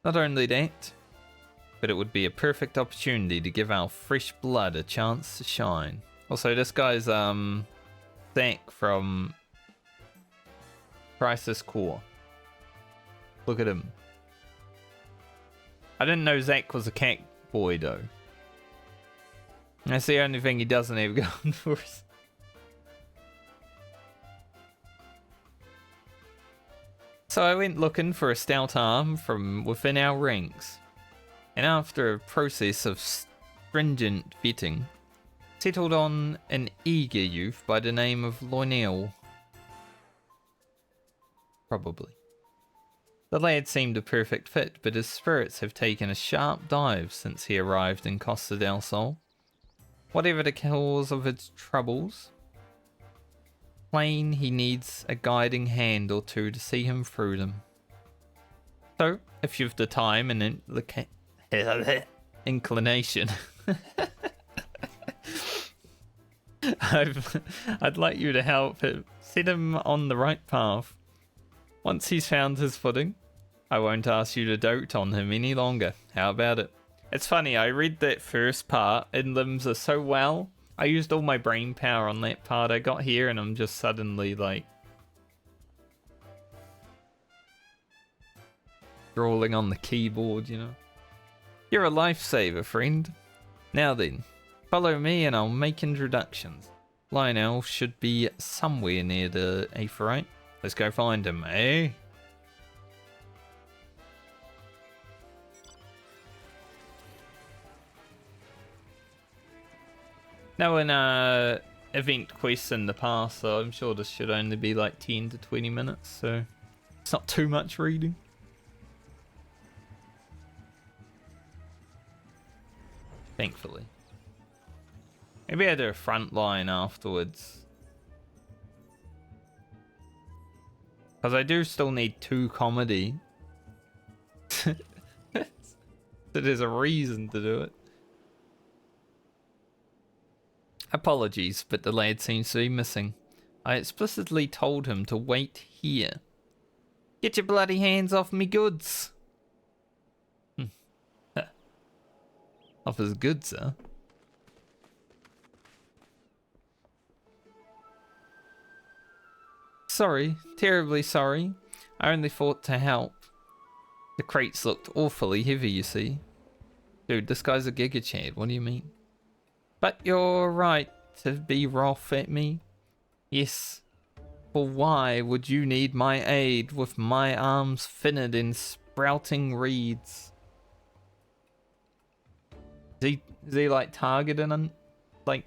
Not only that, but it would be a perfect opportunity to give our fresh blood a chance to shine. Also, this guy's Zach from Crisis Core. Look at him. I didn't know Zach was a cat boy though. That's the only thing he doesn't have going for us. So I went looking for a stout arm from within our ranks, and after a process of stringent vetting, settled on an eager youth by the name of Lionel. Probably. The lad seemed a perfect fit, but his spirits have taken a sharp dive since he arrived in Costa del Sol. Whatever the cause of his troubles, plain he needs a guiding hand or two to see him through them. So, if you've the time and inclination, I'd like you to help him, set him on the right path. Once he's found his footing, I won't ask you to dote on him any longer. How about it? It's funny, I read that first part in Limsa so well. I used all my brain power on that part. I got here and I'm just suddenly like scrolling on the keyboard, you know. You're a lifesaver, friend. Now then, follow me and I'll make introductions. Lionel should be somewhere near the Aephorite. Let's go find him, eh? Now in event quests in the past, so I'm sure this should only be like 10 to 20 minutes, so it's not too much reading. Thankfully. Maybe I do a front line afterwards. Because I do still need 2 comedy. So there's a reason to do it. Apologies, but the lad seems to be missing. I explicitly told him to wait here. Get your bloody hands off me goods. Off his goods, huh? Sorry, terribly sorry. I only thought to help. The crates looked awfully heavy, you see. Dude, this guy's a Giga Chad, what do you mean? But you're right to be wroth at me. Yes, for why would you need my aid with my arms finned in sprouting reeds? Is he like targeted and like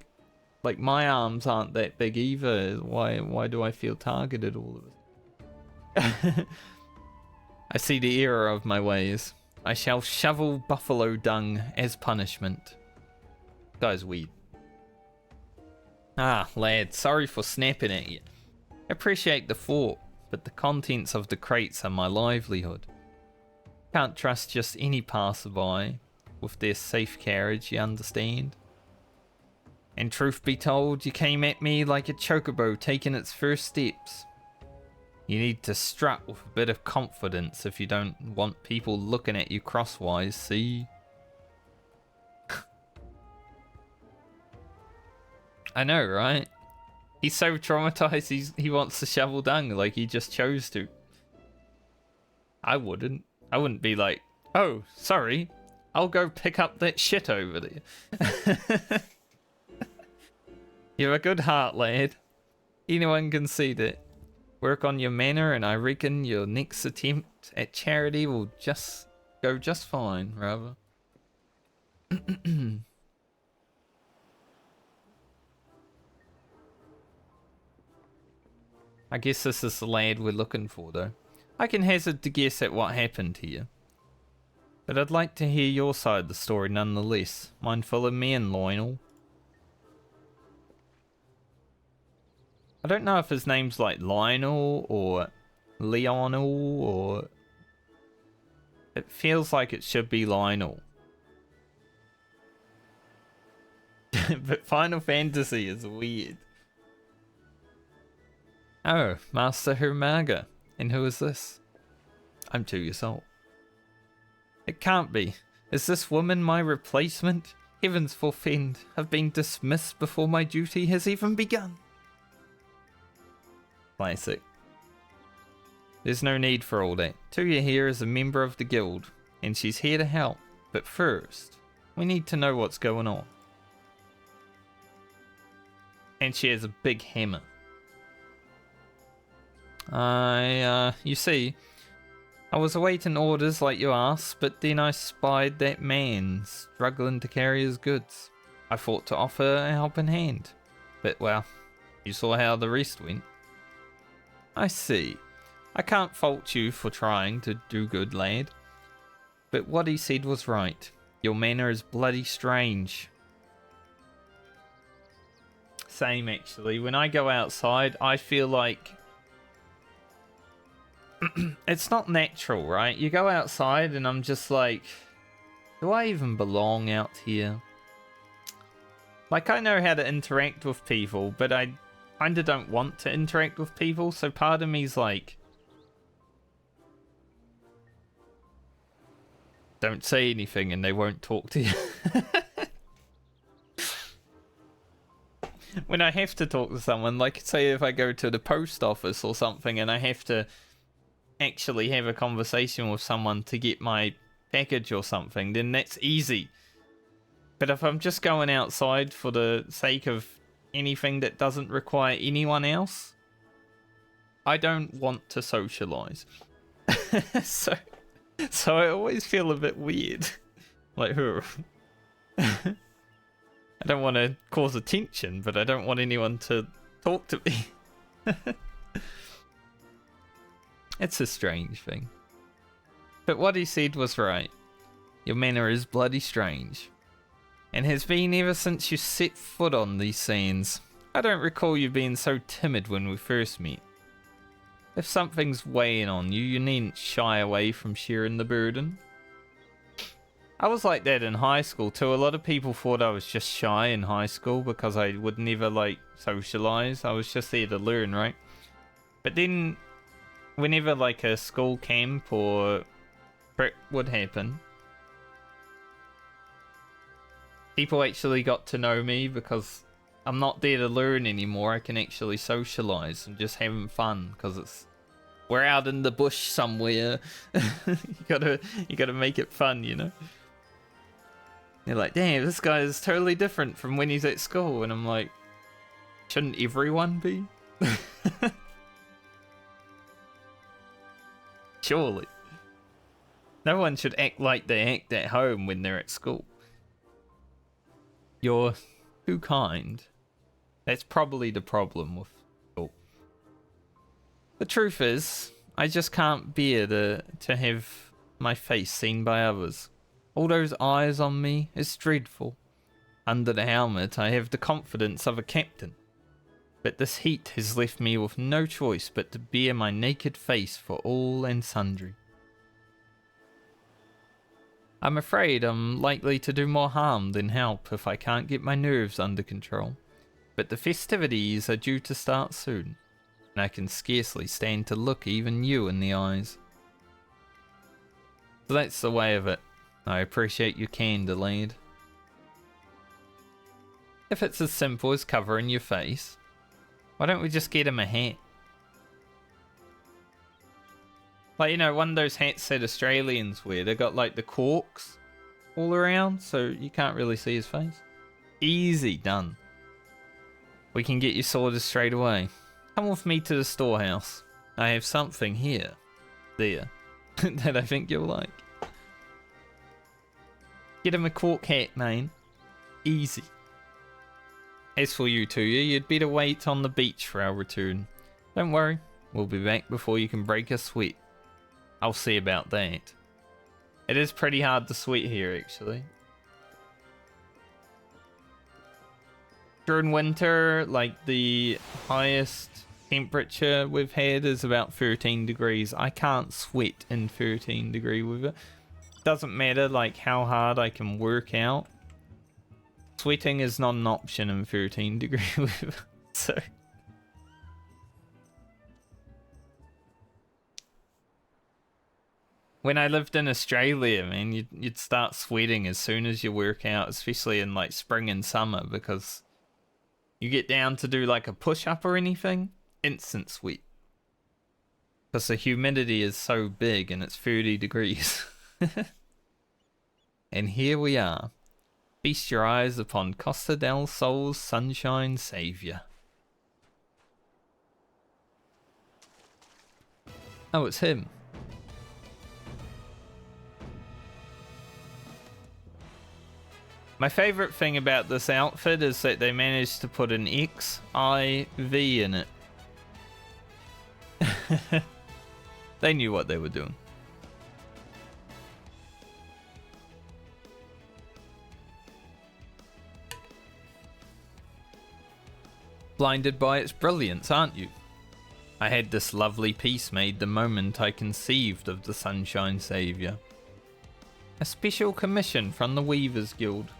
my arms aren't that big either. Why do I feel targeted all of it? I see the error of my ways. I shall shovel buffalo dung as punishment. Guy's weird. Ah, lad, sorry for snapping at you. Appreciate the thought, but the contents of the crates are my livelihood. Can't trust just any passerby with their safe carriage, you understand? And truth be told, you came at me like a chocobo taking its first steps. You need to strut with a bit of confidence if you don't want people looking at you crosswise, see? I know, right? He's so traumatized he wants to shovel dung like he just chose to. I wouldn't. I wouldn't be like, oh, sorry, I'll go pick up that shit over there. You're a good heart, lad. Anyone can see that. Work on your manner and I reckon your next attempt at charity will just go just fine, rather. I guess this is the lad we're looking for, though. I can hazard to guess at what happened here. But I'd like to hear your side of the story nonetheless. Mind following me in, Lionel? I don't know if his name's like Lionel or Leonel or... It feels like it should be Lionel. But Final Fantasy is weird. Oh, Master Humaga. And who is this? I'm 2 years old. It can't be. Is this woman my replacement? Heavens forfend. I've been dismissed before my duty has even begun. Classic. There's no need for all that. Tuya here is a member of the guild, and she's here to help. But first, we need to know what's going on. And she has a big hammer. You see, I was awaiting orders like you asked, but then I spied that man struggling to carry his goods. I thought to offer a helping hand, but well, you saw how the rest went. I see. I can't fault you for trying to do good, lad. But what he said was right. Your manner is bloody strange. Same, actually. When I go outside, I feel like... it's not natural, right? You go outside and I'm just like, do I even belong out here? Like, I know how to interact with people, but I kind of don't want to interact with people, so part of me's like, don't say anything and they won't talk to you. When I have to talk to someone, like say if I go to the post office or something and I have to actually have a conversation with someone to get my package or something, then that's easy. But if I'm just going outside for the sake of anything that doesn't require anyone else, I don't want to socialize. so I always feel a bit weird. Like, I don't want to cause attention, but I don't want anyone to talk to me. It's a strange thing. But what he said was right. Your manner is bloody strange. And has been ever since you set foot on these sands. I don't recall you being so timid when we first met. If something's weighing on you, you needn't shy away from sharing the burden. I was like that in high school too. A lot of people thought I was just shy in high school because I would never like socialize. I was just there to learn, right? But then whenever like a school camp or trip would happen, people actually got to know me because I'm not there to learn anymore. I can actually socialize and just having fun because we're out in the bush somewhere. you gotta make it fun, you know. They're like, damn, this guy is totally different from when he's at school. And I'm like, shouldn't everyone be? Surely. No one should act like they act at home when they're at school. You're too kind. That's probably the problem with school. The truth is, I just can't bear to have my face seen by others. All those eyes on me is dreadful. Under the helmet, I have the confidence of a captain. But this heat has left me with no choice but to bare my naked face for all and sundry. I'm afraid I'm likely to do more harm than help if I can't get my nerves under control. But the festivities are due to start soon, and I can scarcely stand to look even you in the eyes. So that's the way of it. I appreciate your candor, lad. If it's as simple as covering your face, why don't we just get him a hat? Like, you know, one of those hats that Australians wear, they got like the corks all around, so you can't really see his face. Easy done. We can get you sorted straight away. Come with me to the storehouse. I have something here, there, that I think you'll like. Get him a cork hat, man. Easy. As for you two, you'd better wait on the beach for our return. Don't worry, we'll be back before you can break a sweat. I'll see about that. It is pretty hard to sweat here, actually. During winter, like the highest temperature we've had is about 13 degrees. I can't sweat in 13 degree weather. Doesn't matter like how hard I can work out. Sweating is not an option in 13 degree weather. So when I lived in Australia, man, you'd start sweating as soon as you work out, especially in like spring and summer, because you get down to do like a push-up or anything, instant sweat. Because the humidity is so big and it's 30 degrees. And here we are. Feast your eyes upon Costa del Sol's sunshine savior. Oh, it's him. My favorite thing about this outfit is that they managed to put an XIV in it. They knew what they were doing. Blinded by its brilliance, aren't you? I had this lovely piece made the moment I conceived of the Sunshine Saviour. A special commission from the Weavers Guild.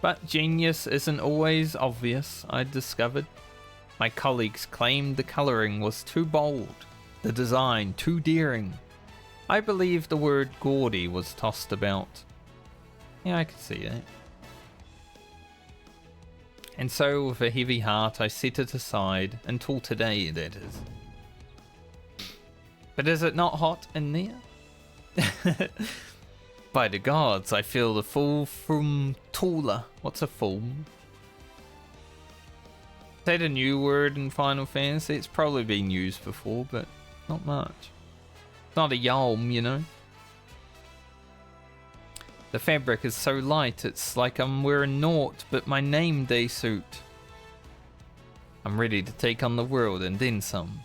But genius isn't always obvious, I discovered. My colleagues claimed the colouring was too bold, the design too daring. I believe the word gaudy was tossed about. Yeah, I could see that. And so, with a heavy heart, I set it aside, until today, that is. But is it not hot in there? By the gods, I feel the full from Tula. What's a full? Is that a new word in Final Fantasy? It's probably been used before, but not much. It's not a yalm, you know? The fabric is so light, it's like I'm wearing naught but my name day suit. I'm ready to take on the world and then some.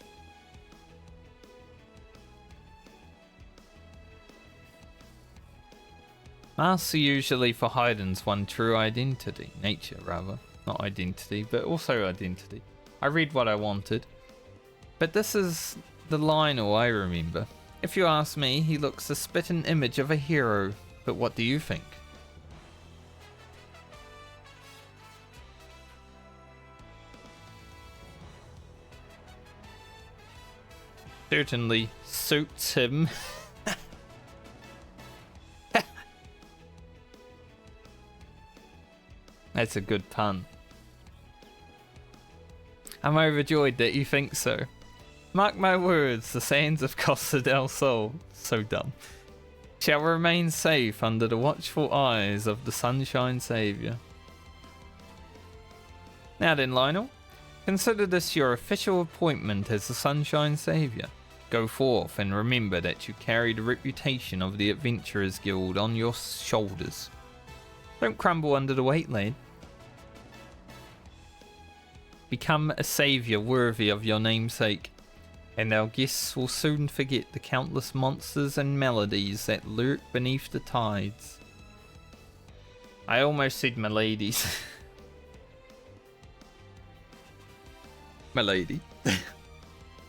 Masks are usually for Heiden's one true identity. Nature, rather. Not identity, but also identity. I read what I wanted. But this is the Lionel I remember. If you ask me, he looks a spitting image of a hero. But what do you think? Certainly suits him. That's a good pun. I'm overjoyed that you think so. Mark my words, the sands of Costa del Sol, so dumb, shall remain safe under the watchful eyes of the Sunshine Saviour. Now then, Lionel, consider this your official appointment as the Sunshine Saviour. Go forth and remember that you carry the reputation of the Adventurers Guild on your shoulders. Don't crumble under the weight, lad. Become a saviour worthy of your namesake, and our guests will soon forget the countless monsters and melodies that lurk beneath the tides. I almost said miladies. Milady.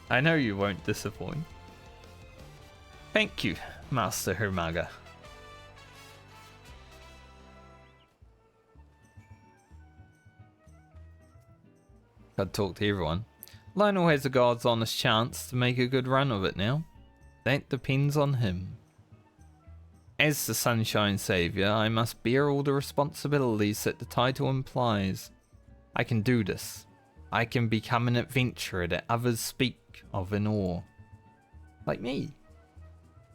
I know you won't disappoint. Thank you, Master Hermaga. I'd talk to everyone. Lionel has a God's honest chance to make a good run of it now. That depends on him. As the Sunshine Saviour, I must bear all the responsibilities that the title implies. I can do this. I can become an adventurer that others speak of in awe. Like me.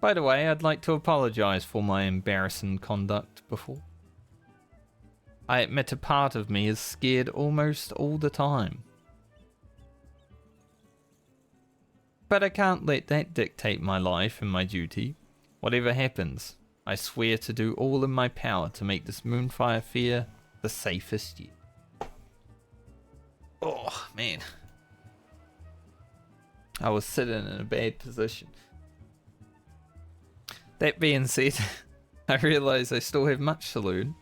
By the way, I'd like to apologise for my embarrassing conduct before. I admit a part of me is scared almost all the time. But I can't let that dictate my life and my duty. Whatever happens, I swear to do all in my power to make this Moonfire fair the safest yet. Oh, man. I was sitting in a bad position. That being said, I realise I still have much to learn,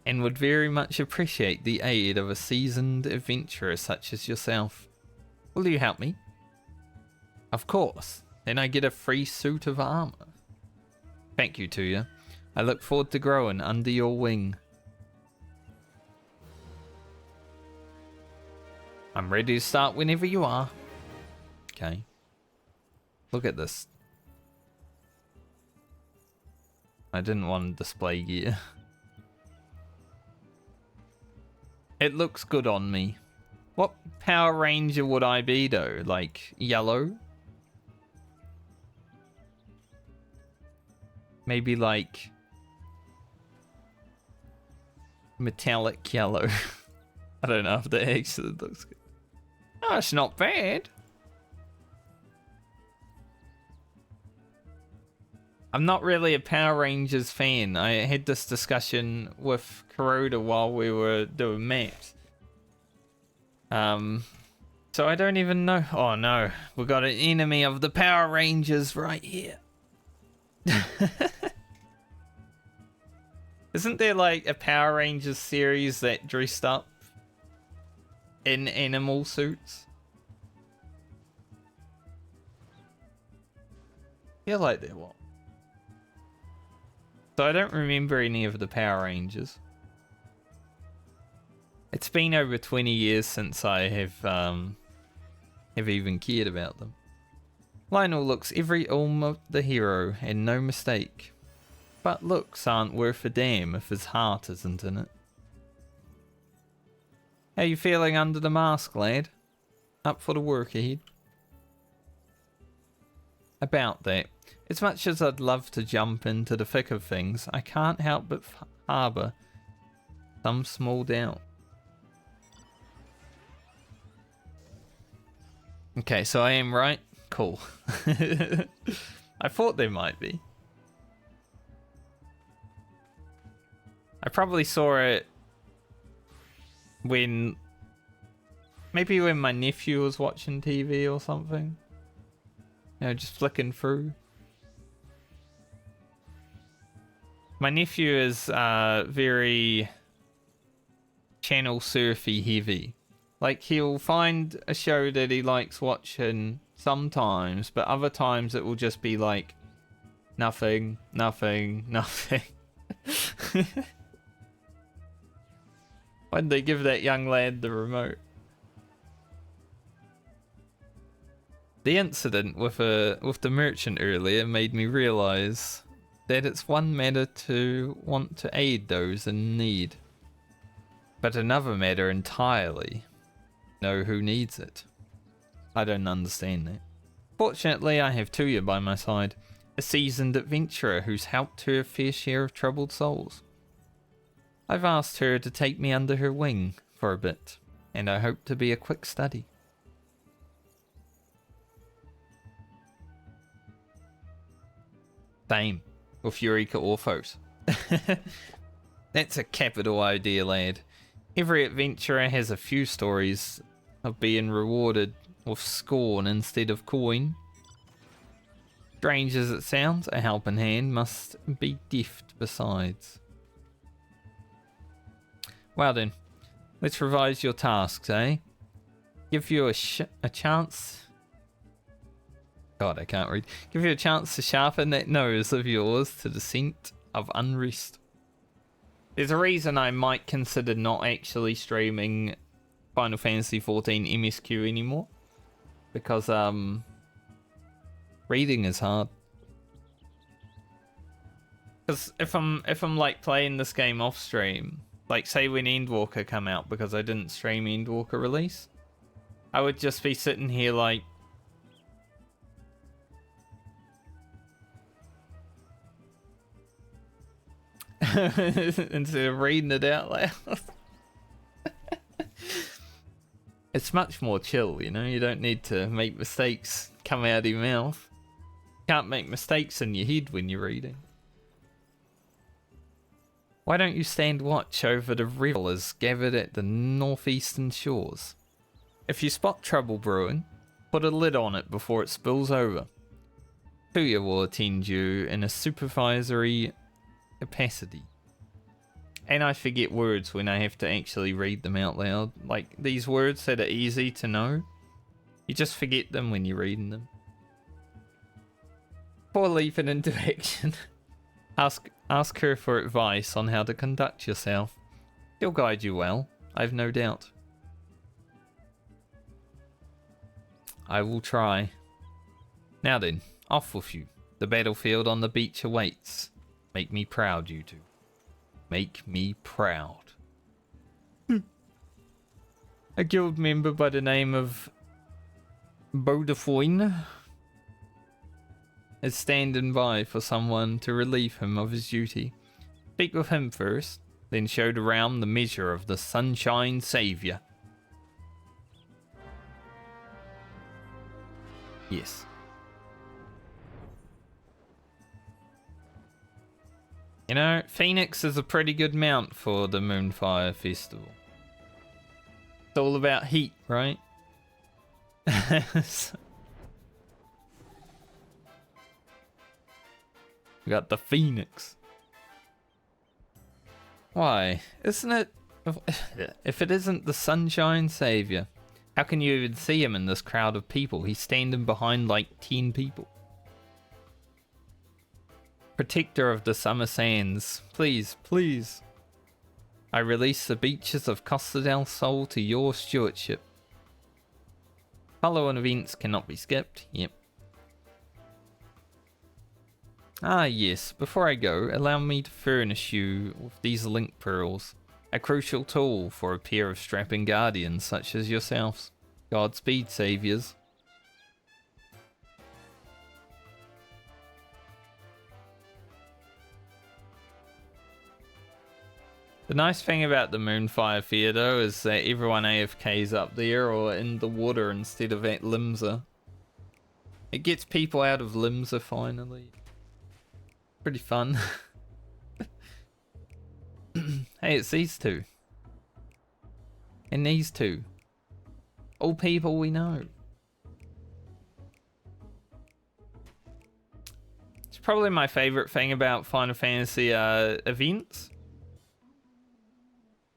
and would very much appreciate the aid of a seasoned adventurer such as yourself. Will you help me? Of course. Then I get a free suit of armour. Thank you, Tuya. I look forward to growing under your wing. I'm ready to start whenever you are. Okay. Look at this. I didn't want to display gear. It looks good on me. What Power Ranger would I be though? Like yellow? Maybe like metallic yellow. I don't know if that actually looks good. Oh, it's not bad. I'm not really a Power Rangers fan. I had this discussion with Kuroda while we were doing maps. So I don't even know. Oh no, we got an enemy of the Power Rangers right here. Isn't there like a Power Rangers series that dressed up in animal suits? I feel like there was. So I don't remember any of the Power Rangers. It's been over 20 years since I have even cared about them. Lionel looks every almost the hero, and no mistake. But looks aren't worth a damn if his heart isn't in it. How you feeling under the mask, lad? Up for the work ahead? About that, as much as I'd love to jump into the thick of things, I can't help but harbour some small doubt. Okay, so I am right? Cool. I thought there might be. I probably saw it when... maybe when my nephew was watching TV or something. You know, just flicking through. My nephew is very channel surfy heavy. Like, he'll find a show that he likes watching sometimes, but other times it will just be like nothing, nothing, nothing. Why'd they give that young lad the remote? The incident with the merchant earlier made me realise that it's one matter to want to aid those in need, but another matter entirely know who needs it. I don't understand that. Fortunately, I have Tuya by my side, a seasoned adventurer who's helped her fair share of troubled souls. I've asked her to take me under her wing for a bit, and I hope to be a quick study. Same with Eureka Orthos. That's a capital idea, lad. Every adventurer has a few stories of being rewarded with scorn instead of coin. Strange as it sounds, a helping hand must be deft besides. Well then, let's revise your tasks, eh? Give you a chance... God, I can't read. Give you a chance to sharpen that nose of yours to the scent of unrest. There's a reason I might consider not actually streaming Final Fantasy XIV MSQ anymore. Because, reading is hard. Because if I'm like playing this game off stream, like say when Endwalker come out, because I didn't stream Endwalker release, I would just be sitting here like, instead of reading it out loud. It's much more chill, you know? You don't need to make mistakes come out of your mouth. You can't make mistakes in your head when you're reading. Why don't you stand watch over the revelers gathered at the northeastern shores? If you spot trouble brewing, put a lid on it before it spills over. Tuya will attend you in a supervisory capacity. And I forget words when I have to actually read them out loud. Like these words that are easy to know, you just forget them when you're reading them. Before leaping into action, ask her for advice on how to conduct yourself. She'll guide you well, I've no doubt. I will try. Now then, off with you. The battlefield on the beach awaits. Make me proud, you two. Make me proud. A guild member by the name of Bodefoin is standing by for someone to relieve him of his duty. Speak with him first, then show the realm the measure of the Sunshine Saviour. Yes. You know, Phoenix is a pretty good mount for the Moonfire Festival. It's all about heat, right? We got the Phoenix. Why? Isn't it... If it isn't the Sunshine Saviour, how can you even see him in this crowd of people? He's standing behind like 10 people. Protector of the summer sands, please, please. I release the beaches of Costa del Sol to your stewardship. Following events cannot be skipped, yep. Ah yes, before I go, allow me to furnish you with these link pearls. A crucial tool for a pair of strapping guardians such as yourselves. Godspeed, saviors. The nice thing about the Moonfire Fear though is that everyone AFKs up there or in the water instead of at Limsa. It gets people out of Limsa finally. Pretty fun. Hey, it's these two. And these two. All people we know. It's probably my favorite thing about Final Fantasy events.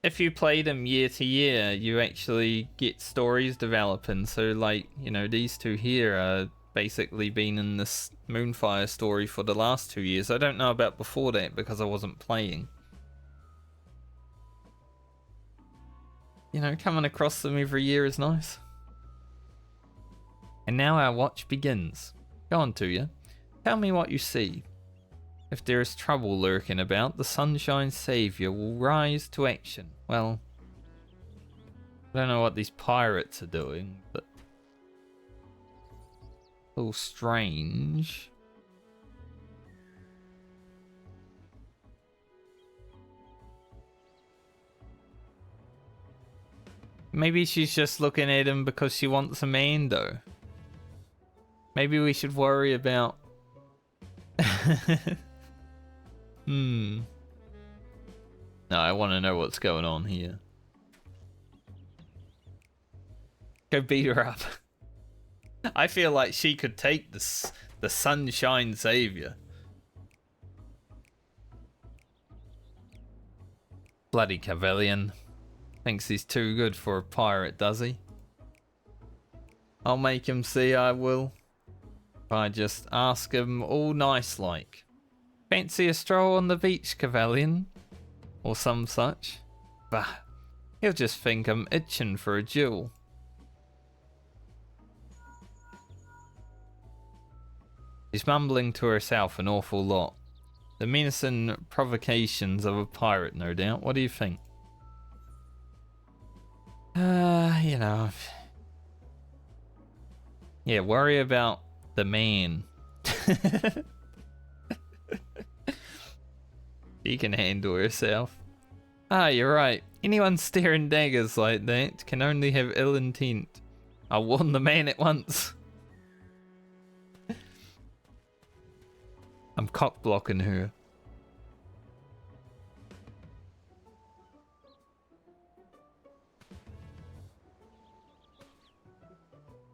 If you play them year to year, you actually get stories developing. So like, you know, these two here are basically been in this Moonfire story for the last 2 years. I don't know about before that because I wasn't playing. You know, coming across them every year is nice. And now our watch begins. Go on to you. Tell me what you see. If there is trouble lurking about, the Sunshine Savior will rise to action. Well, I don't know what these pirates are doing, but a little strange. Maybe she's just looking at him because she wants a man, though. Maybe we should worry about... No, I want to know what's going on here. Go beat her up. I feel like she could take the Sunshine Savior. Bloody Cavalian. Thinks he's too good for a pirate, does he? I'll make him see I will. If I just ask him all nice like. Fancy a stroll on the beach, Cavalian? Or some such. Bah, he'll just think I'm itching for a duel. She's mumbling to herself an awful lot. The menacing provocations of a pirate, no doubt. What do you think? You know. Yeah, worry about the man. She can handle herself. Ah, you're right. Anyone staring daggers like that can only have ill intent. I'll warn the man at once. I'm cock blocking her.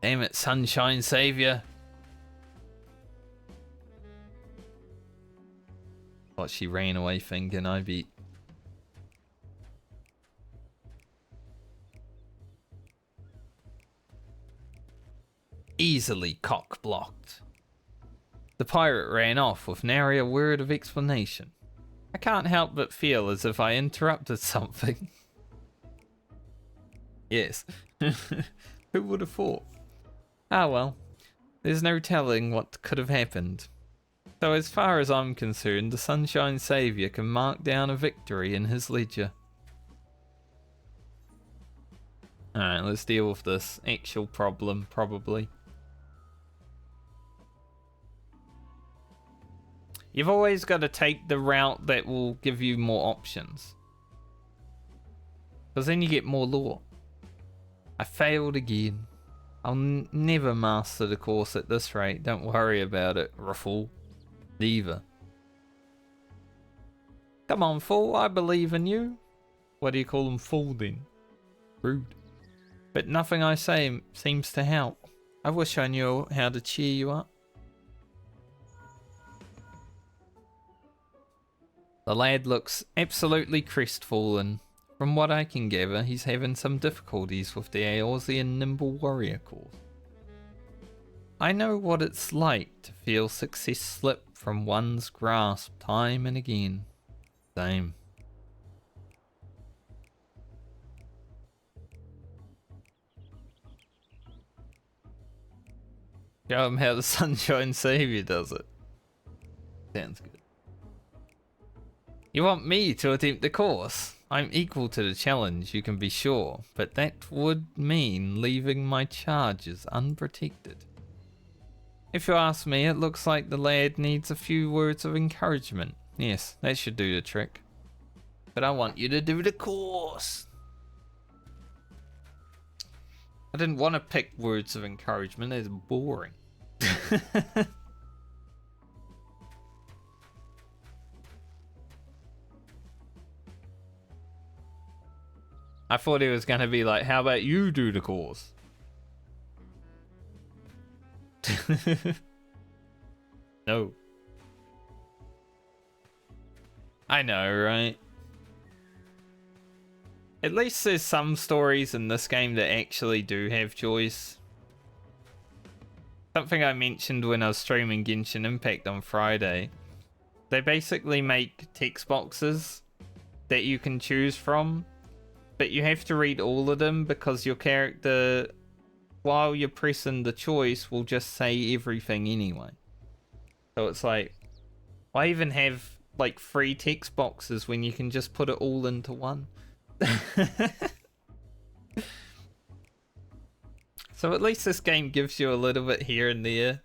Damn it, Sunshine Savior. What, she ran away thinking I beat. Easily cock blocked. The pirate ran off with nary a word of explanation. I can't help but feel as if I interrupted something. Yes. Who would have thought? Ah well, there's no telling what could have happened. So as far as I'm concerned, the Sunshine Savior can mark down a victory in his ledger. Alright, let's deal with this actual problem, probably. You've always got to take the route that will give you more options. Because then you get more lore. I failed again. I'll never master the course at this rate. Don't worry about it, Ruffle. Neither. Come on, fool. I believe in you. What do you call them, fool, then? Rude. But nothing I say seems to help. I wish I knew how to cheer you up. The lad looks absolutely crestfallen. From what I can gather, he's having some difficulties with the Eorzean Nimble Warrior course. I know what it's like to feel success slip from one's grasp time and again. Same. Show him how the Sunshine Savior does it. Sounds good. You want me to attempt the course? I'm equal to the challenge, you can be sure, but that would mean leaving my charges unprotected. If you ask me, it looks like the lad needs a few words of encouragement. Yes, that should do the trick. But I want you to do the course. I didn't want to pick words of encouragement, it's boring. I thought it was going to be like, how about you do the course? No. I know, right? At least there's some stories in this game that actually do have choice. Something I mentioned when I was streaming Genshin Impact on Friday. They basically make text boxes that you can choose from, but you have to read all of them because your character, while you're pressing the choice, will just say everything anyway. So it's like, why even have like 3 text boxes when you can just put it all into one? So at least this game gives you a little bit here and there.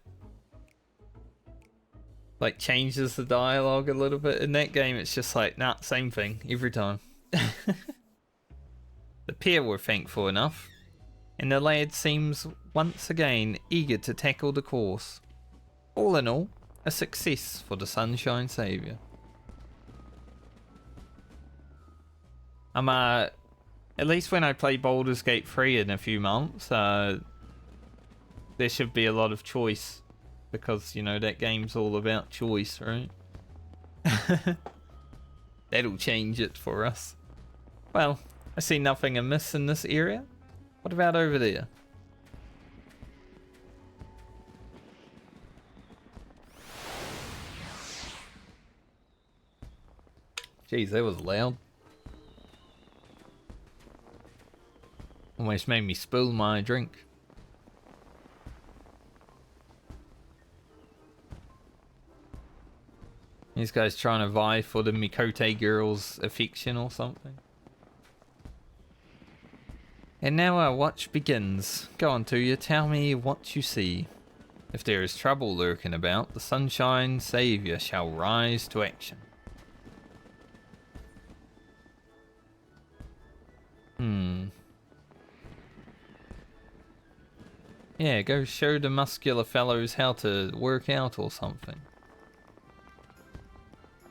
Like changes the dialogue a little bit. In that game it's just like, nah, same thing every time. The pair were thankful enough, and the lad seems once again eager to tackle the course. All in all, a success for the Sunshine Saviour. At least when I play Baldur's Gate 3 in a few months, there should be a lot of choice, because, you know, that game's all about choice, right? That'll change it for us. Well, I see nothing amiss in this area. What about over there? Jeez, that was loud. Almost made me spill my drink. These guys trying to vie for the Mikote girl's affection or something. And now our watch begins. Go on to you, tell me what you see. If there is trouble lurking about, the Sunshine Saviour shall rise to action. Yeah, go show the muscular fellows how to work out or something.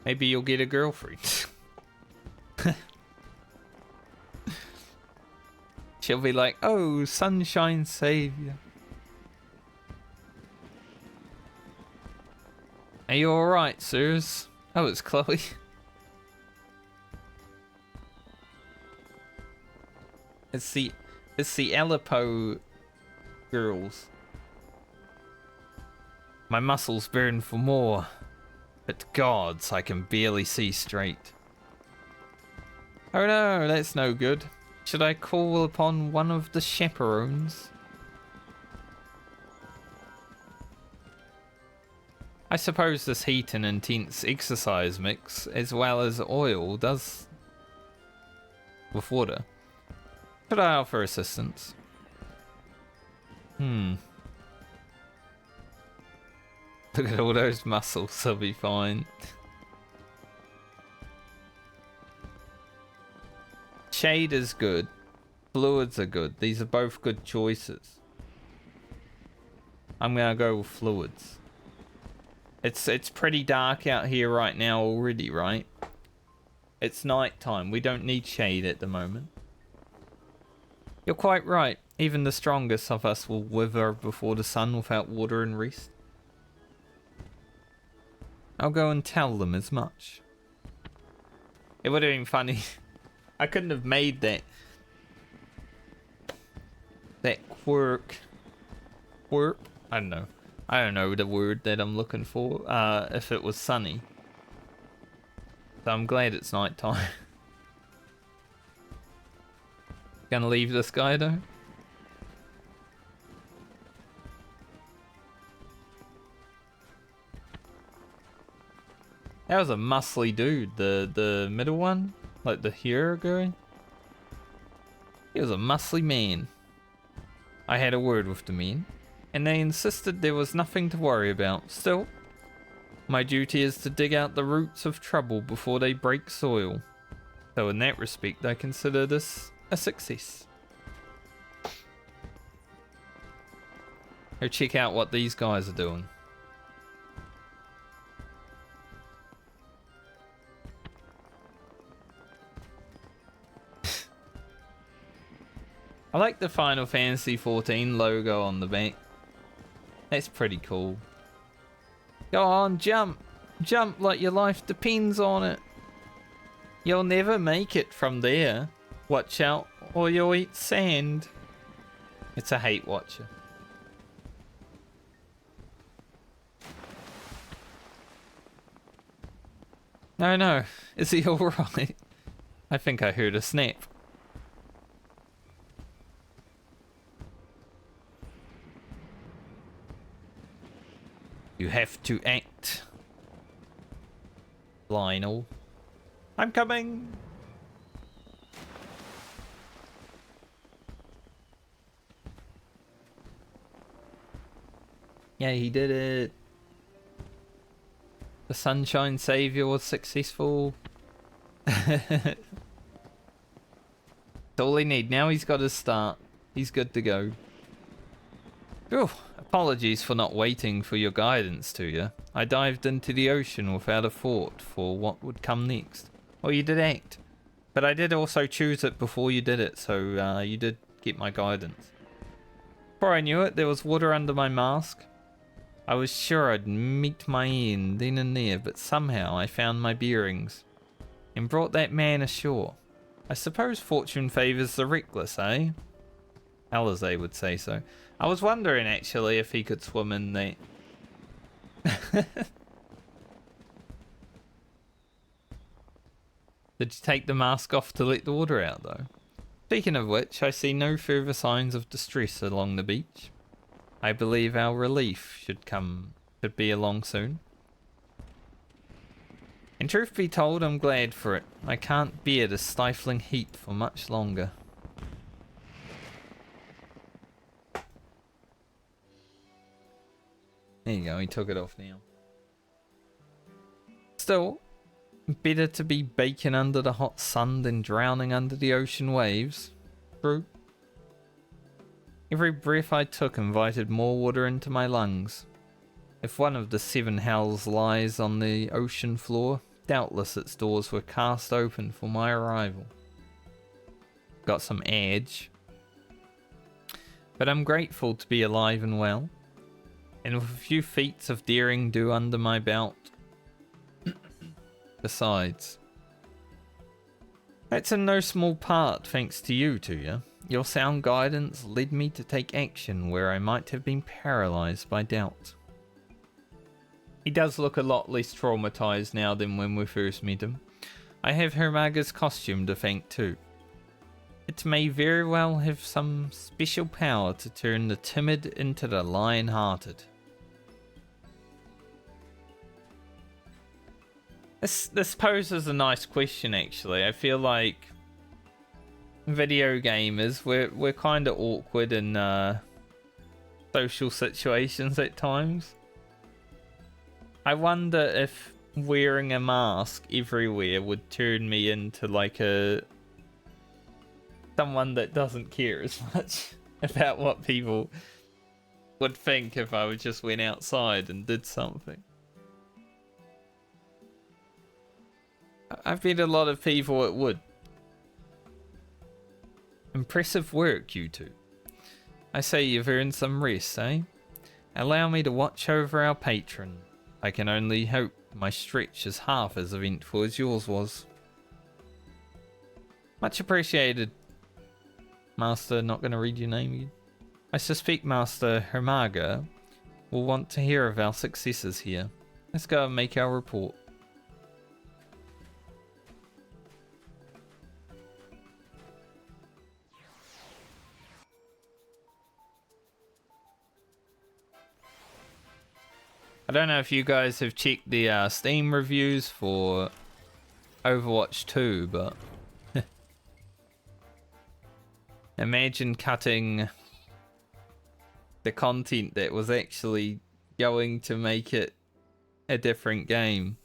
Maybe you'll get a girlfriend. She'll be like, oh, Sunshine Saviour. Are you alright, sirs? Oh, it's Chloe. It's the Aleppo girls. My muscles burn for more, but gods, I can barely see straight. Oh no, that's no good. Should I call upon one of the chaperones? I suppose this heat and intense exercise mix, as well as oil, does with water. Should I offer assistance? Look at all those muscles, they'll be fine. Shade is good. Fluids are good. These are both good choices. I'm gonna go with fluids. It's pretty dark out here right now already, right? It's night time. We don't need shade at the moment. You're quite right. Even the strongest of us will wither before the sun without water and rest. I'll go and tell them as much. It would have been funny. I couldn't have made that quirk. I don't know. I don't know the word that I'm looking for. If it was sunny. So I'm glad it's night time. Gonna leave this guy though. That was a muscly dude, the middle one, like the hero guy. He was a muscly man. I had a word with the men, and they insisted there was nothing to worry about. Still, my duty is to dig out the roots of trouble before they break soil. So in that respect, I consider this a success. Go check out what these guys are doing. I like the Final Fantasy XIV logo on the back. That's pretty cool. Go on, jump. Jump like your life depends on it. You'll never make it from there. Watch out or you'll eat sand. It's a hate watcher. No. Is he alright? I think I heard a snap. You have to act, Lionel. I'm coming. Yeah, he did it. The Sunshine Savior was successful. That's all they need. Now he's got his start. He's good to go. Phew. Apologies for not waiting for your guidance to you. I dived into the ocean without a thought for what would come next. Well, you did act. But I did also choose it before you did it, so you did get my guidance. Before I knew it, there was water under my mask. I was sure I'd meet my end then and there, but somehow I found my bearings and brought that man ashore. I suppose fortune favours the reckless, eh? Alizé would say so. I was wondering actually if he could swim in that. Did you take the mask off to let the water out though? Speaking of which, I see no further signs of distress along the beach. I believe our relief should be along soon. And truth be told, I'm glad for it. I can't bear the stifling heat for much longer. There you go, he took it off now. Still, better to be baking under the hot sun than drowning under the ocean waves. True. Every breath I took invited more water into my lungs. If one of the 7 hells lies on the ocean floor, doubtless its doors were cast open for my arrival. Got some edge. But I'm grateful to be alive and well. And with a few feats of daring do under my belt. Besides, that's in no small part thanks to you, Tuya. Your sound guidance led me to take action where I might have been paralyzed by doubt. He does look a lot less traumatized now than when we first met him. I have Hermaga's costume to thank too. It may very well have some special power to turn the timid into the lion-hearted. This poses a nice question actually. I feel like video gamers, we're kind of awkward in social situations at times. I wonder if wearing a mask everywhere would turn me into like someone that doesn't care as much about what people would think if I just went outside and did something. I've met a lot of people it would. Impressive work, you two. I say you've earned some rest, eh? Allow me to watch over our patron. I can only hope my stretch is half as eventful as yours was. Much appreciated. Master, not going to read your name again. I suspect Master Hermaga will want to hear of our successes here. Let's go and make our report. don't know if you guys have checked the Steam reviews for Overwatch 2, but imagine cutting the content that was actually going to make it a different game.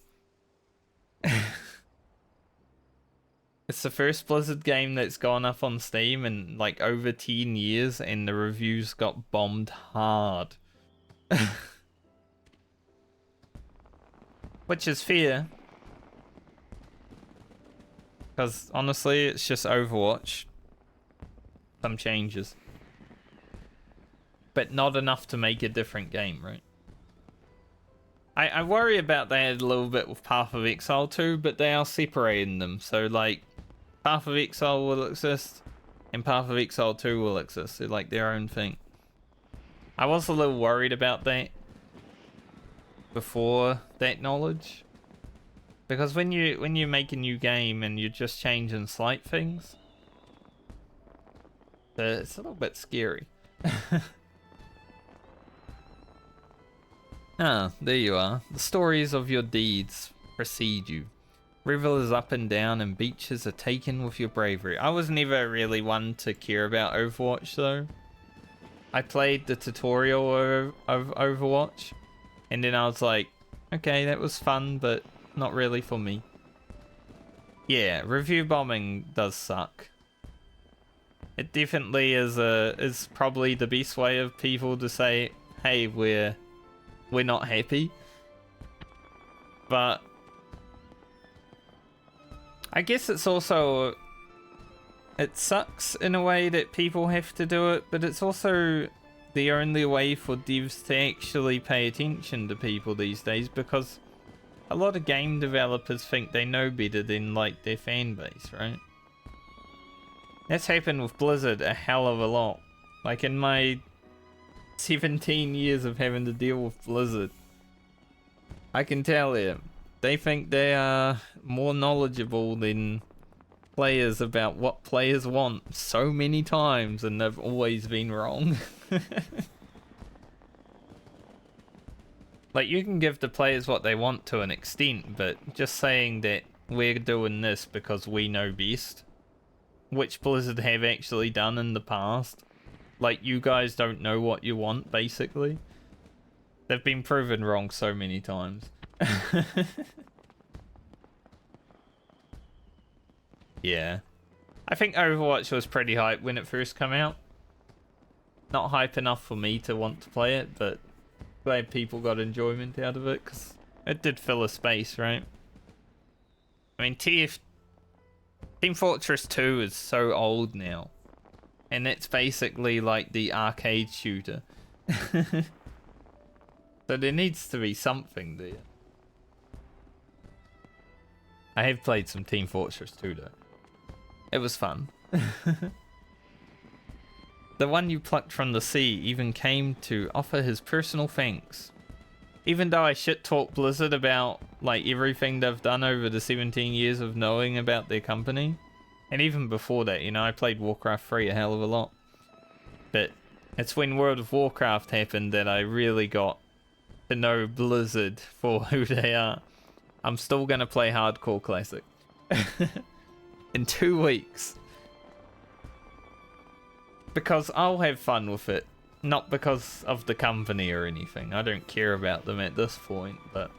It's the first Blizzard game that's gone up on Steam in like over 10 years, and the reviews got bombed hard. Which is fair. Because honestly, it's just Overwatch. Some changes. But not enough to make a different game, right? I worry about that a little bit with Path of Exile 2, but they are separating them. So like, Path of Exile will exist, and Path of Exile 2 will exist. They're like their own thing. I was a little worried about that before that knowledge, because when you make a new game and you're just changing slight things, it's a little bit scary. Ah, there you are. The stories of your deeds precede you. Rivers up and down and beaches are taken with your bravery. I was never really one to care about Overwatch though. I played the tutorial of Overwatch, and then I was like, okay, that was fun, but not really for me. Yeah, review bombing does suck. It definitely is probably the best way of people to say, hey, we're not happy. But I guess it's also, it sucks in a way that people have to do it, but it's also the only way for devs to actually pay attention to people these days, because a lot of game developers think they know better than like their fan base, right? That's happened with Blizzard a hell of a lot. Like in my 17 years of having to deal with Blizzard, I can tell you, they think they are more knowledgeable than players about what players want so many times, and they've always been wrong. Like, you can give the players what they want to an extent, but just saying that we're doing this because we know best, which Blizzard have actually done in the past, like, you guys don't know what you want, basically. They've been proven wrong so many times. Yeah. I think Overwatch was pretty hype when it first came out. Not hype enough for me to want to play it, but glad people got enjoyment out of it, because it did fill a space, right? I mean, Team Fortress 2 is so old now, and it's basically like the arcade shooter. So there needs to be something there. I have played some Team Fortress 2 though. It was fun. The one you plucked from the sea even came to offer his personal thanks. Even though I shit-talk Blizzard about like everything they've done over the 17 years of knowing about their company, and even before that, you know, I played Warcraft 3 a hell of a lot. But it's when World of Warcraft happened that I really got to know Blizzard for who they are. I'm still gonna play Hardcore Classic in 2 weeks, because I'll have fun with it, not because of the company or anything. I don't care about them at this point, but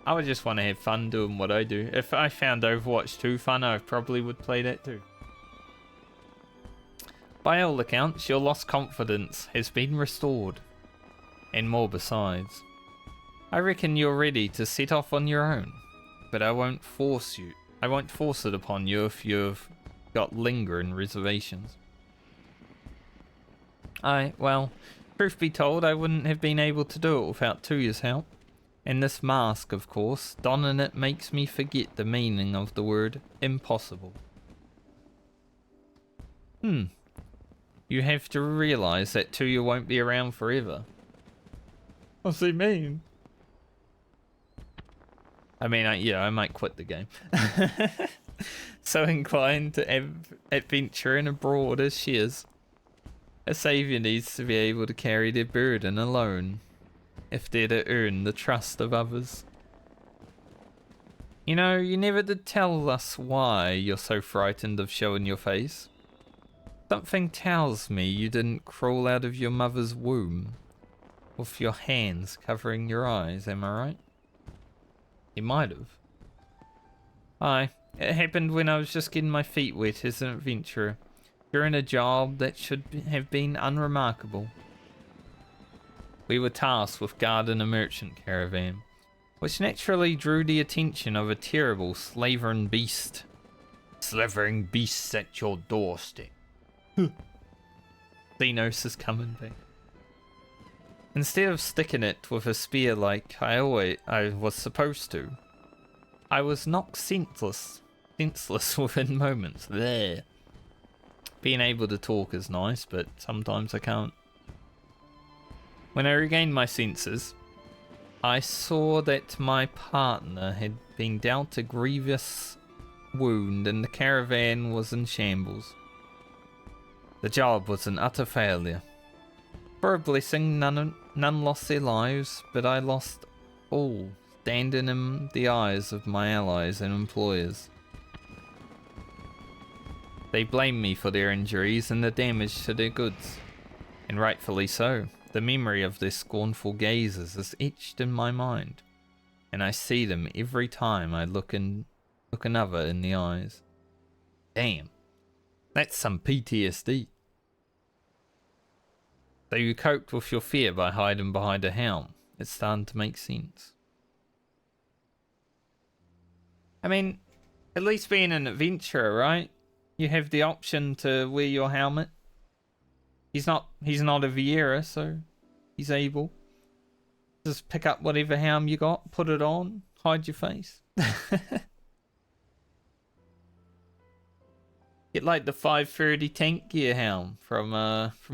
I would just want to have fun doing what I do. If I found Overwatch 2 fun, I probably would play that too. By all accounts, your lost confidence has been restored, and more besides. I reckon you're ready to set off on your own, but I won't force you. I won't force it upon you if you've got lingering reservations. Well, truth be told, I wouldn't have been able to do it without Tuya's help. And this mask, of course, donning it makes me forget the meaning of the word impossible. You have to realise that Tuya won't be around forever. What's he mean? I mean, I might quit the game. So inclined to adventuring abroad as she is. A saviour needs to be able to carry their burden alone. if they're to earn the trust of others. You know, you never did tell us why you're so frightened of showing your face. Something tells me you didn't crawl out of your mother's womb with your hands covering your eyes, am I right? You might have. Aye, it happened when I was just getting my feet wet as an adventurer, during a job that should have been unremarkable. We were tasked with guarding a merchant caravan, which naturally drew the attention of a terrible slavering beast. Slavering beasts at your doorstep. Xenos is coming back. Instead of sticking it with a spear like I was supposed to, I was knocked senseless within moments. There. Being able to talk is nice, but sometimes I can't. When I regained my senses, I saw that my partner had been dealt a grievous wound and the caravan was in shambles. The job was an utter failure. For a blessing, none lost their lives, but I lost all, standing in the eyes of my allies and employers. They blamed me for their injuries and the damage to their goods, and rightfully so. The memory of their scornful gazes is etched in my mind, and I see them every time I look another in the eyes. Damn, that's some PTSD. So you coped with your fear by hiding behind a helm. It's starting to make sense. I mean, at least being an adventurer, right? You have the option to wear your helmet. He's not a Vieira, so he's able. Just pick up whatever helm you got, put it on, hide your face. Get like the 530 tank gear helm from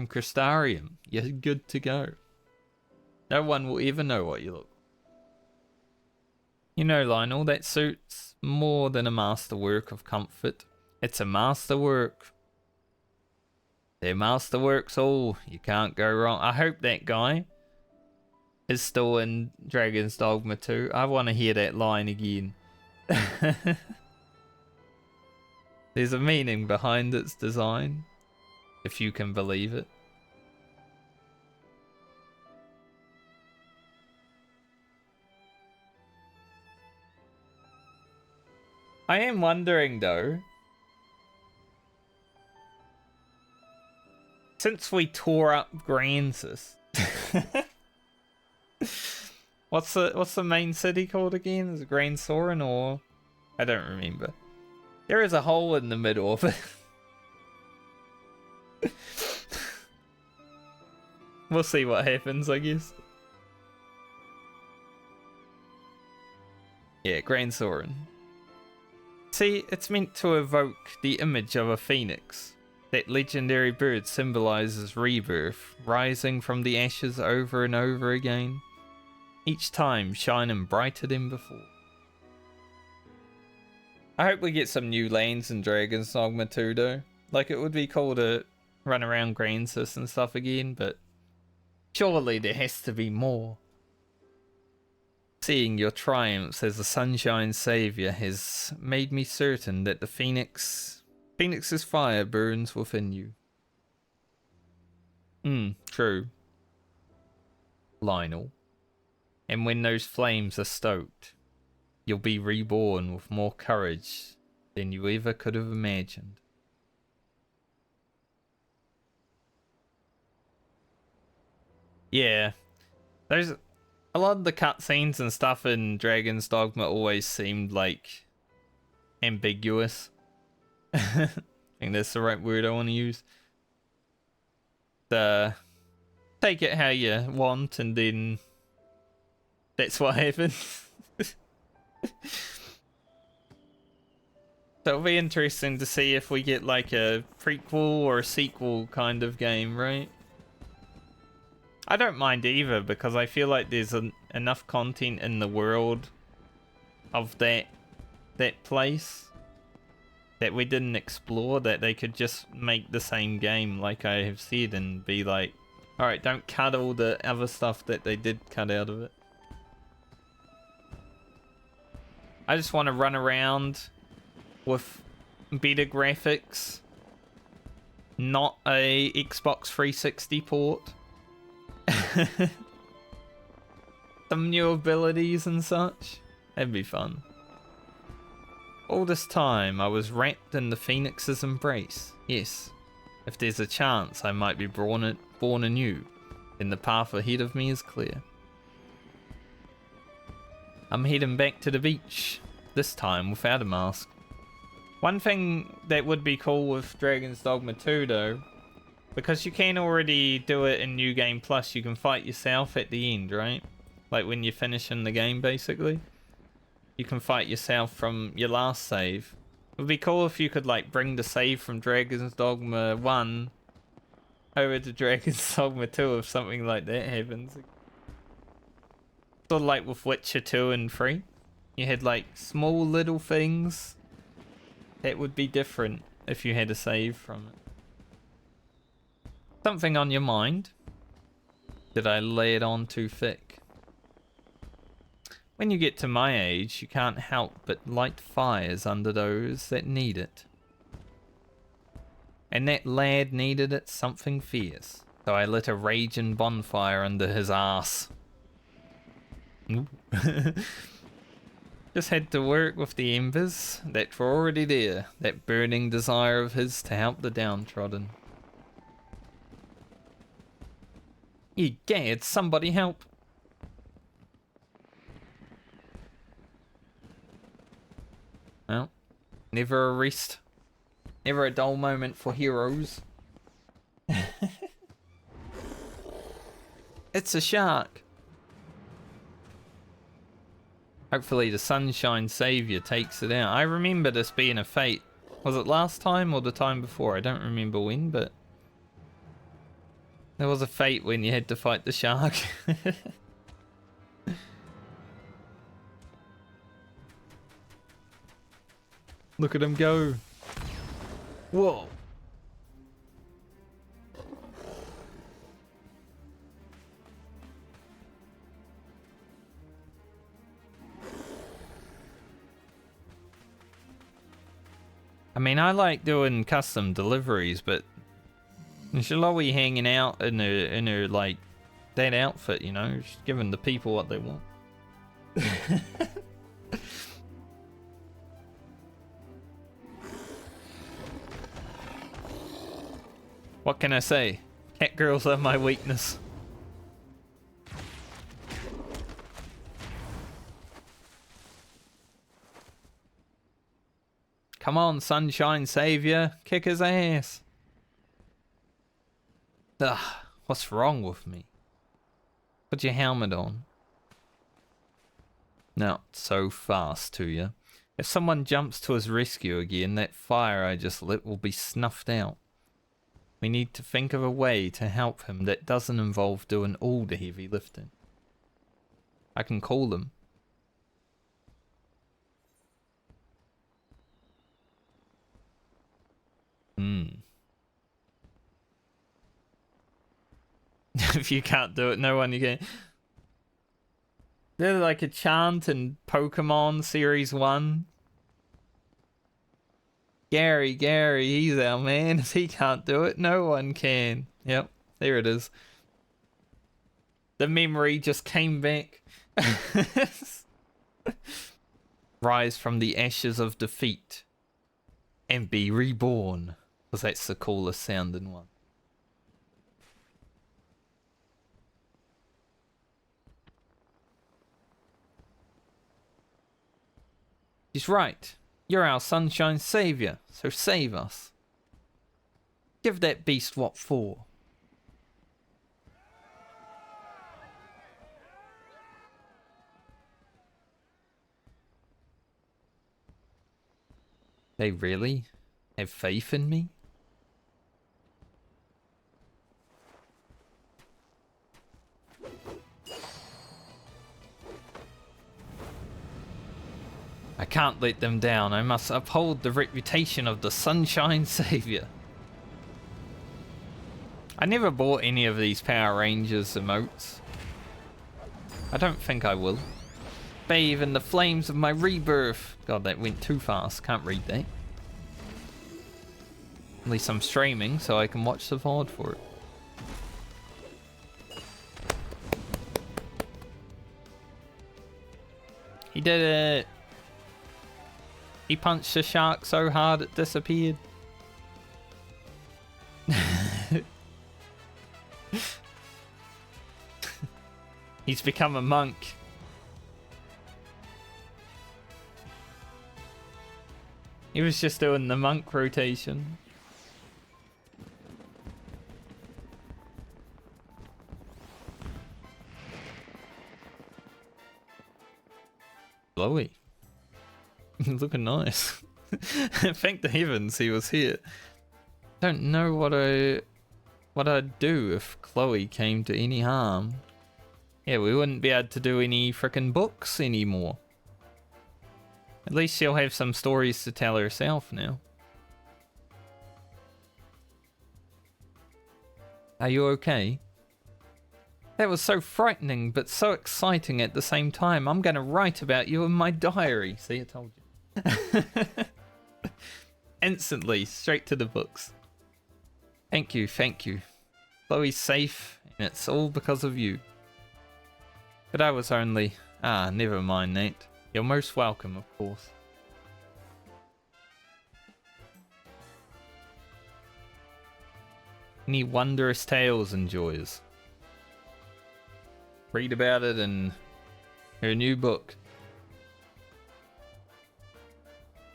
Crystarium. You're good to go. No one will ever know what you look. You know, Lionel, that suit's more than a masterwork of comfort. It's a masterwork. They're masterworks all. You can't go wrong. I hope that guy is still in Dragon's Dogma 2. I want to hear that line again. There's a meaning behind its design, if you can believe it. I am wondering though, since we tore up Gransis, what's the main city called again? Is it Grand Soren or I don't remember. There is a hole in the middle of it. We'll see what happens, I guess. Yeah, Grand Soren. See, it's meant to evoke the image of a phoenix. That legendary bird symbolizes rebirth, rising from the ashes over and over again, each time shining brighter than before. I hope we get some new lanes in Dragon's Dogma 2 though. Like, it would be cool to run around Gransis and stuff again, but surely there has to be more. Seeing your triumphs as a sunshine savior has made me certain that the Phoenix's fire burns within you. True. Lionel. And when those flames are stoked, you'll be reborn with more courage than you ever could have imagined. Yeah. A lot of the cutscenes and stuff in Dragon's Dogma always seemed like ambiguous. I think that's the right word I want to use. Take it how you want and then that's what happens. So it'll be interesting to see if we get like a prequel or a sequel kind of game, right? I don't mind either because I feel like there's enough content in the world of that place that we didn't explore that they could just make the same game like I have said and be like, Alright, don't cut all the other stuff that they did cut out of it. I just want to run around with better graphics. Not a Xbox 360 port. Some new abilities and such. That'd be fun. All this time I was wrapped in the Phoenix's embrace. Yes. If there's a chance I might be born anew, then the path ahead of me is clear. I'm heading back to the beach, this time without a mask. One thing that would be cool with Dragon's Dogma 2 though, because you can already do it in New Game Plus, you can fight yourself at the end, right? Like when you're finishing the game basically. You can fight yourself from your last save. It would be cool if you could like bring the save from Dragon's Dogma 1 over to Dragon's Dogma 2 if something like that happens. Sort of like with Witcher 2 and 3. You had like small little things that would be different if you had a save from it. Something on your mind? Did I lay it on too thick? When you get to my age, you can't help but light fires under those that need it. And that lad needed it something fierce, so I lit a raging bonfire under his ass. Just had to work with the embers that were already there, that burning desire of his to help the downtrodden. Egad, somebody help! Well, never a rest. Never a dull moment for heroes. It's a shark. Hopefully the Sunshine Savior takes it out. I remember this being a fate. Was it last time or the time before? I don't remember when, but there was a fate when you had to fight the shark. Look at him go. Whoa. I mean, I like doing custom deliveries, but she'll always be hanging out in her like that outfit, you know, just giving the people what they want. What can I say? Cat girls are my weakness. Come on, Sunshine Savior, kick his ass. Ugh, what's wrong with me? Put your helmet on. Not so fast to you. If someone jumps to his rescue again, that fire I just lit will be snuffed out. We need to think of a way to help him that doesn't involve doing all the heavy lifting. I can call them. If you can't do it, no one you can. They're like a chant in Pokemon Series 1. Gary, he's our man. If he can't do it, no one can. Yep, there it is. The memory just came back. Rise from the ashes of defeat and be reborn. Because that's the coolest sounding one. He's right. You're our Sunshine Savior, so save us. Give that beast what for. They really have faith in me? I can't let them down. I must uphold the reputation of the Sunshine Savior. I never bought any of these Power Rangers emotes. I don't think I will. Bathe in the flames of my rebirth. God, that went too fast. Can't read that. At least I'm streaming, so I can watch the VOD for it. He did it. He punched the shark so hard it disappeared. He's become a monk. He was just doing the monk rotation. Chloe. Looking nice. Thank the heavens he was here. Don't know what I'd do if Chloe came to any harm. Yeah, we wouldn't be able to do any frickin' books anymore. At least she'll have some stories to tell herself now. Are you okay? That was so frightening, but so exciting at the same time. I'm gonna write about you in my diary. See, I told you. Instantly, straight to the books. Thank you, thank you. Chloe's safe, and it's all because of you. But I was only... Ah, never mind, Nate. You're most welcome, of course. Any wondrous tales and joys? Read about it in her new book.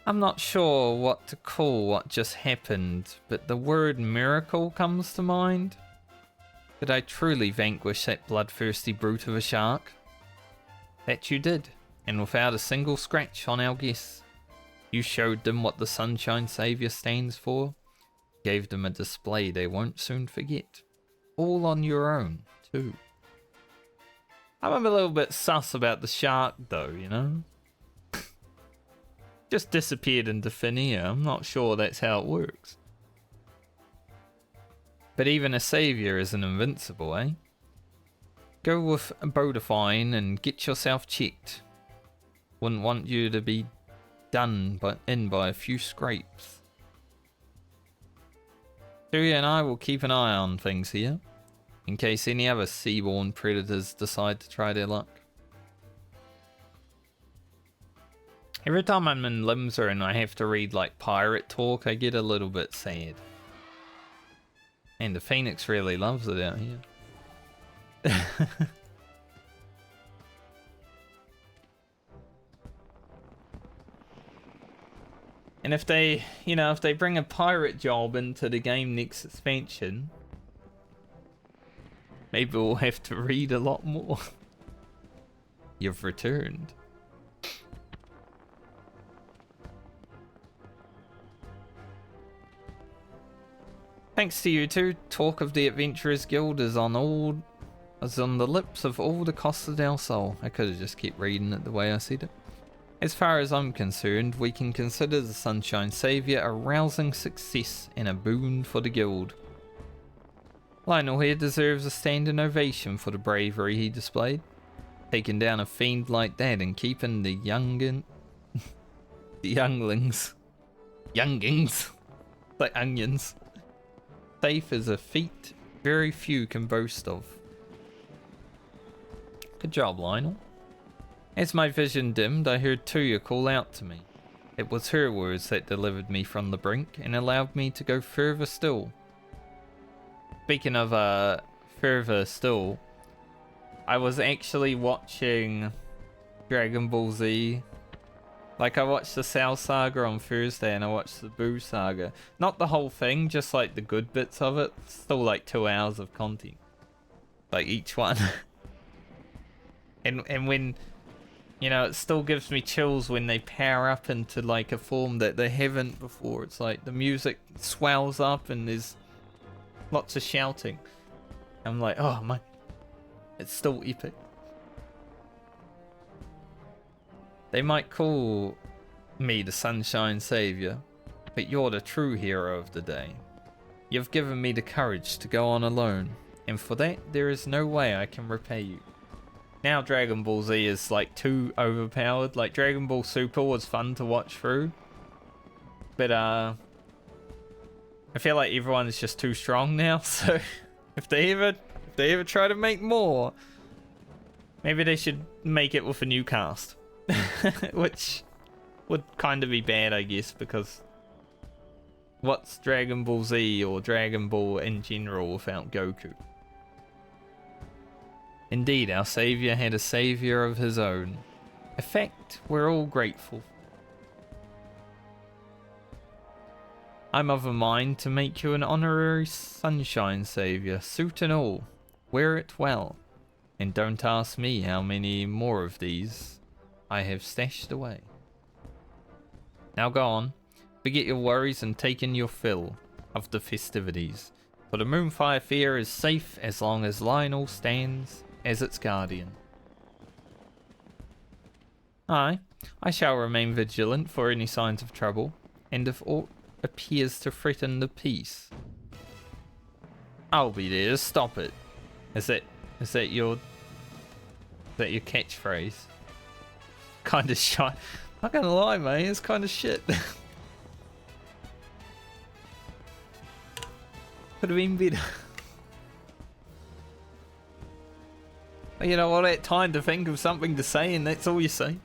I'm not sure what to call what just happened, but the word miracle comes to mind. Did I truly vanquish that bloodthirsty brute of a shark? That you did, and without a single scratch on our guests. You showed them what the Sunshine Savior stands for. Gave them a display they won't soon forget. All on your own, too. I'm a little bit sus about the shark, though, you know? Just disappeared into thin air. I'm not sure that's how it works. But even a savior isn't invincible, eh? Go with Bodifine and get yourself checked. Wouldn't want you to be done by a few scrapes. Surya and I will keep an eye on things here, in case any other seaborne predators decide to try their luck. Every time I'm in Limsa and I have to read like pirate talk, I get a little bit sad. And the Phoenix really loves it out here. And if they, if they bring a pirate job into the game next expansion, maybe we'll have to read a lot more. You've returned. Thanks to you two, talk of the Adventurers Guild is on the lips of all the Costa del Sol. I could have just kept reading it the way I said it. As far as I'm concerned, we can consider the Sunshine Savior a rousing success and a boon for the guild. Lionel here deserves a standing ovation for the bravery he displayed. Taking down a fiend like that and keeping the youngings, like onions, safe is a feat very few can boast of. Good job, Lionel. As my vision dimmed, I heard Tuya call out to me. It was her words that delivered me from the brink and allowed me to go further still. Speaking of further still, I was actually watching Dragon Ball Z. Like, I watched the Cell Saga on Thursday and I watched the Boo Saga. Not the whole thing, just like the good bits of it. Still like 2 hours of content. Like each one. and when, it still gives me chills when they power up into like a form that they haven't before. It's like the music swells up and there's lots of shouting. I'm like, oh my, it's still epic. They might call me the Sunshine Savior, but you're the true hero of the day. You've given me the courage to go on alone, and for that there is no way I can repay you. Now Dragon Ball Z is like too overpowered. Like Dragon Ball Super was fun to watch through, but I feel like everyone's just too strong now. So if they ever try to make more, maybe they should make it with a new cast, which would kind of be bad, I guess, because what's Dragon Ball Z or Dragon Ball in general without Goku? Indeed, our savior had a savior of his own. A fact we're all grateful. I'm of a mind to make you an honorary sunshine savior, suit and all. Wear it well. And don't ask me how many more of these I have stashed away. Now go on, forget your worries and take in your fill of the festivities. For the Moonfire Fair is safe as long as Lionel stands as its guardian. Aye, I shall remain vigilant for any signs of trouble, and if aught appears to threaten the peace, I'll be there to stop it. Is that your catchphrase? Kinda shy. Not gonna lie, mate, it's kinda shit. Could have been better. You know, all that time to think of something to say, and that's all you say.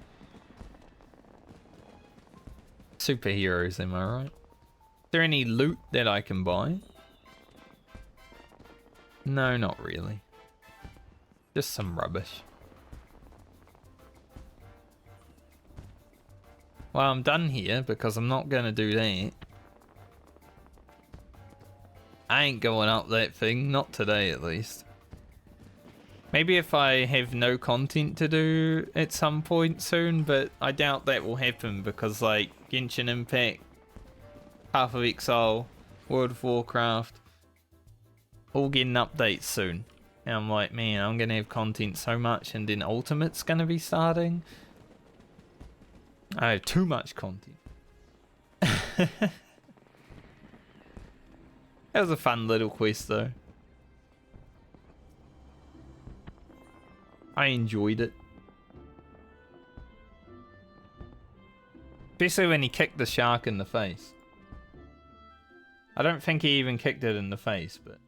Superheroes, am I right? Is there any loot that I can buy? No, not really. Just some rubbish. Well, I'm done here because I'm not gonna do that. I ain't going up that thing, not today at least. Maybe if I have no content to do at some point soon, but I doubt that will happen because like Genshin Impact, Path of Exile, World of Warcraft, all getting updates soon. And I'm like, man, I'm gonna have content so much, and then Ultimate's gonna be starting. I have too much content. That was a fun little quest though. I enjoyed it. Especially when he kicked the shark in the face. I don't think he even kicked it in the face, but...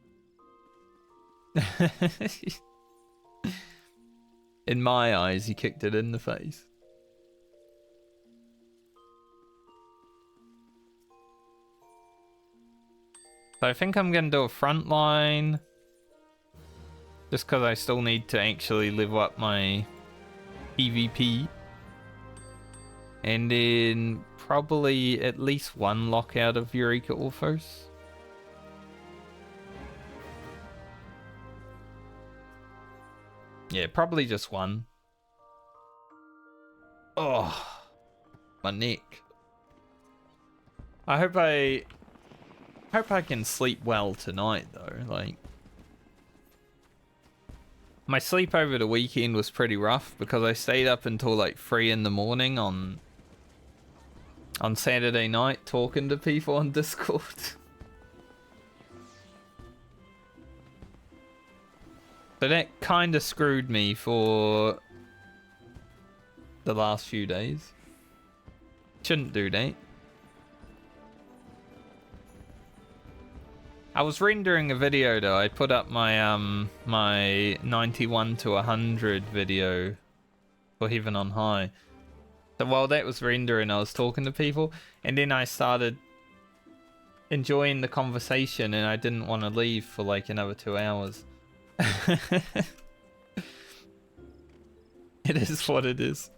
in my eyes, he kicked it in the face. So I think I'm going to do a front line. Just because I still need to actually live up my PvP. And then probably at least one lockout of Eureka Orthos. Yeah, probably just one. Oh, my neck. I hope I can sleep well tonight though. Like, my sleep over the weekend was pretty rough because I stayed up until like 3 in the morning on Saturday night talking to people on Discord. So that kind of screwed me for the last few days. Shouldn't do that. I was rendering a video though. I put up my my 91 to 100 video for Heaven on High. So while that was rendering, I was talking to people, and then I started enjoying the conversation, and I didn't want to leave for like another 2 hours. It is what it is.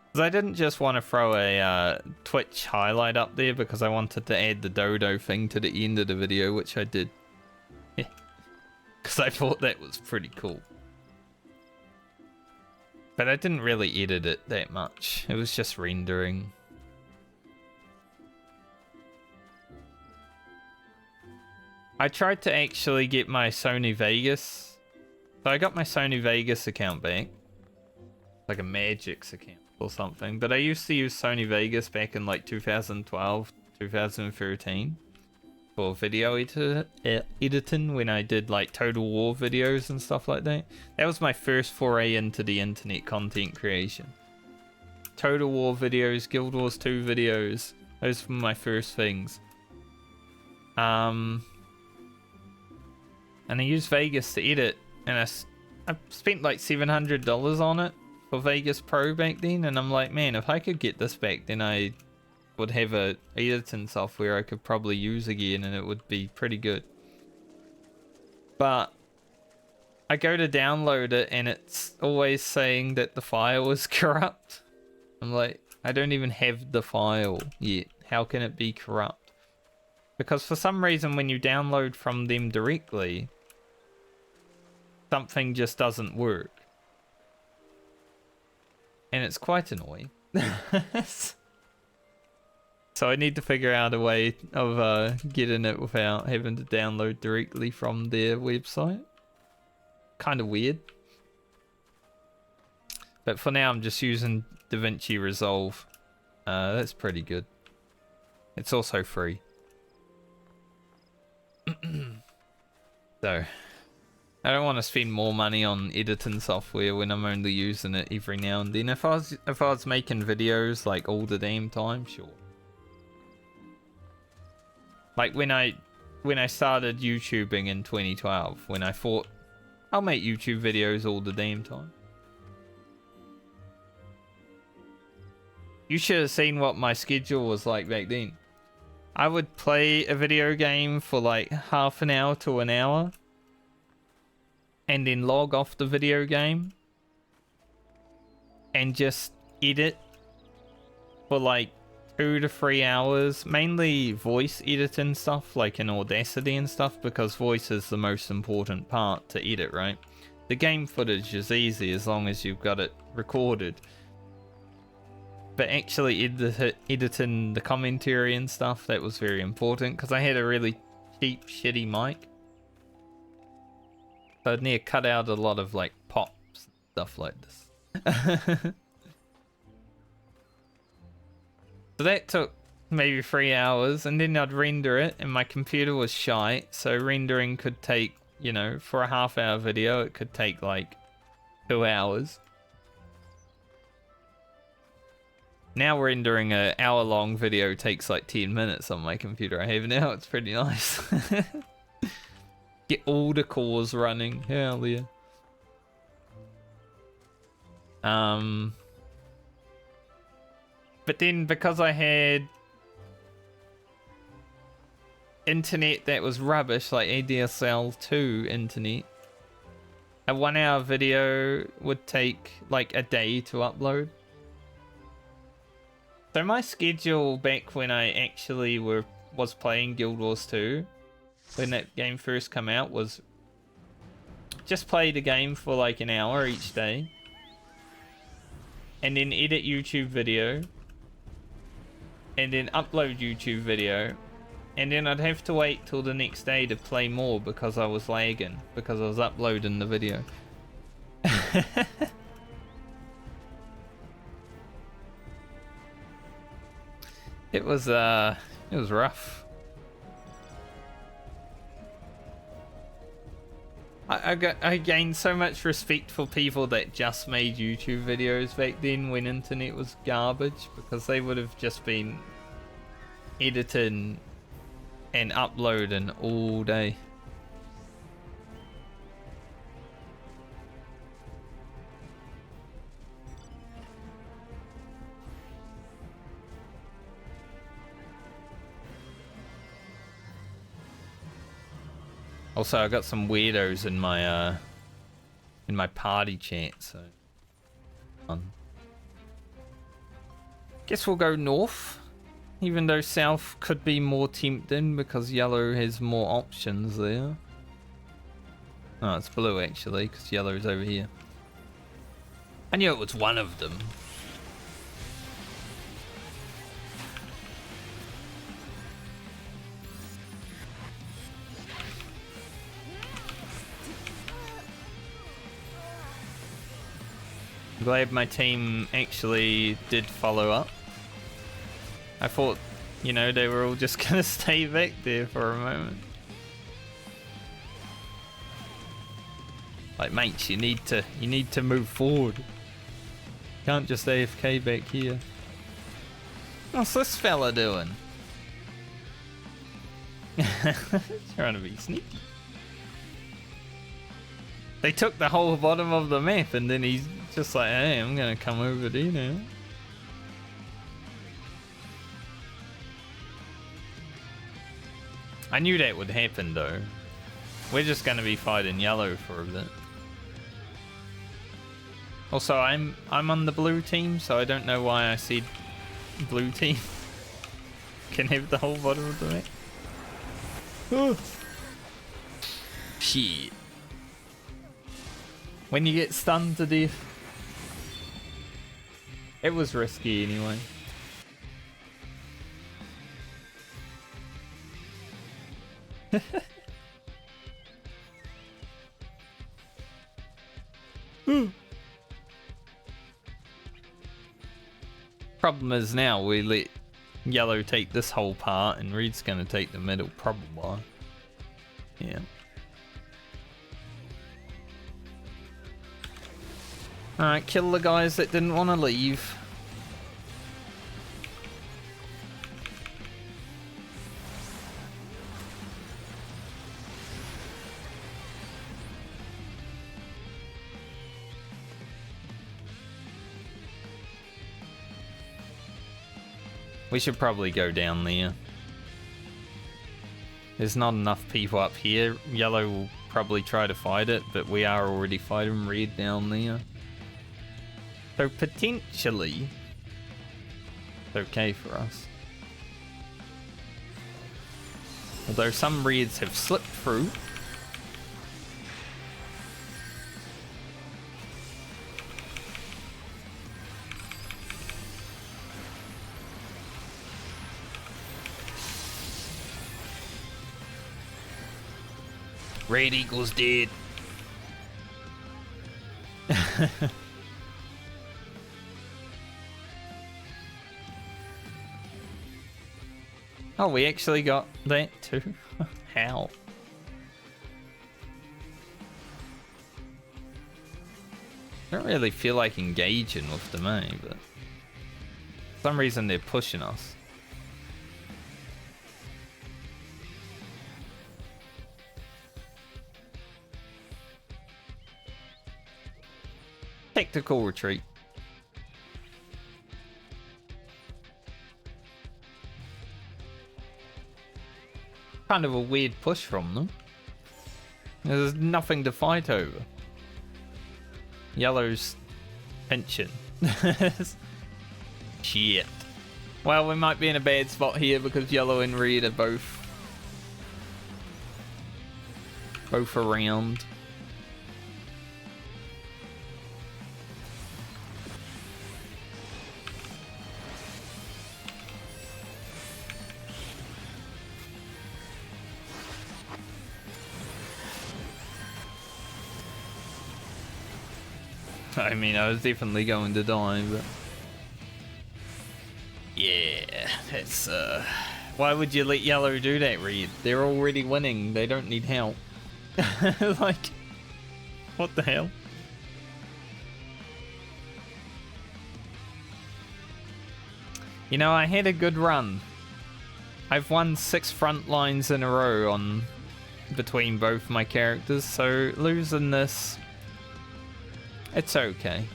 Because I didn't just want to throw a Twitch highlight up there because I wanted to add the dodo thing to the end of the video, which I did. Because I thought that was pretty cool. But I didn't really edit it that much. It was just rendering. I tried to actually get my Sony Vegas. So I got my Sony Vegas account back. Like a Magix account or something. But I used to use Sony Vegas back in like 2012, 2013. for video editing when I did like Total War videos and stuff like that. That was my first foray into the internet content creation. Total War videos, Guild Wars 2 videos. Those were my first things. And I used Vegas to edit, and I spent like $700 on it for Vegas Pro back then, and I'm like, man, if I could get this back, then I would have a editing software I could probably use again, and it would be pretty good. But I go to download it, and it's always saying that the file is corrupt. I'm like, I don't even have the file yet. How can it be corrupt? Because for some reason, when you download from them directly, something just doesn't work. And it's quite annoying. So I need to figure out a way of getting it without having to download directly from their website. Kind of weird. But for now, I'm just using DaVinci Resolve. That's pretty good. It's also free. So, I don't want to spend more money on editing software when I'm only using it every now and then. If I was making videos like all the damn time, sure. Like when I started YouTubing in 2012, when I thought I'll make YouTube videos all the damn time. You should have seen what my schedule was like back then. I would play a video game for like half an hour to an hour, and then log off the video game and just edit for like 2 to 3 hours, mainly voice editing stuff like in Audacity and stuff, because voice is the most important part to edit, right? The game footage is easy as long as you've got it recorded, but actually editing the commentary and stuff, that was very important, because I had a really cheap, shitty mic. So I'd need to cut out a lot of like pops and stuff like this. So that took maybe 3 hours, and then I'd render it, and my computer was shite, so rendering could take, you know, for a half-hour video, it could take like 2 hours. Now rendering an hour-long video takes like 10 minutes on my computer I have now. It's pretty nice. Get all the cores running. Hell yeah. But then because I had internet that was rubbish, like ADSL2 internet, a 1 hour video would take like a day to upload. So my schedule back when I actually was playing Guild Wars 2, when that game first came out, was just play the game for like an hour each day, and then edit YouTube video, and then upload YouTube video, and then I'd have to wait till the next day to play more because I was lagging, because I was uploading the video. It was rough. I gained so much respect for people that just made YouTube videos back then when internet was garbage, because they would have just been editing and uploading all day. Also, I got some weirdos in my party chat, so guess we'll go north, even though south could be more tempting because yellow has more options there. Oh, it's blue actually, because yellow's over here. I knew it was one of them. Glad my team actually did follow up. I thought You know, they were all just gonna stay back there for a moment. Like, mates, you need to move forward. Can't just AFK back here. What's this fella doing? Trying to be sneaky. They took the whole bottom of the map and then he's just like, hey, I'm gonna come over there now. I knew that would happen though. We're just gonna be fighting yellow for a bit. Also, I'm on the blue team, so I don't know why I see blue team can have the whole bottom of the map. Oh. Shit. When you get stunned to death. It was risky anyway. Problem is now we let yellow take this whole part and red's gonna take the middle probably. Yeah. Alright, kill the guys that didn't want to leave. We should probably go down there. There's not enough people up here. Yellow will probably try to fight it, but we are already fighting red down there. So potentially, it's okay for us. Although some reds have slipped through. Red equals dead. Oh, we actually got that too. How? I don't really feel like engaging with them, eh? But for some reason they're pushing us. Tactical retreat. Kind of a weird push from them. There's nothing to fight over. Yellow's pension. Shit. Well, we might be in a bad spot here because yellow and red are both around. I mean, I was definitely going to die, but... Yeah, it's, why would you let yellow do that, red? They're already winning. They don't need help. Like, what the hell? You know, I had a good run. I've won 6 front lines in a row on between both my characters, so losing this... It's okay.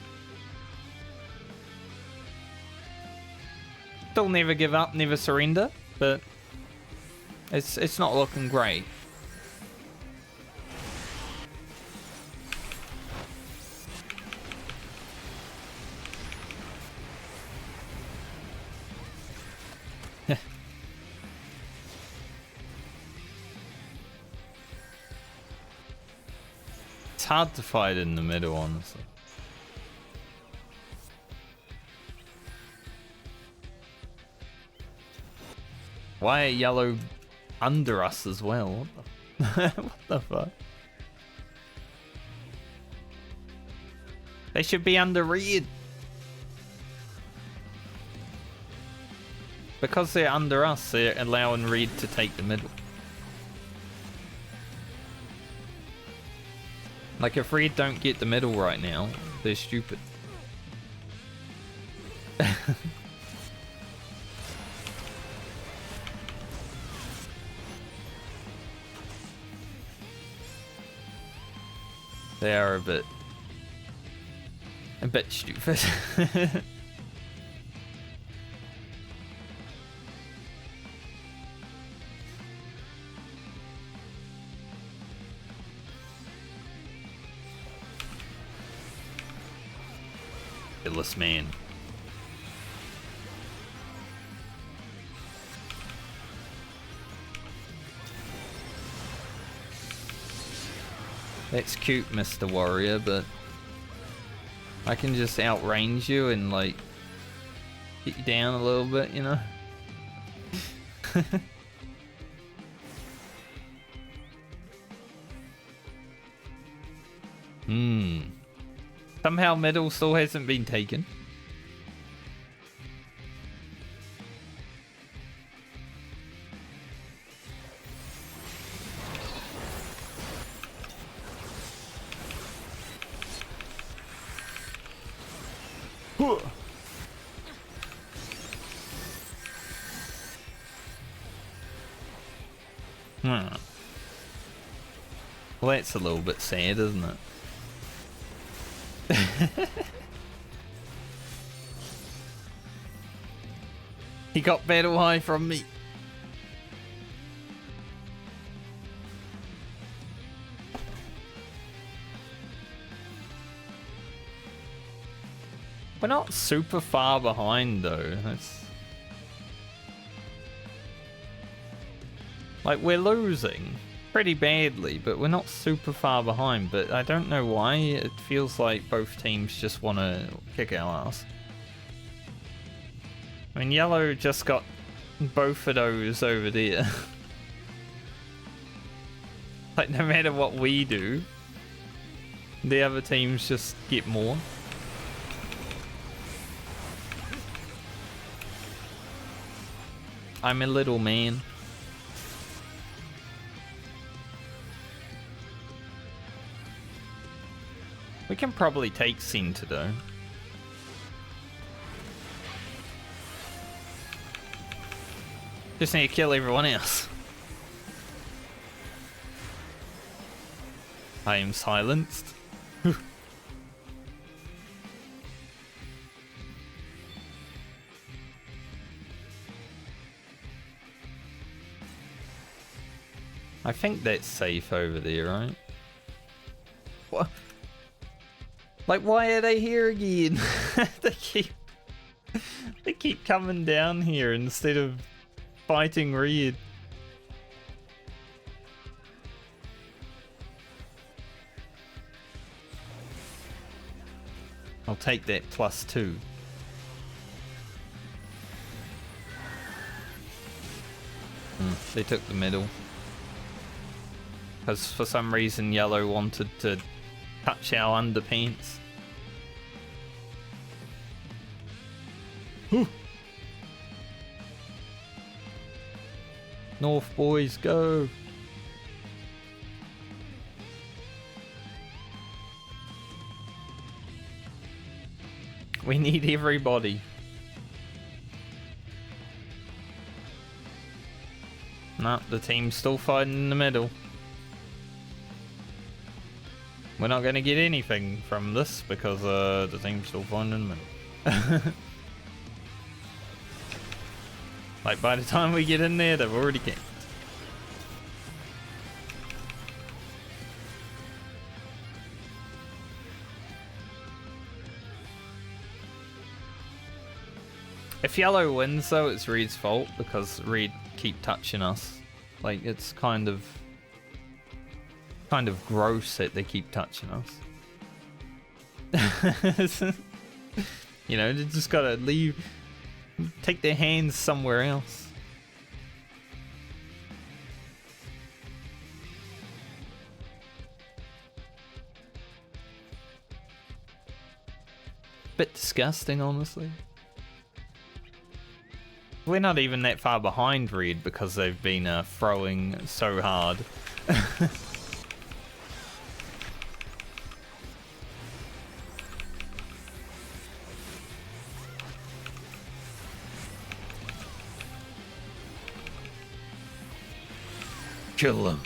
Still never give up, never surrender, but it's not looking great. It's hard to fight in the middle, honestly. Why are yellow under us as well? What the, what the fuck? They should be under red. Because they're under us, they're allowing Reed to take the middle. Like, if Reed don't get the middle right now, they're stupid. They are a bit stupid. Ridiculous, man. That's cute, Mr. Warrior, but I can just outrange you and, like, get you down a little bit, you know? Somehow middle still hasn't been taken. Well, that's a little bit sad, isn't it? He got battle high from me. We're not super far behind though. That's like, we're losing pretty badly, but we're not super far behind. But I don't know why. It feels like both teams just want to kick our ass. I mean, yellow just got both of those over there. Like, no matter what we do, the other teams just get more. I'm a little man. We can probably take Center though. Just need to kill everyone else. I am silenced. I think that's safe over there, right? What? Like, why are they here again? they keep coming down here instead of fighting Reed. I'll take that +2. They took the middle. Because for some reason yellow wanted to touch our underpants. Ooh. North boys, go! We need everybody. Nah, the team's still fighting in the middle. We're not going to get anything from this because the team's still fighting in the middle. Like, by the time we get in there, they've already camped. If yellow wins though, it's Reed's fault because Reed keep touching us. Like, it's kind of gross that they keep touching us. You know, they just gotta leave, take their hands somewhere else. Bit disgusting, honestly. We're not even that far behind red because they've been throwing so hard. Kill them.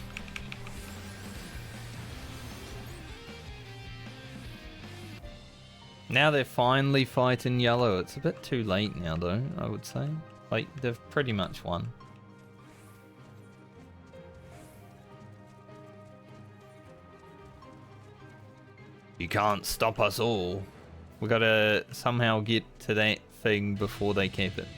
Now they're finally fighting yellow. It's a bit too late now though, I would say. Like, they've pretty much won. You can't stop us all. We gotta somehow get to that thing before they cap it.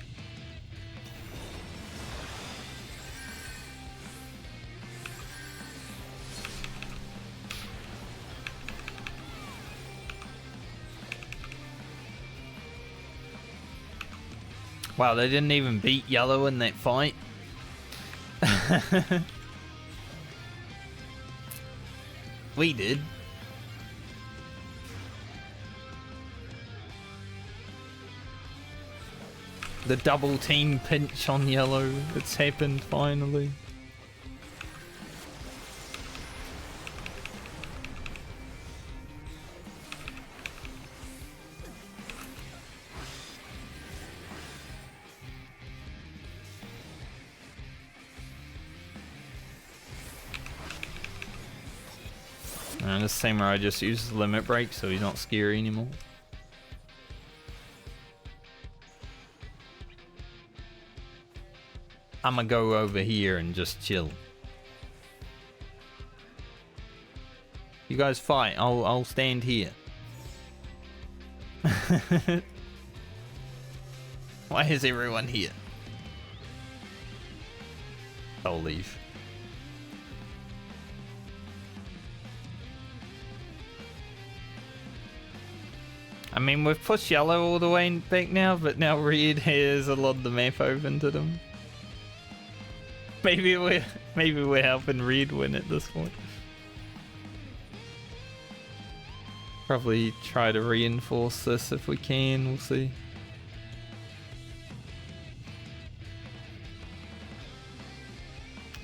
Wow, they didn't even beat yellow in that fight. We did. The double team pinch on yellow. It's happened finally. And this samurai just uses limit break, so he's not scary anymore. I'ma go over here and just chill. You guys fight. I'll stand here. Why is everyone here? I'll leave. I mean, we've pushed yellow all the way back now, but now red has a lot of the map open to them. Maybe we're helping red win at this point. Probably try to reinforce this if we can. We'll see.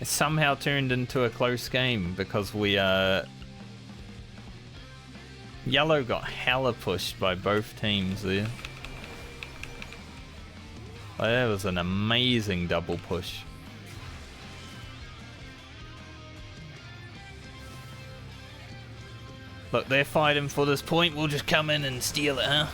It somehow turned into a close game because we yellow got hella pushed by both teams there. Oh, that was an amazing double push. Look, they're fighting for this point. We'll just come in and steal it, huh?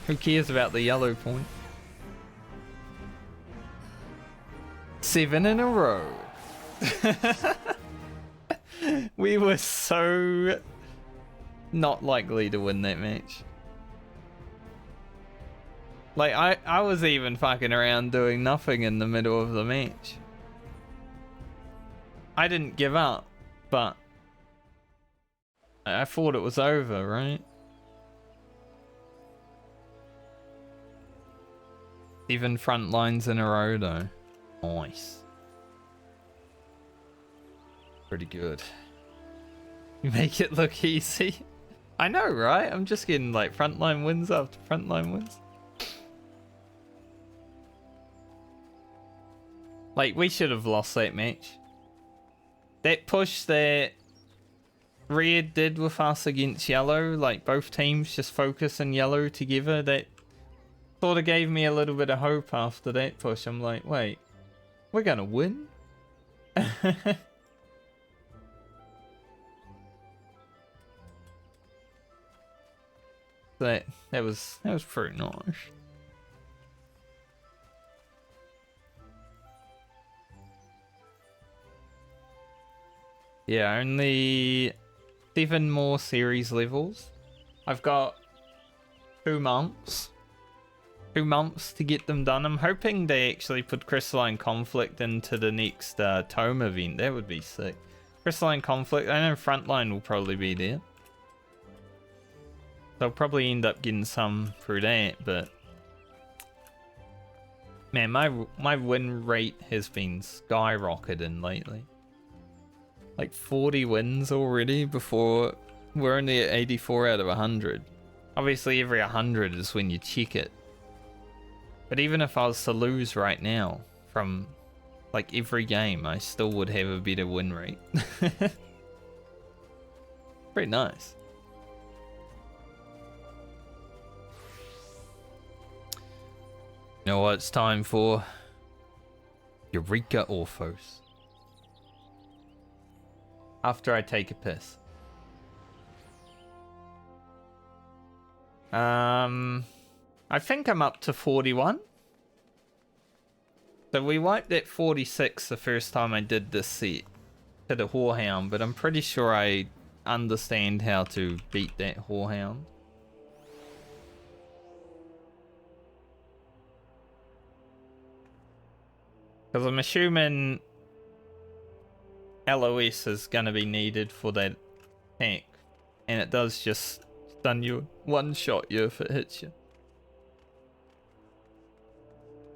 Who cares about the yellow point? 7 in a row. We were so not likely to win that match. Like, I was even fucking around doing nothing in the middle of the match. I didn't give up, but I thought it was over, right? 7 front lines in a row though. Nice. Pretty good. You make it look easy. I know, right? I'm just getting like frontline wins after frontline wins. Like, we should have lost that match. That push that red did with us against yellow, like both teams just focusing yellow together, that sort of gave me a little bit of hope after that push. I'm like, wait, we're gonna win? that was pretty nice. Yeah, only 7 more series levels. I've got 2 months. 2 months to get them done. I'm hoping they actually put Crystalline Conflict into the next Tome event. That would be sick. Crystalline Conflict, I know Frontline will probably be there. They'll probably end up getting some through that, but man, my win rate has been skyrocketing lately. Like 40 wins already before we're only at 84 out of 100. Obviously every 100 is when you check it. But even if I was to lose right now from like every game, I still would have a better win rate. Pretty nice. You know what it's time for? Eureka Orthos. After I take a piss. I think I'm up to 41. So we wiped at 46 the first time I did this set to the Whorehound, but I'm pretty sure I understand how to beat that Whorehound. Because I'm assuming LOS is going to be needed for that tank. And it does just stun you, one-shot you if it hits you.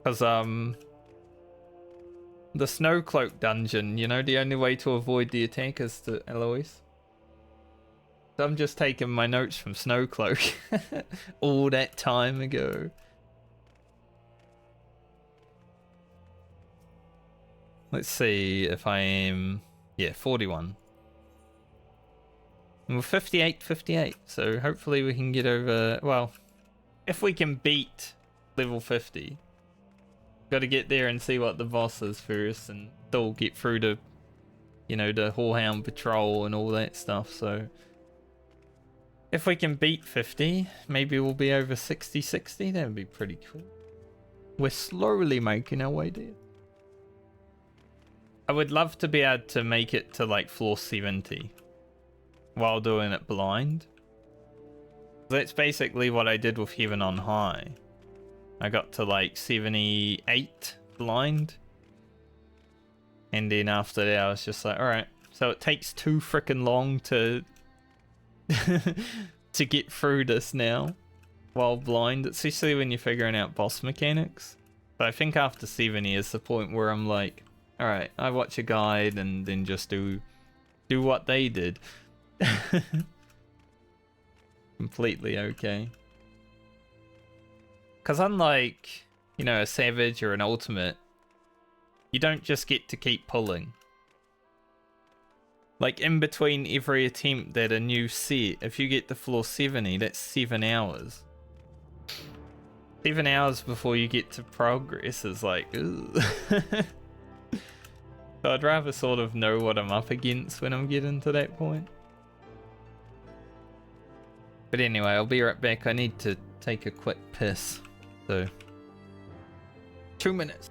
Because, the Snowcloak dungeon, you know, the only way to avoid the attack is to LOS. So I'm just taking my notes from Snowcloak all that time ago. Let's see if I am... Yeah, 41. And we're 58, so hopefully we can get over... Well, if we can beat level 50. Got to get there and see what the boss is first, and still get through to, you know, the Whorehound patrol and all that stuff, so... If we can beat 50, maybe we'll be over 60, that would be pretty cool. We're slowly making our way there. I would love to be able to make it to like floor 70 while doing it blind. That's basically what I did with Heaven on High. I got to like 78 blind. And then after that I was just like, alright. So it takes too freaking long to to get through this now while blind, especially when you're figuring out boss mechanics. But I think after 70 is the point where I'm like, alright, I watch a guide and then just do what they did. Completely okay. Because unlike, you know, a Savage or an Ultimate, you don't just get to keep pulling. Like, in between every attempt at a new set, if you get to floor 70, that's 7 hours. 7 hours before you get to progress is like, ugh. So I'd rather sort of know what I'm up against when I'm getting to that point. But anyway, I'll be right back. I need to take a quick piss. So, 2 minutes.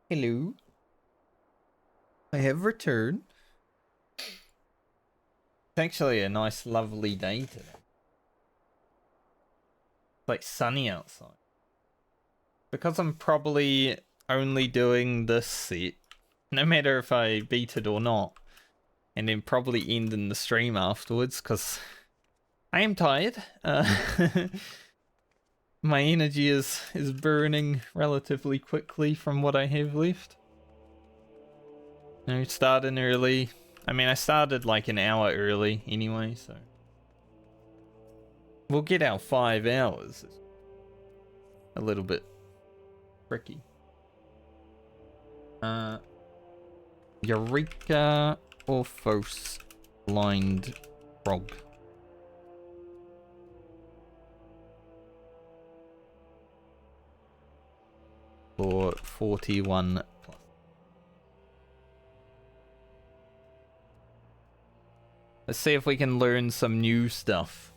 Hello. I have returned. It's actually a nice, lovely day today. It's like sunny outside. Because I'm probably only doing this set, no matter if I beat it or not, and then probably ending the stream afterwards, because I am tired. My energy is burning relatively quickly from what I have left. No, starting early. I mean, I started like an hour early anyway, so we'll get our 5 hours. It's a little bit tricky. Eureka Orthos blind frog. For 41 plus. Let's see if we can learn some new stuff.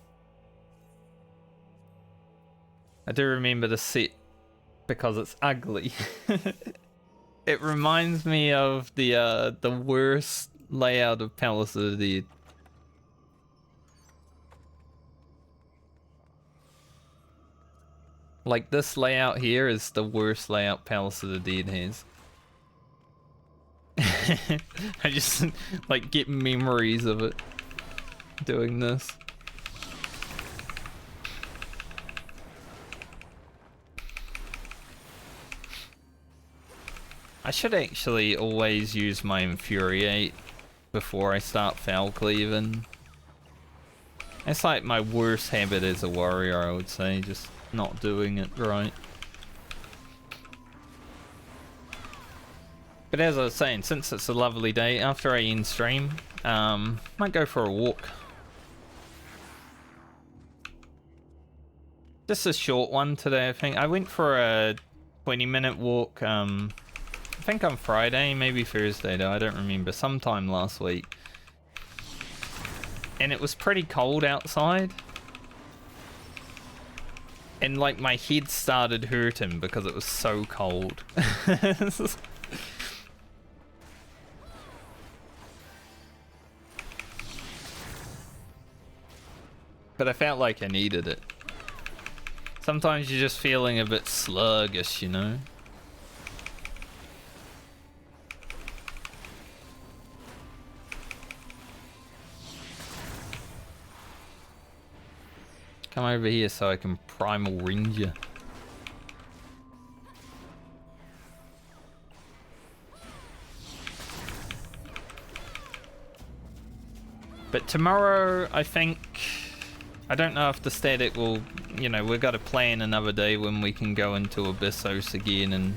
I do remember the set because it's ugly. It reminds me of the worst layout of Palace of the Dead. Like, this layout here is the worst layout Palace of the Dead has. I just, like, get memories of it doing this. I should actually always use my Infuriate before I start foul cleaving. It's like my worst habit as a warrior, I would say, just not doing it right. But as I was saying, since it's a lovely day, after I end stream, might go for a walk. Just a short one today, I think. I went for a 20-minute walk, I think on Friday, maybe Thursday though, I don't remember, sometime last week. And it was pretty cold outside. And like my head started hurting because it was so cold. But I felt like I needed it. Sometimes you're just feeling a bit sluggish, you know? Come over here so I can primal ring you. But tomorrow, I think... I don't know if the static will... You know, we've got to plan another day when we can go into Abyssos again and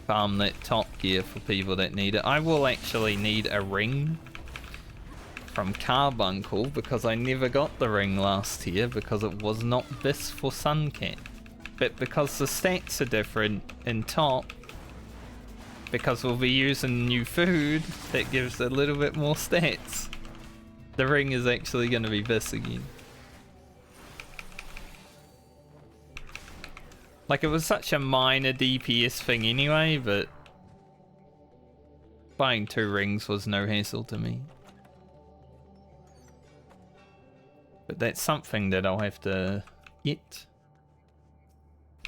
farm that top gear for people that need it. I will actually need a ring from Carbuncle because I never got the ring last year because it was not this for Suncat. But because the stats are different in top, because we'll be using new food that gives a little bit more stats, the ring is actually going to be this again. Like, it was such a minor DPS thing anyway, but buying 2 rings was no hassle to me. But that's something that I'll have to get.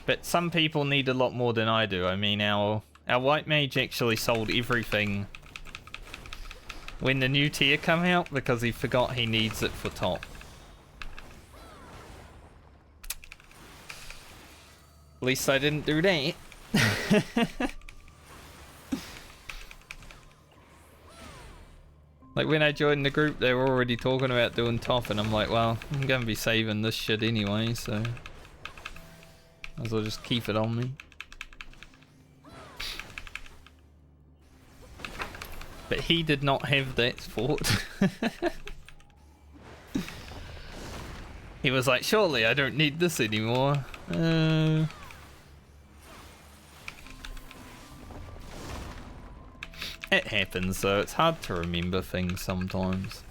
But some people need a lot more than I do. I mean, our white mage actually sold everything when the new tier come out because he forgot he needs it for top. At least I didn't do that. Like, when I joined the group, they were already talking about doing top, and I'm like, well, I'm gonna be saving this shit anyway, so might as well just keep it on me. But he did not have that thought. He was like, surely I don't need this anymore. It happens though, it's hard to remember things sometimes.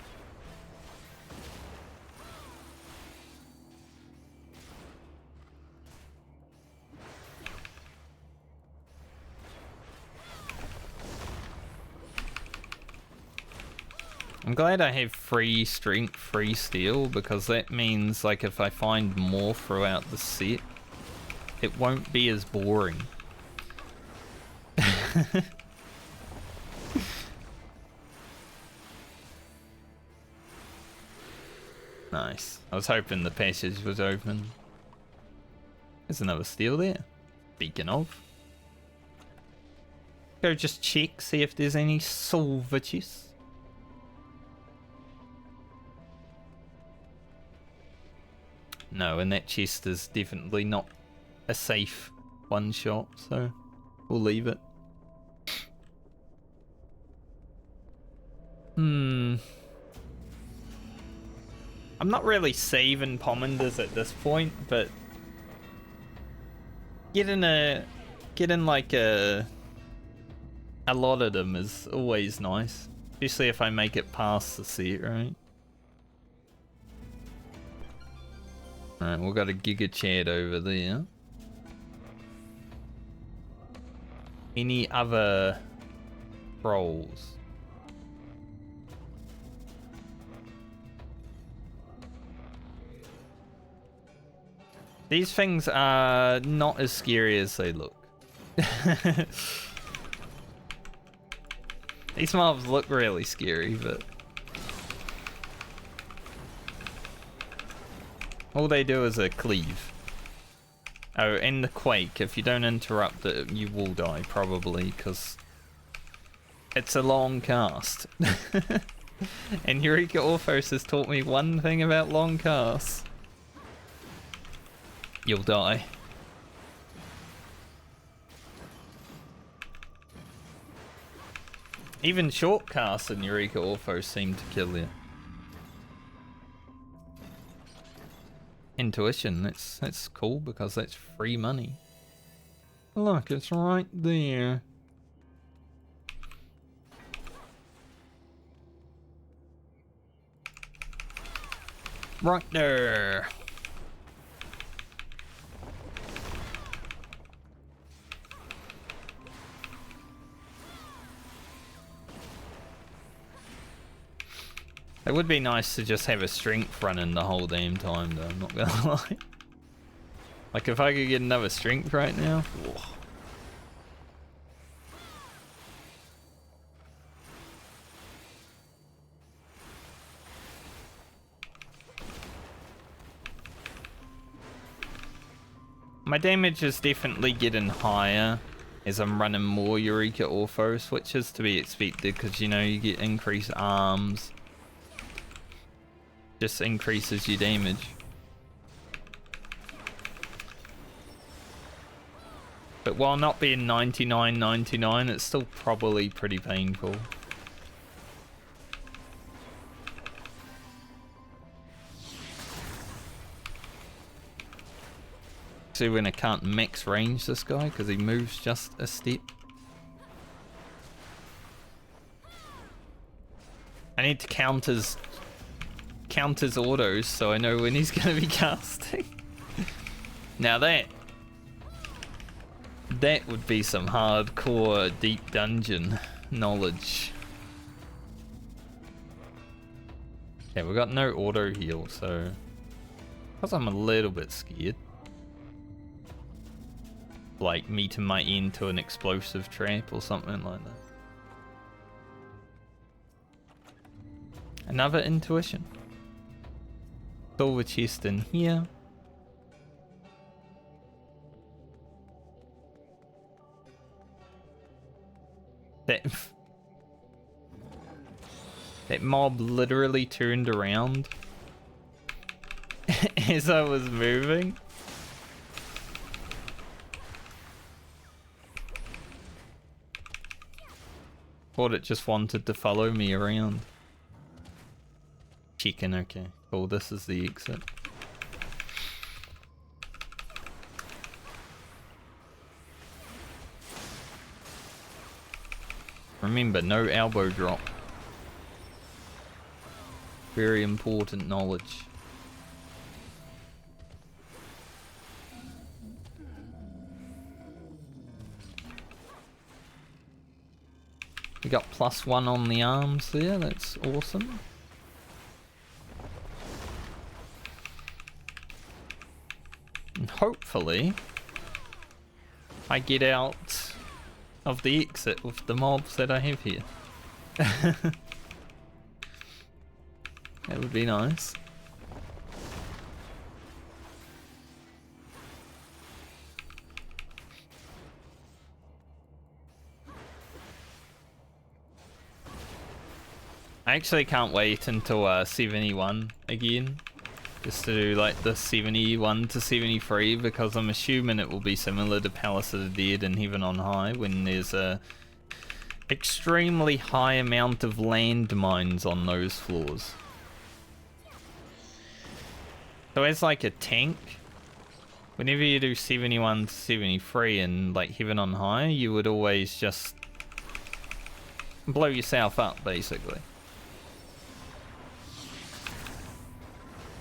I'm glad I have free strength, free steel, because that means, like, if I find more throughout the set, it won't be as boring. Nice. I was hoping the passage was open. There's another steel there. Speaking of. Go just check, see if there's any silver chests. No, and that chest is definitely not a safe one shot, so we'll leave it. I'm not really saving Pommanders at this point, but getting like a lot of them is always nice, especially if I make it past the set, right? Alright, we've got a Giga Chad over there. Any other trolls? These things are not as scary as they look. These mobs look really scary, but all they do is a cleave. Oh, and the quake. If you don't interrupt it, you will die, probably, because it's a long cast. And Eureka Orthos has taught me one thing about long casts. You'll die. Even short casts in Eureka Orthos seem to kill you. Intuition, that's cool because that's free money. Look, it's right there. Right there. It would be nice to just have a strength running the whole damn time, though, I'm not gonna lie. Like, if I could get another strength right now. Whoa. My damage is definitely getting higher as I'm running more Eureka Orthos, which is to be expected because, you know, you get increased arms. Just increases your damage. But while not being 99.99, it's still probably pretty painful. See when I can't max range this guy because he moves just a step. I need to count his autos so I know when he's gonna be casting. Now that would be some hardcore deep dungeon knowledge. Yeah, we got no auto heal, so because I'm a little bit scared. Like meeting my end to an explosive trap or something like that. Another intuition. Silver chest in here. That mob literally turned around as I was moving. Thought it just wanted to follow me around. Chicken, okay. Cool, this is the exit. Remember, no elbow drop. Very important knowledge. We got +1 on the arms there, that's awesome. And hopefully, I get out of the exit with the mobs that I have here. That would be nice. I actually can't wait until 71 again, just to do like the 71 to 73, because I'm assuming it will be similar to Palace of the Dead and Heaven on High, when there's a extremely high amount of landmines on those floors. So as like a tank, whenever you do 71 to 73 in like Heaven on High, you would always just blow yourself up, basically.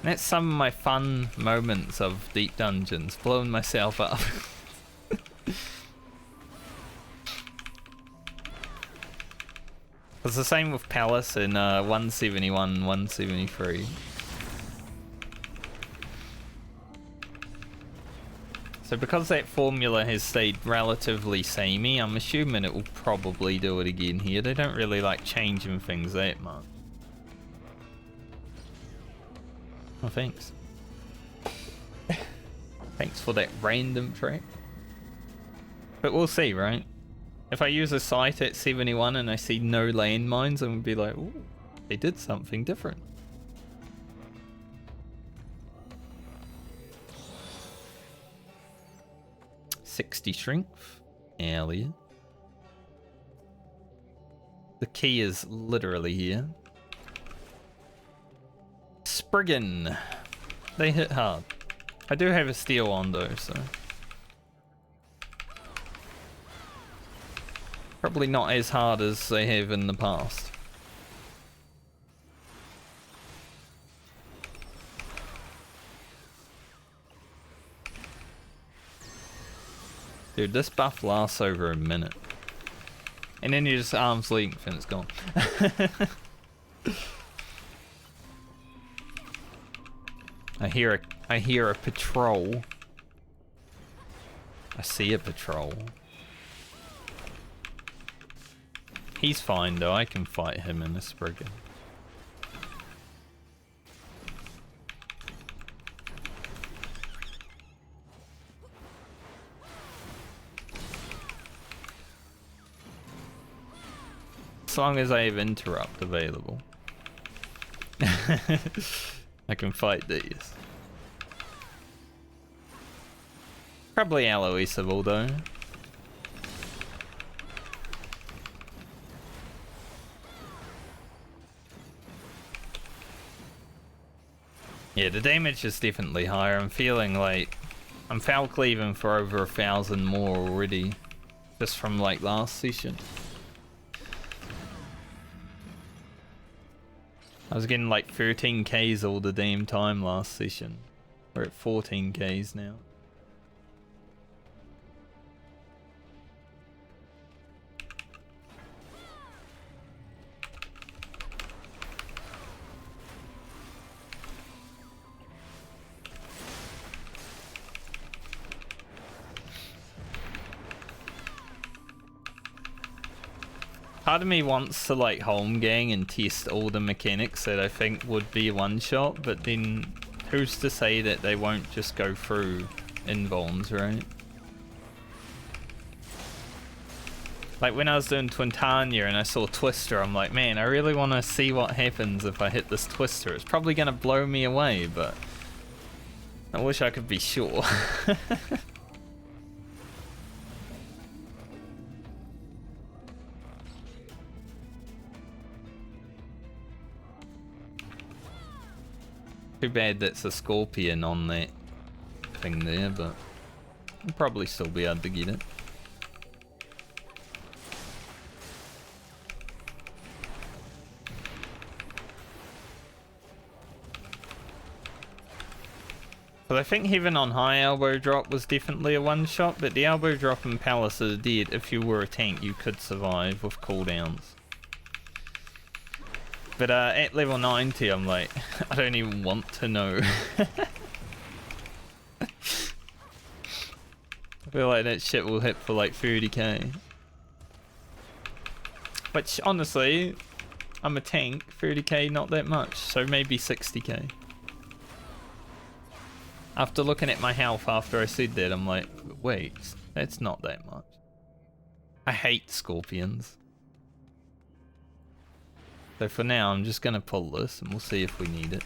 That's some of my fun moments of deep dungeons, blowing myself up. It's the same with Palace in 171, 173. So because that formula has stayed relatively samey, I'm assuming it will probably do it again here. They don't really like changing things that much. Oh, thanks. Thanks for that random track. But we'll see, right? If I use a site at 71 and I see no landmines, I'm gonna be like, ooh, they did something different. '60 strength. Hell yeah. The key is literally here. Spriggan. They hit hard. I do have a steel on though, so probably not as hard as they have in the past. Dude, this buff lasts over a minute. And then you just arm's length and it's gone. I hear a patrol. I see a patrol. He's fine though, I can fight him in a Spriggan. As long as I have interrupt available. I can fight these. Probably Aloisable though. Yeah, the damage is definitely higher. I'm feeling like I'm foul cleaving for over 1,000 more already, just from like last session. I was getting like 13Ks all the damn time last session. We're at 14Ks now. Part of me wants to like home gang and test all the mechanics that I think would be a one shot, but then who's to say that they won't just go through invulns, right? Like when I was doing Twintania and I saw Twister, I'm like, man, I really want to see what happens if I hit this Twister. It's probably gonna blow me away, but I wish I could be sure. Too bad that's a Scorpion on that thing there, but I'll probably still be able to get it. But I think even on high elbow drop was definitely a one shot, but the elbow drop in Palace is dead. If you were a tank, you could survive with cooldowns. But at level 90, I'm like, I don't even want to know. I feel like that shit will hit for like 30k. Which, honestly, I'm a tank, 30k not that much, so maybe 60k. After looking at my health after I said that, I'm like, wait, that's not that much. I hate scorpions. So for now, I'm just gonna pull this and we'll see if we need it.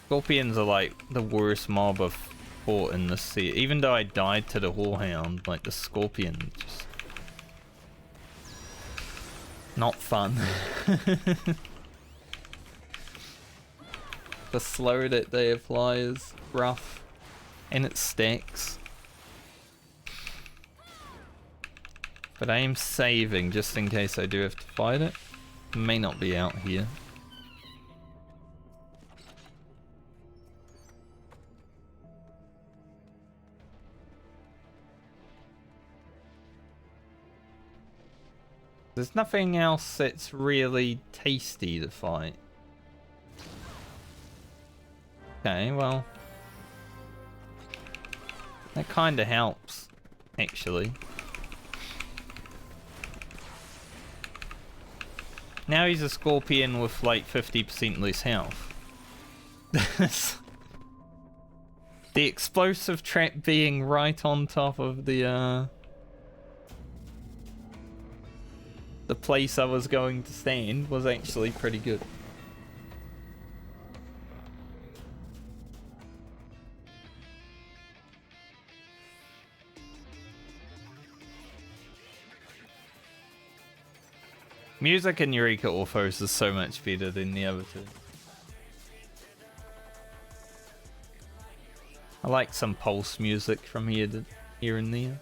Scorpions are like the worst mob I've fought in this set. Even though I died to the Whorehound, like the Scorpion just... not fun. The slow that they apply is rough. And it stacks. But I am saving just in case I do have to fight it. May not be out here. There's nothing else that's really tasty to fight. Okay, well... that kinda helps, actually. Now he's a Scorpion with like 50% less health. The explosive trap being right on top of the place I was going to stand was actually pretty good. Music in Eureka Orthos is so much better than the other two. I like some pulse music from here and there.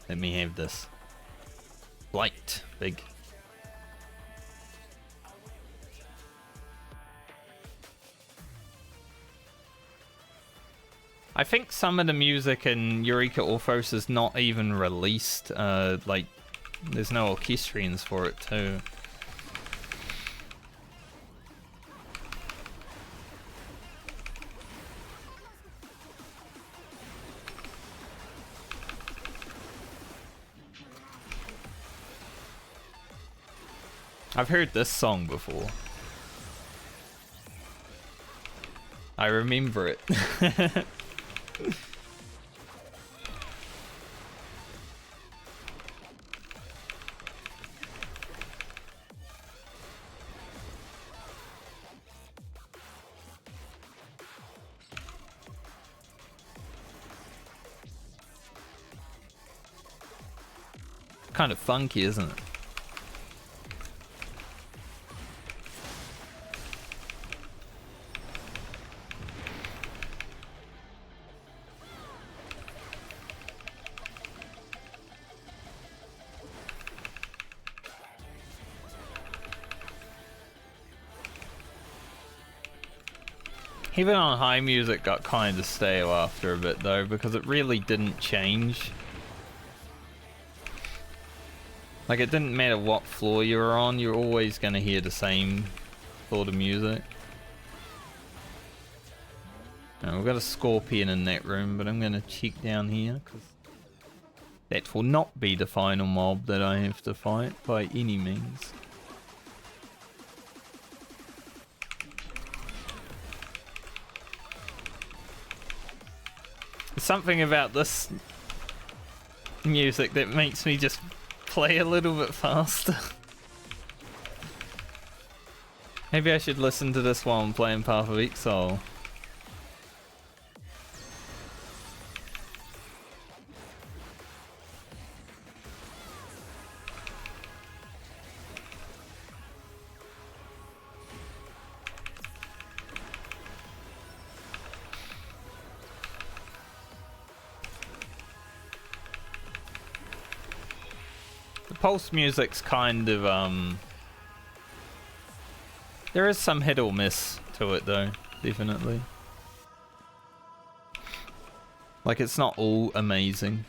Let me have this. Light, big. I think some of the music in Eureka Orthos is not even released. Like, there's no orchestrions for it too. I've heard this song before. I remember it. Kind of funky, isn't it? Even on high music got kind of stale after a bit though, because it really didn't change. Like, it didn't matter what floor you were on, you're always going to hear the same sort of music. Now, we've got a Scorpion in that room, but I'm going to check down here, because that will not be the final mob that I have to fight by any means. There's something about this music that makes me just play a little bit faster. Maybe I should listen to this while I'm playing Path of Exile. pulse music's kind of there is some hit or miss to it though, definitely. Like it's not all amazing.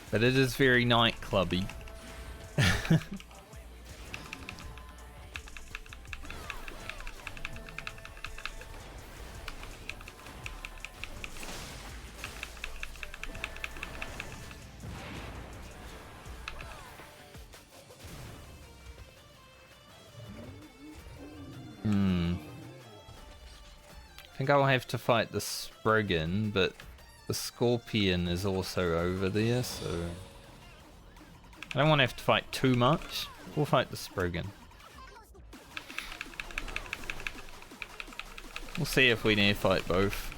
But it is very nightclubby. I think I'll have to fight the Spriggan, but the Scorpion is also over there, so I don't want to have to fight too much. We'll fight the Spriggan. We'll see if we near fight both.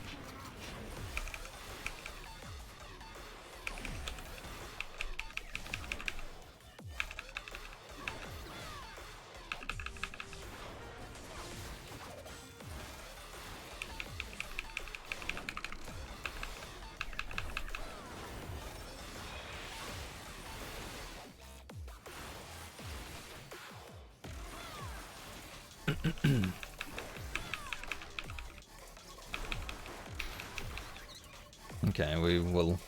Okay, we will.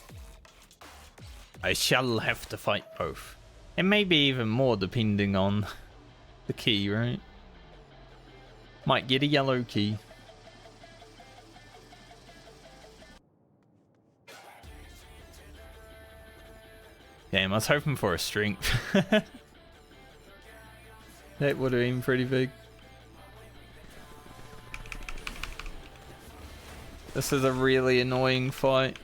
I shall have to fight both. It may be even more depending on the key, right? Might get a yellow key. Damn, I was hoping for a strength. That would have been pretty big. This is a really annoying fight.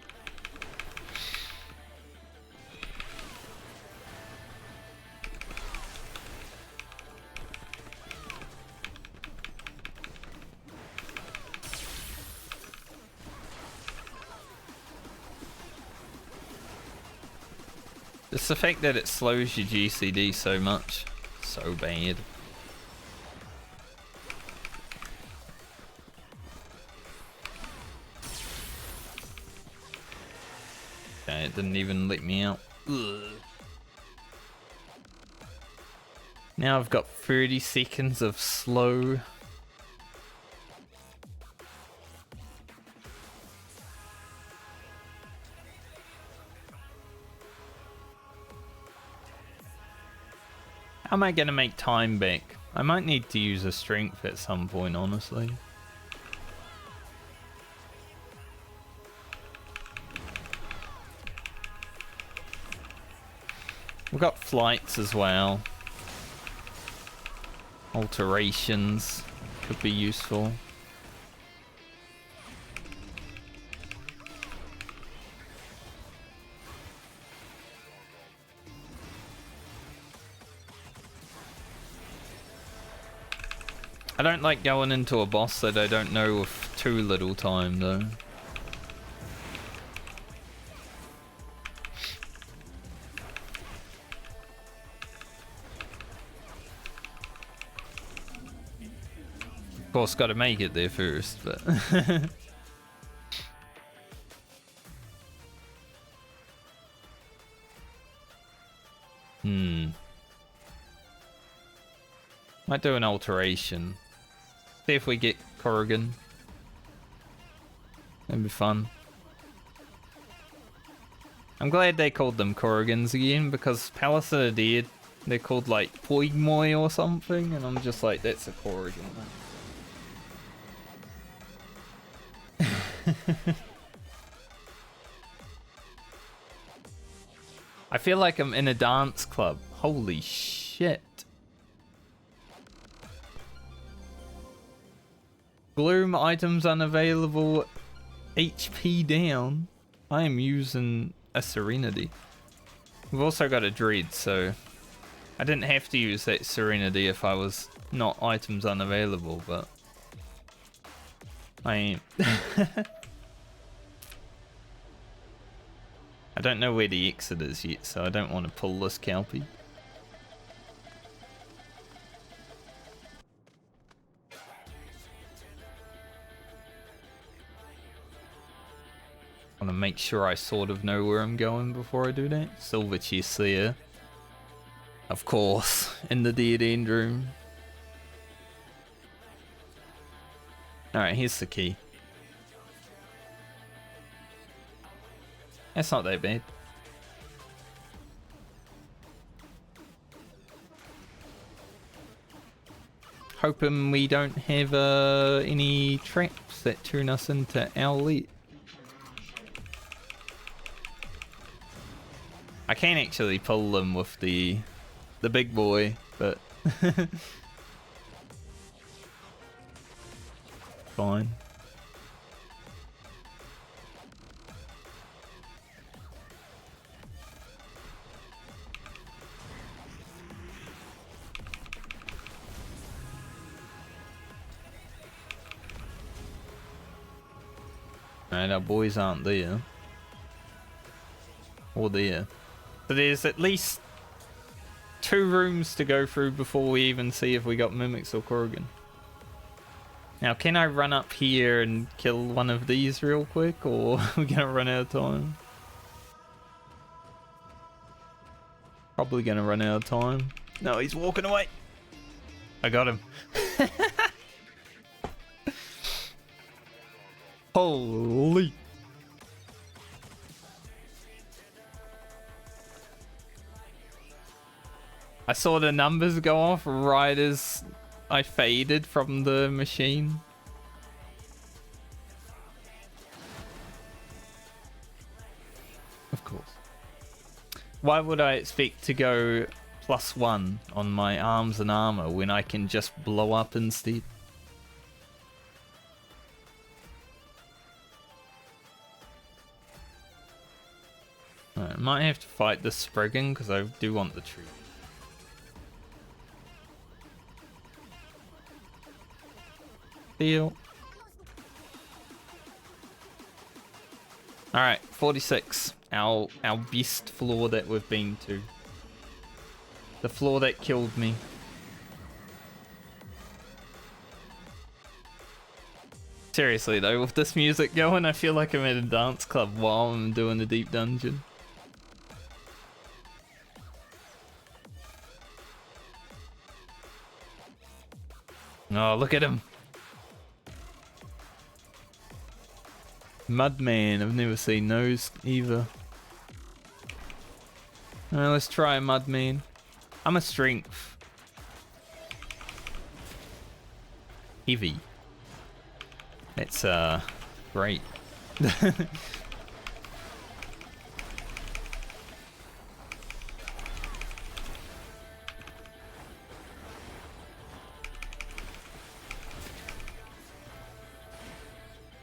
It's the fact that it slows your GCD so much. So bad. Okay, it didn't even let me out. Ugh. Now I've got 30 seconds of slow. How am I gonna make time back? I might need to use a strength at some point, honestly. We've got flights as well. Alterations could be useful. I don't like going into a boss that I don't know with too little time though. Of course, got to make it there first, but might do an alteration. See if we get Corrigan. That'd be fun. I'm glad they called them Corrigans again, because Palace of the Dead, they're called like Poigmoy or something, and I'm just like, that's a Corrigan. I feel like I'm in a dance club. Holy shit. Gloom items unavailable. HP down. I am using a Serenity. We've also got a Dread, so I didn't have to use that Serenity if I was not items unavailable, but I ain't. I don't know where the exit is yet, so I don't want to pull this Kelpie. make sure I sort of know where I'm going before I do that. Silver chest there. Of course, in the dead end room. Alright, here's the key. That's not that bad. Hoping we don't have any traps that turn us into owlet. I can actually pull them with the big boy, but fine. Right, our boys aren't there. Or there. So there's at least 2 rooms to go through before we even see if we got mimics or Korrigan. Now, can I run up here and kill one of these real quick, or are we gonna run out of time? Probably gonna run out of time. No, he's walking away. I got him. Holy. I saw the numbers go off right as I faded from the machine. Of course. Why would I expect to go +1 on my arms and armor when I can just blow up instead? I might have to fight the Spriggan because I do want the tree. Deal. Alright, 46. Our best floor that we've been to. The floor that killed me. Seriously though, with this music going, I feel like I'm at a dance club while I'm doing the deep dungeon. Oh, look at him. Mudman, I've never seen those either. Let's try a Mudman. I'm a strength. Heavy. That's great.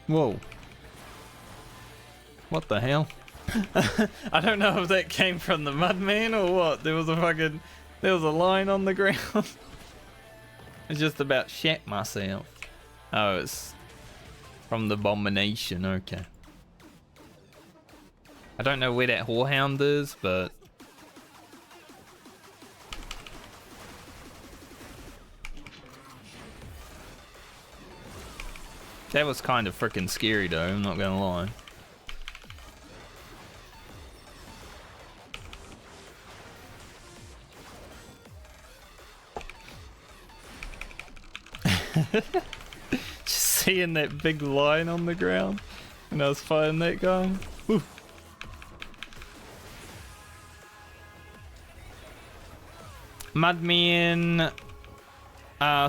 Whoa. What the hell? I don't know if that came from the Mudman or what. There was a line on the ground. It's just about shat myself. Oh, it's from the abomination, okay. I don't know where that whorehound is, but that was kind of freaking scary though, I'm not gonna lie. Just seeing that big line on the ground and I was fighting that guy. Woo. Mudman,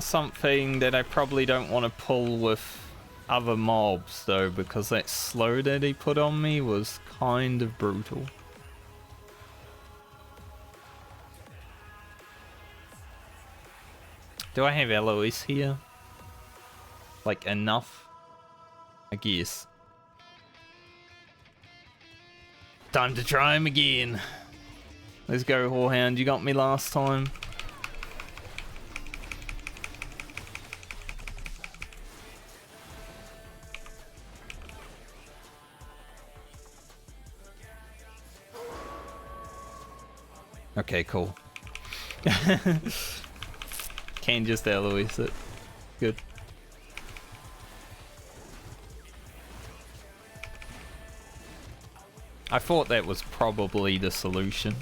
something that I probably don't want to pull with other mobs though, because that slow that he put on me was kind of brutal. Do I have LOS here? Like enough? I guess. Time to try him again. Let's go, whorehound. You got me last time. Okay, cool. Can just LOS it. Good. I thought that was probably the solution.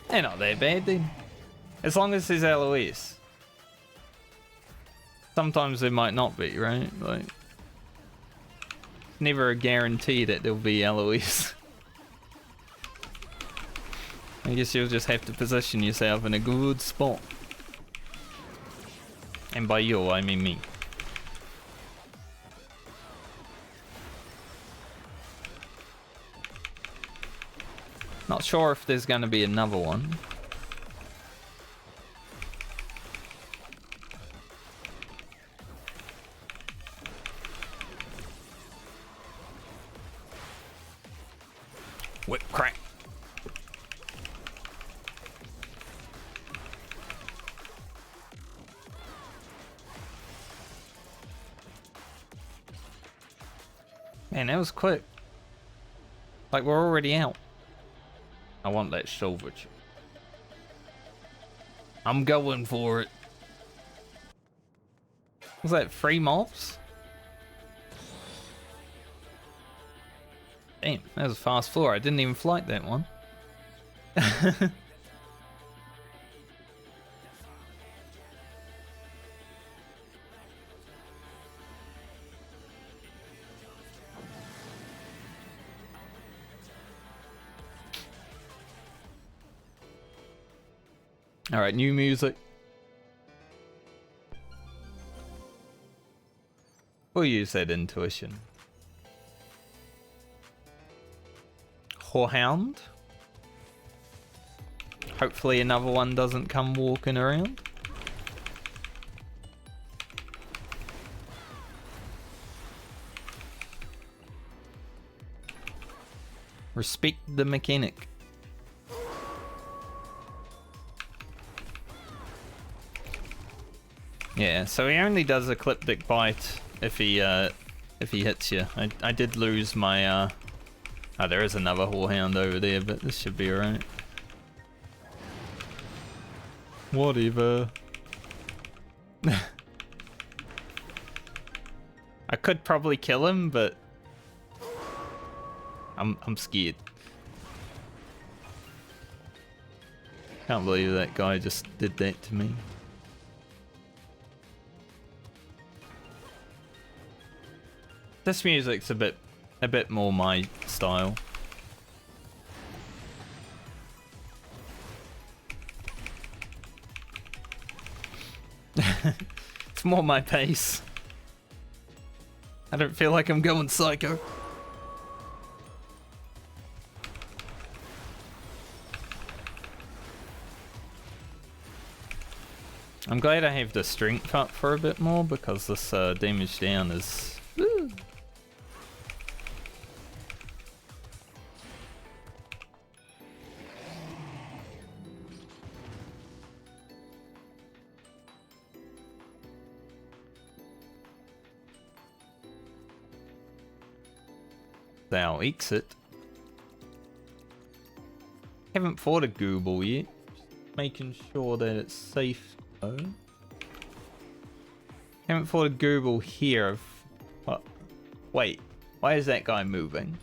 They're not that bad then. As long as there's LOS. Sometimes they might not be, right? Like, never a guarantee that there'll be LOS. I guess you'll just have to position yourself in a good spot. And by you, I mean me. Not sure if there's going to be another one. Whip crack. Man, that was quick. Like, we're already out. I want that silver. I'm going for it. Was that 3 mobs? Damn, that was a fast floor. I didn't even flight that one. All right, new music. We'll use that intuition. Whorehound. Hopefully another one doesn't come walking around. Respect the mechanic. Yeah, so he only does ecliptic bite if he hits you. I did lose my oh, there is another whorehound over there, but this should be alright. Whatever. I could probably kill him, but I'm scared. Can't believe that guy just did that to me. This music's a bit more my style. It's more my pace. I don't feel like I'm going psycho. I'm glad I have the strength up for a bit more because this damage down is... Woo. Thou exit. Haven't fought a Google yet. Just making sure that it's safe though. Haven't fought a Google here. What? Wait, why is that guy moving?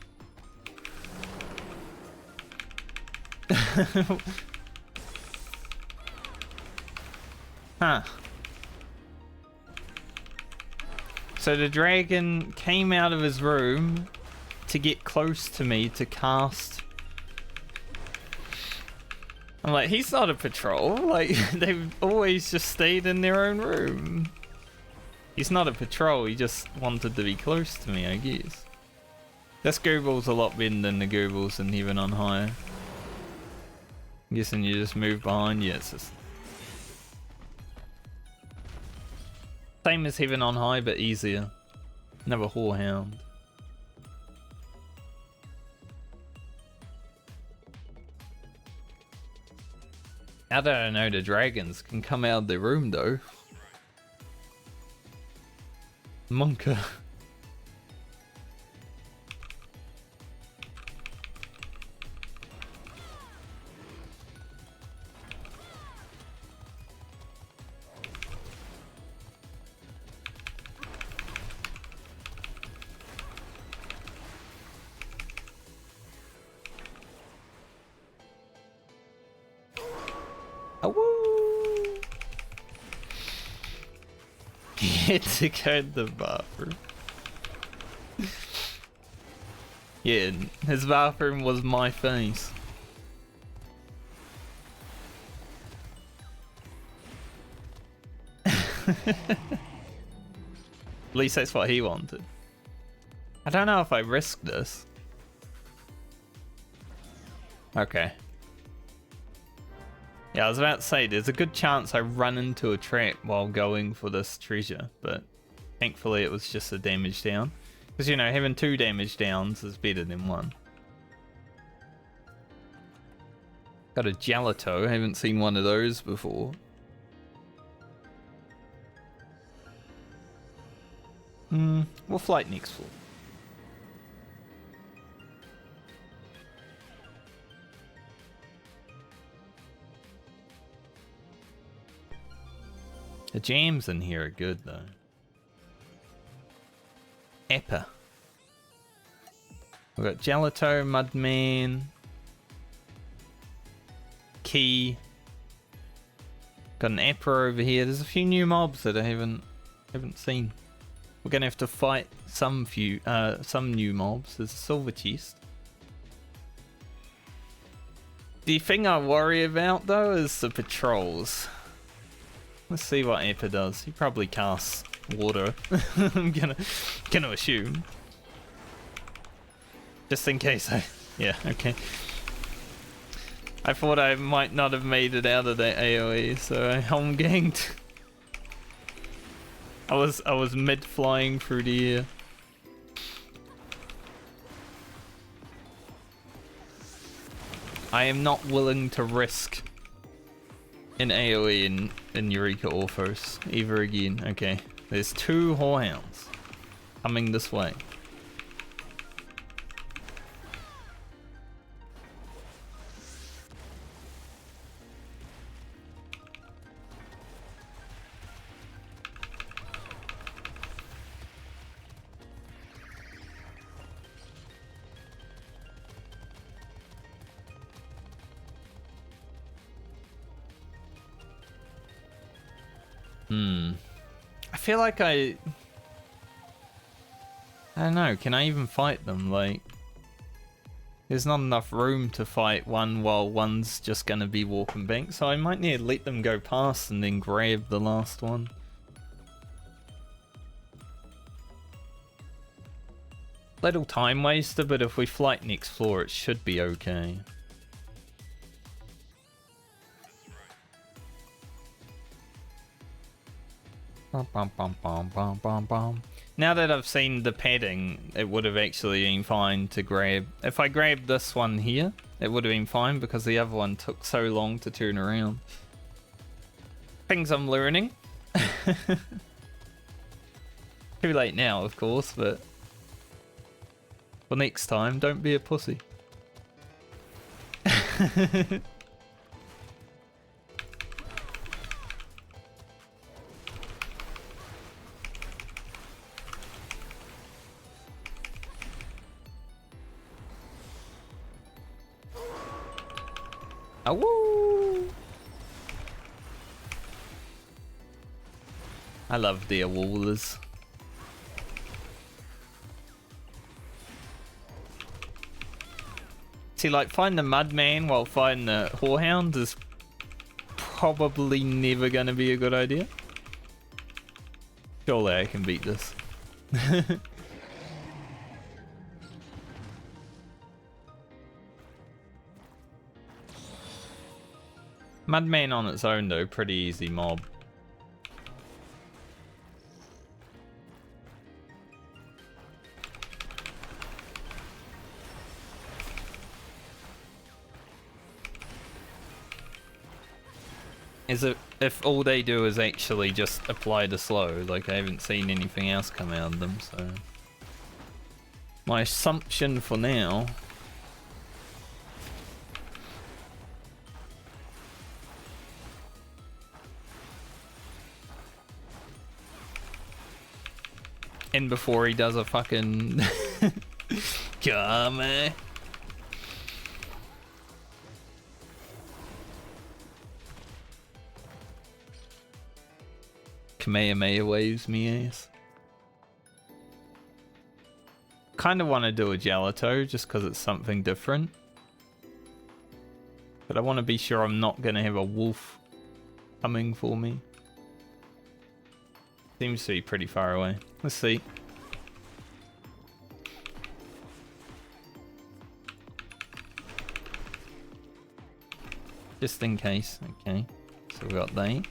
Huh. So the dragon came out of his room to get close to me to cast. I'm like, he's not a patrol. Like, they've always just stayed in their own room. He's not a patrol, he just wanted to be close to me, I guess. This Google's a lot better than the Googles in Heaven on High. I'm guessing you just move behind. Yeah, it's just... same as Heaven on High, but easier. Another whorehound. How did I know the dragons can come out of the room though? Monka. Oh, woo! He had to go to the bathroom. Yeah, his bathroom was my face. At least that's what he wanted. I don't know if I risk this. Okay. Yeah, I was about to say, there's a good chance I run into a trap while going for this treasure, but thankfully it was just a damage down. Because, you know, having 2 damage downs is better than 1. Got a gelato, I haven't seen one of those before. We'll flight next floor. The jams in here are good though. Eppa. We've got Gelato, Mudman, Key. Got an Eppa over here. There's a few new mobs that I haven't seen. We're gonna have to fight some new mobs. There's a silver chest. The thing I worry about though is the patrols. Let's see what Eppa does. He probably casts water. I'm gonna assume. Just in case yeah, okay. I thought I might not have made it out of that AoE, so I home ganked. I was mid flying through the air. I am not willing to risk an AoE in Eureka Orthos ever again. Okay, there's 2 whorehounds coming this way. I feel like I don't know, can I even fight them? Like, there's not enough room to fight one while one's just gonna be walking back, so I might need to let them go past and then grab the last one. Little time waster, but if we flight next floor it should be okay. Bum, bum, bum, bum, bum, bum. Now that I've seen the padding, it would have actually been fine to grab. If I grabbed this one here, it would have been fine because the other one took so long to turn around. Things I'm learning. Too late now, of course, but for next time, don't be a pussy. Oh, woo! I love deer wallers. See, like, find the Mudman while fighting the Whorehound is probably never gonna be a good idea. Surely I can beat this. Mudman on its own though, pretty easy mob. Is it if all they do is actually just apply the slow? Like, I haven't seen anything else come out of them, so my assumption for now . And before he does a fucking Kame. Kamehameha waves me ass. Kind of want to do a gelato just because it's something different. But I want to be sure I'm not going to have a wolf coming for me. Seems to be pretty far away. Let's see. Just in case. Okay. So we got that.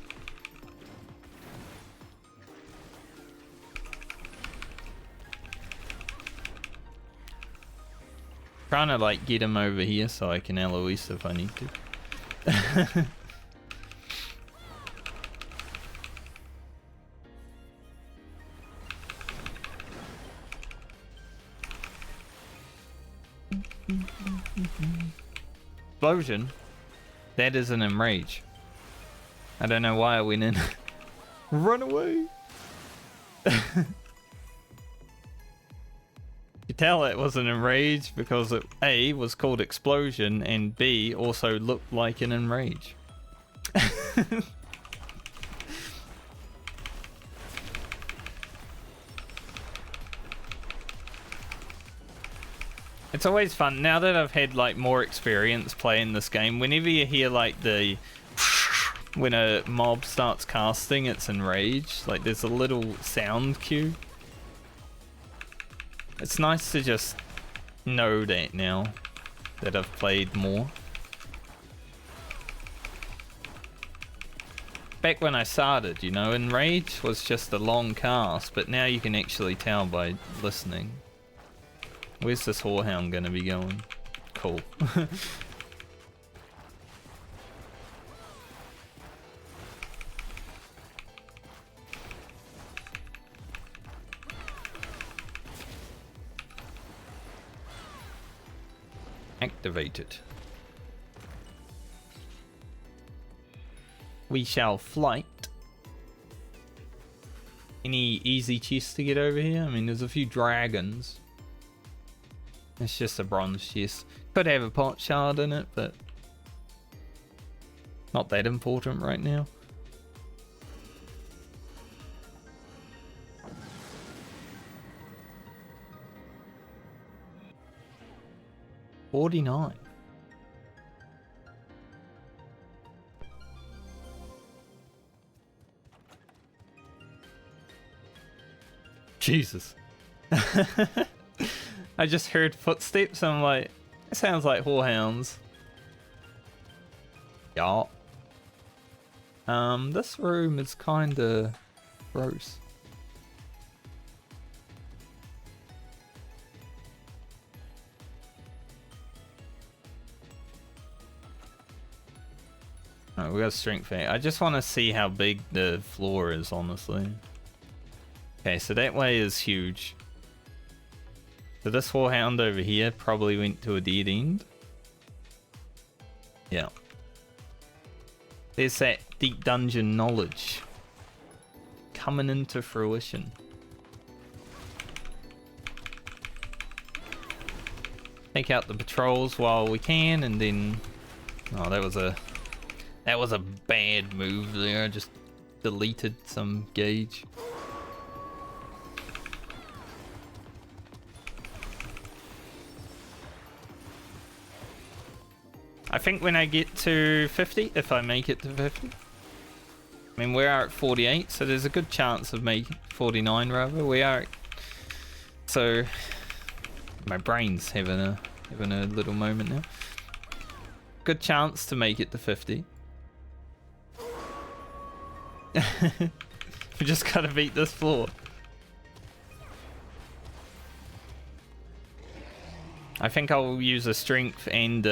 Trying to like get him over here so I can Eloise if I need to. Explosion? That is an enrage. I don't know why I went in. Run away! You tell it was an enrage because it A was called explosion and B also looked like an enrage. It's always fun now that I've had like more experience playing this game. Whenever you hear like the when a mob starts casting its enrage, like there's a little sound cue. It's nice to just know that now that I've played more. Back when I started, you know, enrage was just a long cast, but now you can actually tell by listening. Where's this whorehound gonna be going? Cool. Activated. We shall flight. Any easy chests to get over here? I mean, there's a few dragons. It's just a bronze chest. Could have a pot shard in it, but not that important right now. $49. Jesus. I just heard footsteps and I'm like, it sounds like whorehounds. Yeah. This room is kinda gross. Alright, we got strength 8. I just want to see how big the floor is, honestly. Okay, so that way is huge. So this whorehound over here probably went to a dead end. Yeah. There's that deep dungeon knowledge coming into fruition. Take out the patrols while we can, and then... Oh, that was a bad move there. I just deleted some gauge. I think when I get to 50, if I make it to 50. I mean, we are at 48, so there's a good chance of making 49 rather. We are. So my brain's having a little moment now. Good chance to make it to 50. We just gotta beat this floor. I think I'll use a strength and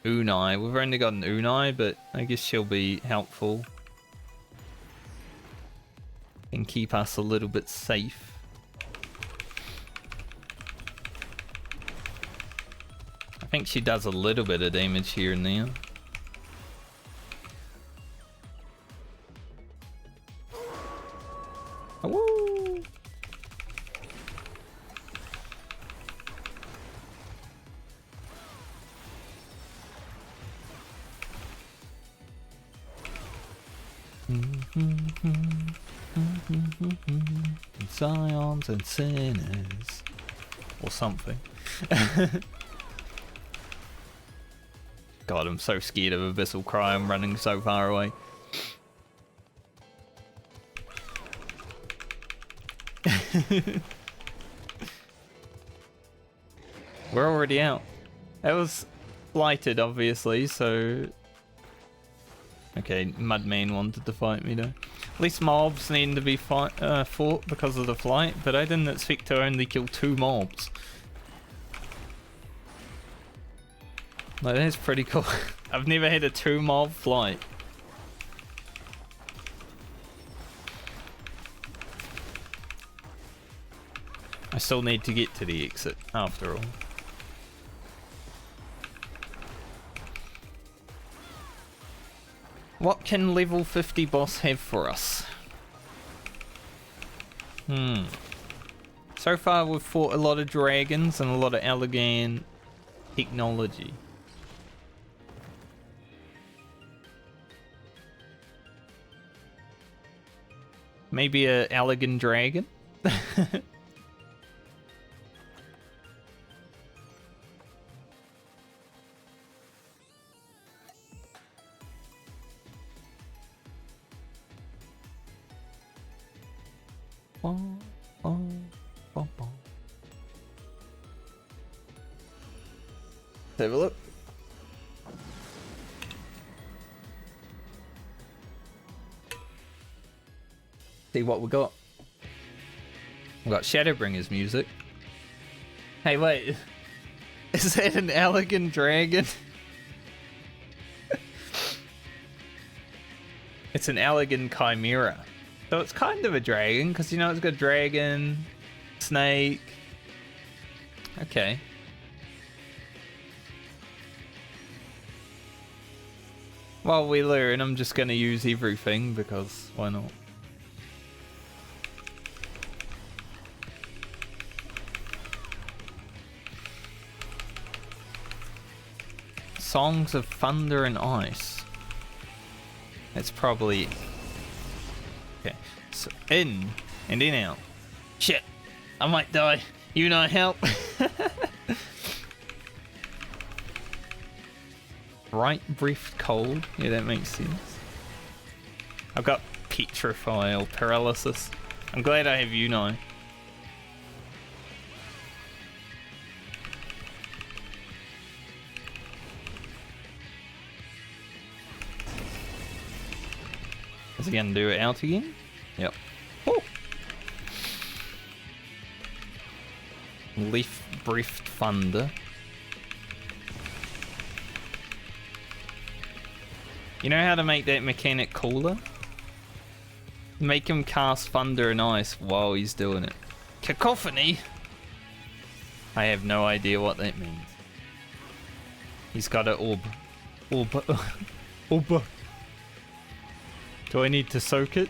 Unai. We've only got an Unai, but I guess she'll be helpful and keep us a little bit safe. I think she does a little bit of damage here and there. Woo! Scions and sinners. Or something. God, I'm so scared of Abyssal Cry. I'm running so far away. We're already out. That was flighted, obviously, so... Okay, Mudman wanted to fight me, though. At least mobs need to be fought because of the flight, but I didn't expect to only kill 2 mobs. Like, that's pretty cool. I've never had a 2 mob flight. I still need to get to the exit, after all. What can level 50 boss have for us? So far we've fought a lot of dragons and a lot of Elegant technology. Maybe a elegant dragon? Let's have a look. See what we got. We got Shadowbringer's music. Hey, wait. Is that an elegant dragon? It's an elegant chimera. So it's kind of a dragon, because you know it's got dragon, snake. Okay. While we learn, I'm just going to use everything, because why not? Songs of Thunder and Ice. That's probably... Okay, so in and then out. Shit, I might die. You know, help. Right breathed cold. Yeah, that makes sense. I've got petrify paralysis. I'm glad I have you now. Is he gonna do it out again? Yep. Oh. Leaf breathed thunder. You know how to make that mechanic cooler? Make him cast thunder and ice while he's doing it. Cacophony? I have no idea what that means. He's got an orb. Orb. Orb. Do I need to soak it?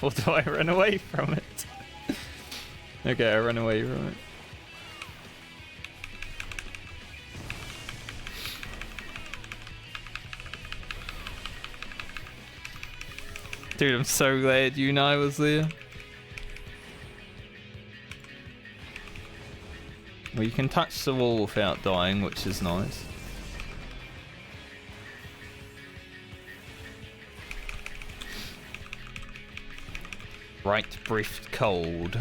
Or do I run away from it? Okay, I run away from it. Dude, I'm so glad you and I was there. Well, you can touch the wall without dying, which is nice. Right breathed cold.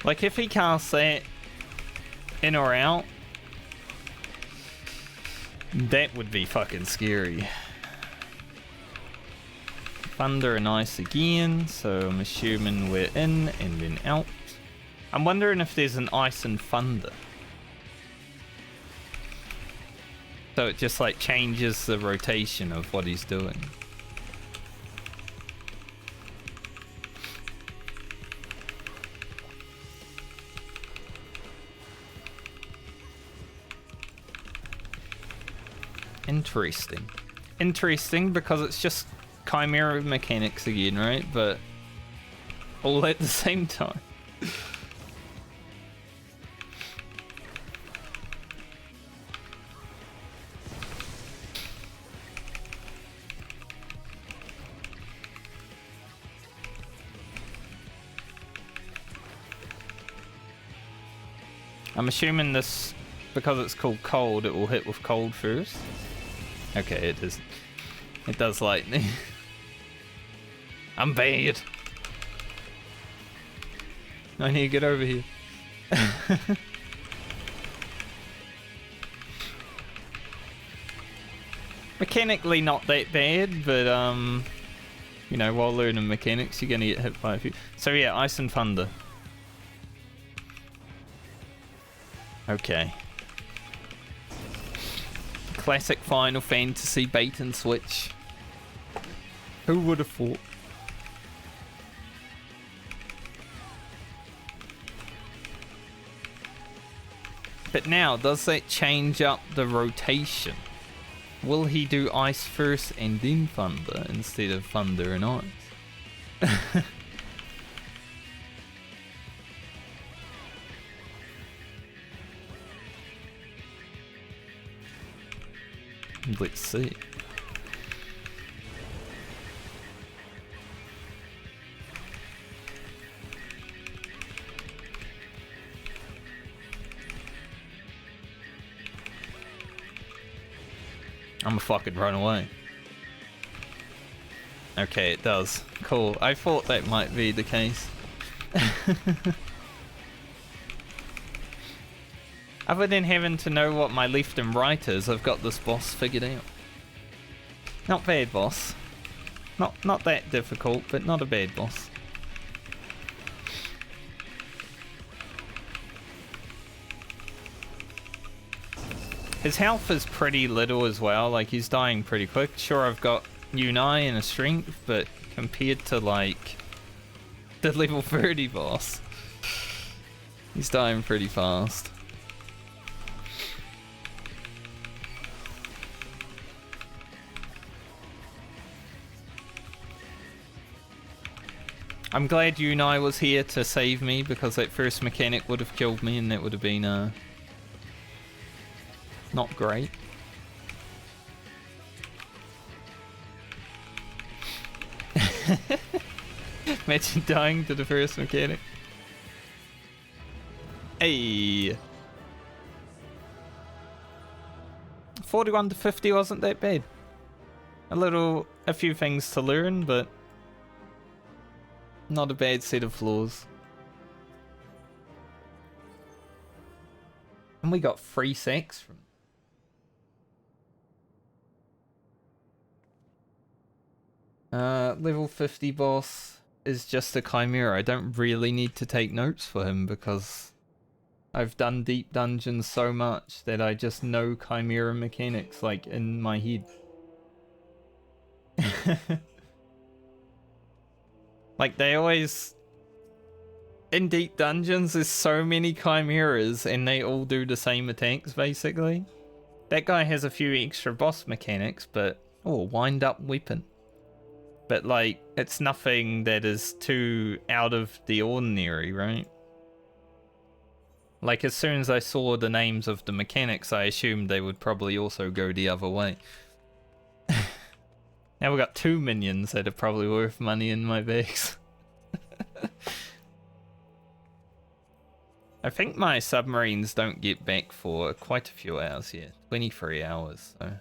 Like, if he casts that in or out, that would be fucking scary. Thunder and ice again, so I'm assuming we're in and then out. I'm wondering if there's an ice and thunder. So it just like changes the rotation of what he's doing. Interesting. Interesting because it's just chimera mechanics again, right? But all at the same time. I'm assuming this, because it's called cold, it will hit with cold first. Okay, it is. It does lightning. I'm bad. I need to get over here. Mechanically not that bad, but you know, while learning mechanics, you're gonna get hit by a few. So yeah, Ice and Thunder. Okay. Classic Final Fantasy bait and switch. Who would have thought? But now, does that change up the rotation? Will he do ice first and then thunder instead of thunder and ice? Let's see. I'm gonna fucking run away. Okay, it does. Cool. I thought that might be the case. Other than having to know what my left and right is, I've got this boss figured out. Not bad, boss. Not that difficult, but not a bad boss. His health is pretty little as well, like he's dying pretty quick. Sure, I've got Unai and a strength, but compared to like the level 30 boss, he's dying pretty fast. I'm glad Unai was here to save me, because that first mechanic would have killed me and that would have been not great. Imagine dying to the first mechanic. Hey, 41 to 50 wasn't that bad. A few things to learn, but not a bad set of floors. And we got free sex from level 50 boss is just a chimera. I don't really need to take notes for him because I've done deep dungeons so much that I just know chimera mechanics like in my head. Like they always, in deep dungeons there's so many chimeras and they all do the same attacks basically. That guy has a few extra boss mechanics, but oh, wind up weapon. But like, it's nothing that is too out of the ordinary, right? Like as soon as I saw the names of the mechanics, I assumed they would probably also go the other way. Now we've got 2 minions that are probably worth money in my bags. I think my submarines don't get back for quite a few hours here. 23 hours, so.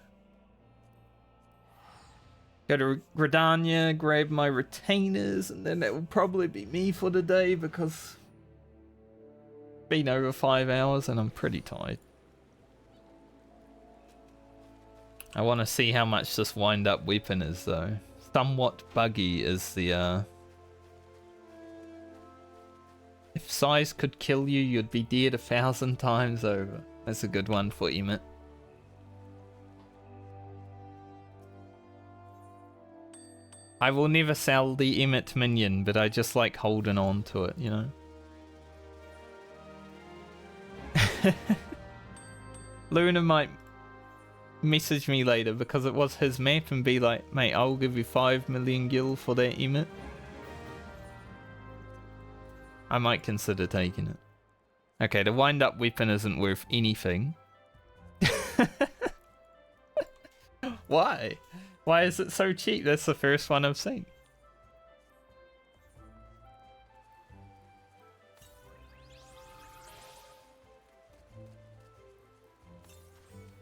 Go to Gridania, grab my retainers, and then that will probably be me for the day because it's been over 5 hours and I'm pretty tired. I want to see how much this wind-up weapon is though. Somewhat buggy is the If size could kill you, you'd be dead 1,000 times over. That's a good one for Emmett. I will never sell the Emmett minion, but I just like holding on to it, you know? Luna might message me later because it was his map and be like, mate, I'll give you 5 million gil for that Emmett. I might consider taking it. Okay, the wind-up weapon isn't worth anything. Why? Why is it so cheap? That's the first one I've seen.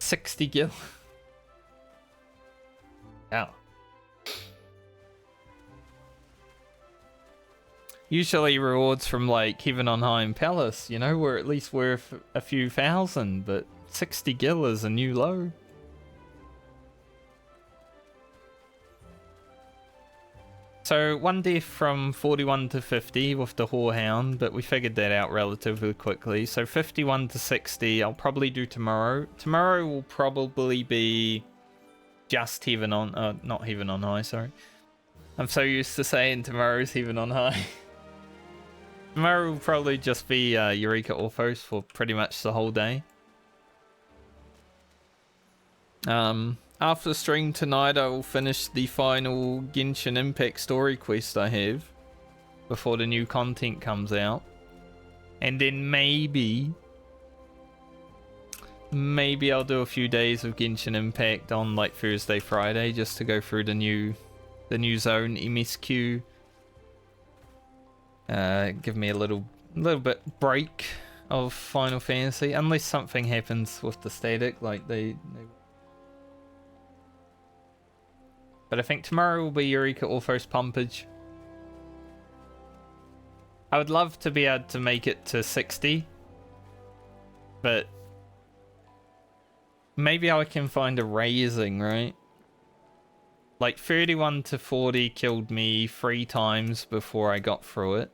60 gil. Yeah. Usually rewards from like Heaven on High and Palace, you know, were at least worth a few thousand, but 60 gil is a new low. So one death from 41 to 50 with the Whorehound, but we figured that out relatively quickly. So 51 to 60, I'll probably do tomorrow. Tomorrow will probably be just Heaven on, not Heaven on High, sorry. I'm so used to saying tomorrow's Heaven on High. Tomorrow will probably just be Eureka Orthos for pretty much the whole day. After the stream tonight, I will finish the final Genshin Impact story quest I have before the new content comes out. And then maybe I'll do a few days of Genshin Impact on like Thursday, Friday, just to go through the new zone MSQ. Give me a little bit break of Final Fantasy, unless something happens with the static, like they. But I think tomorrow will be Eureka Orthos pumpage. I would love to be able to make it to 60, but maybe I can find a raising, right? Like 31 to 40 killed me 3 times before I got through it.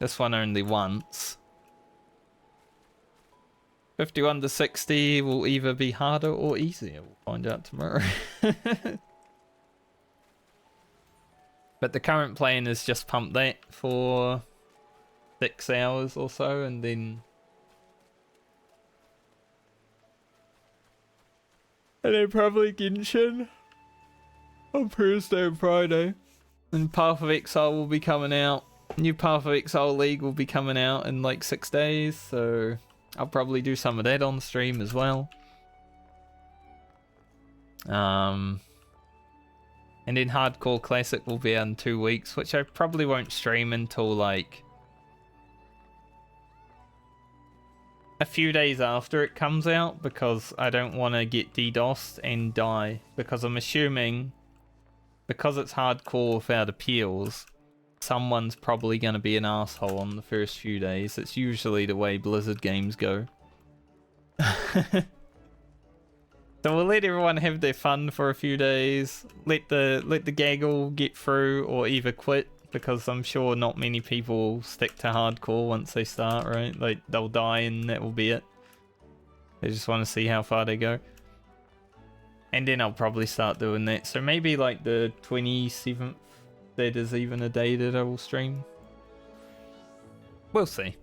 This one only once. 51 to 60 will either be harder or easier. We'll find out tomorrow. But the current plan is just pump that for 6 hours or so, and then probably Genshin on Thursday and Friday. And Path of Exile will be coming out. New Path of Exile League will be coming out in like 6 days, so I'll probably do some of that on stream as well. And then Hardcore Classic will be out in 2 weeks, which I probably won't stream until like a few days after it comes out, because I don't want to get DDoSed and die, because I'm assuming because it's hardcore without appeals, someone's probably going to be an asshole on the first few days. It's usually the way Blizzard games go. So we'll let everyone have their fun for a few days. Let the gaggle get through, or either quit, because I'm sure not many people will stick to hardcore once they start, right? Like, they'll die and that will be it. They just want to see how far they go. And then I'll probably start doing that. So maybe like the 27th, that is even a day that I will stream. We'll see.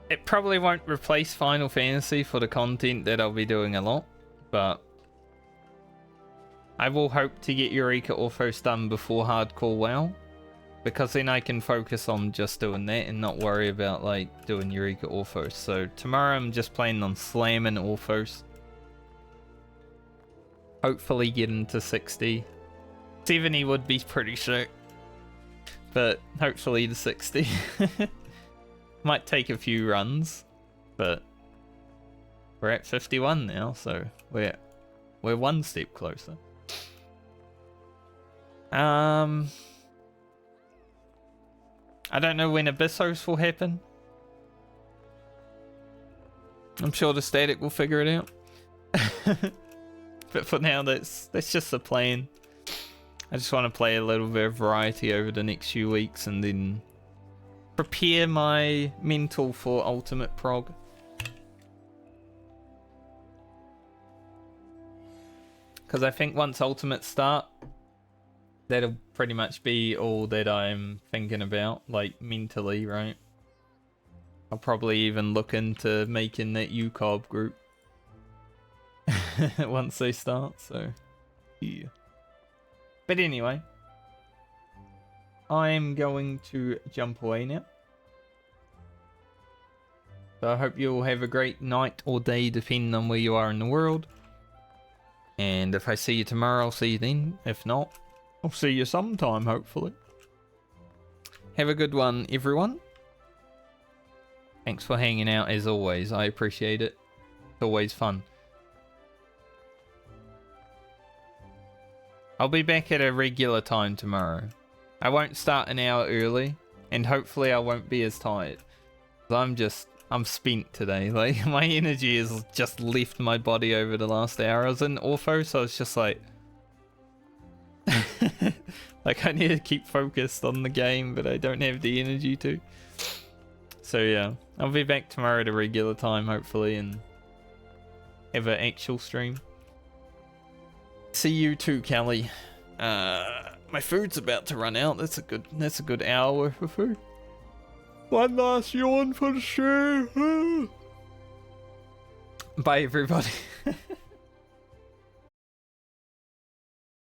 It probably won't replace Final Fantasy for the content that I'll be doing a lot, but I will hope to get Eureka Orthos done before Hardcore WoW, because then I can focus on just doing that and not worry about like doing Eureka Orthos. So tomorrow I'm just planning on slamming Orthos. Hopefully getting to 60. 70 would be pretty sick, but hopefully to 60. Might take a few runs, but we're at 51 now, so we're one step closer. I don't know when Abyssos will happen. I'm sure the static will figure it out. But for now, that's just the plan. I just want to play a little bit of variety over the next few weeks, and then prepare my mental for ultimate prog. Because I think once ultimate start, that'll pretty much be all that I'm thinking about, like mentally, right? I'll probably even look into making that UCOB group once they start, so yeah. But anyway, I'm going to jump away now. So I hope you all have a great night or day, depending on where you are in the world. And if I see you tomorrow, I'll see you then. If not, I'll see you sometime, hopefully. Have a good one, everyone. Thanks for hanging out as always. I appreciate it. It's always fun. I'll be back at a regular time tomorrow. I won't start an hour early, and hopefully I won't be as tired. I'm spent today. Like, my energy has just left my body over the last hour. I was in Ortho, so it's just like... like, I need to keep focused on the game, but I don't have the energy to. So yeah, I'll be back tomorrow at a regular time, hopefully, and have an actual stream. See you too, Kelly. My food's about to run out. That's a good hour worth of food. One last yawn for the stream. Bye, everybody.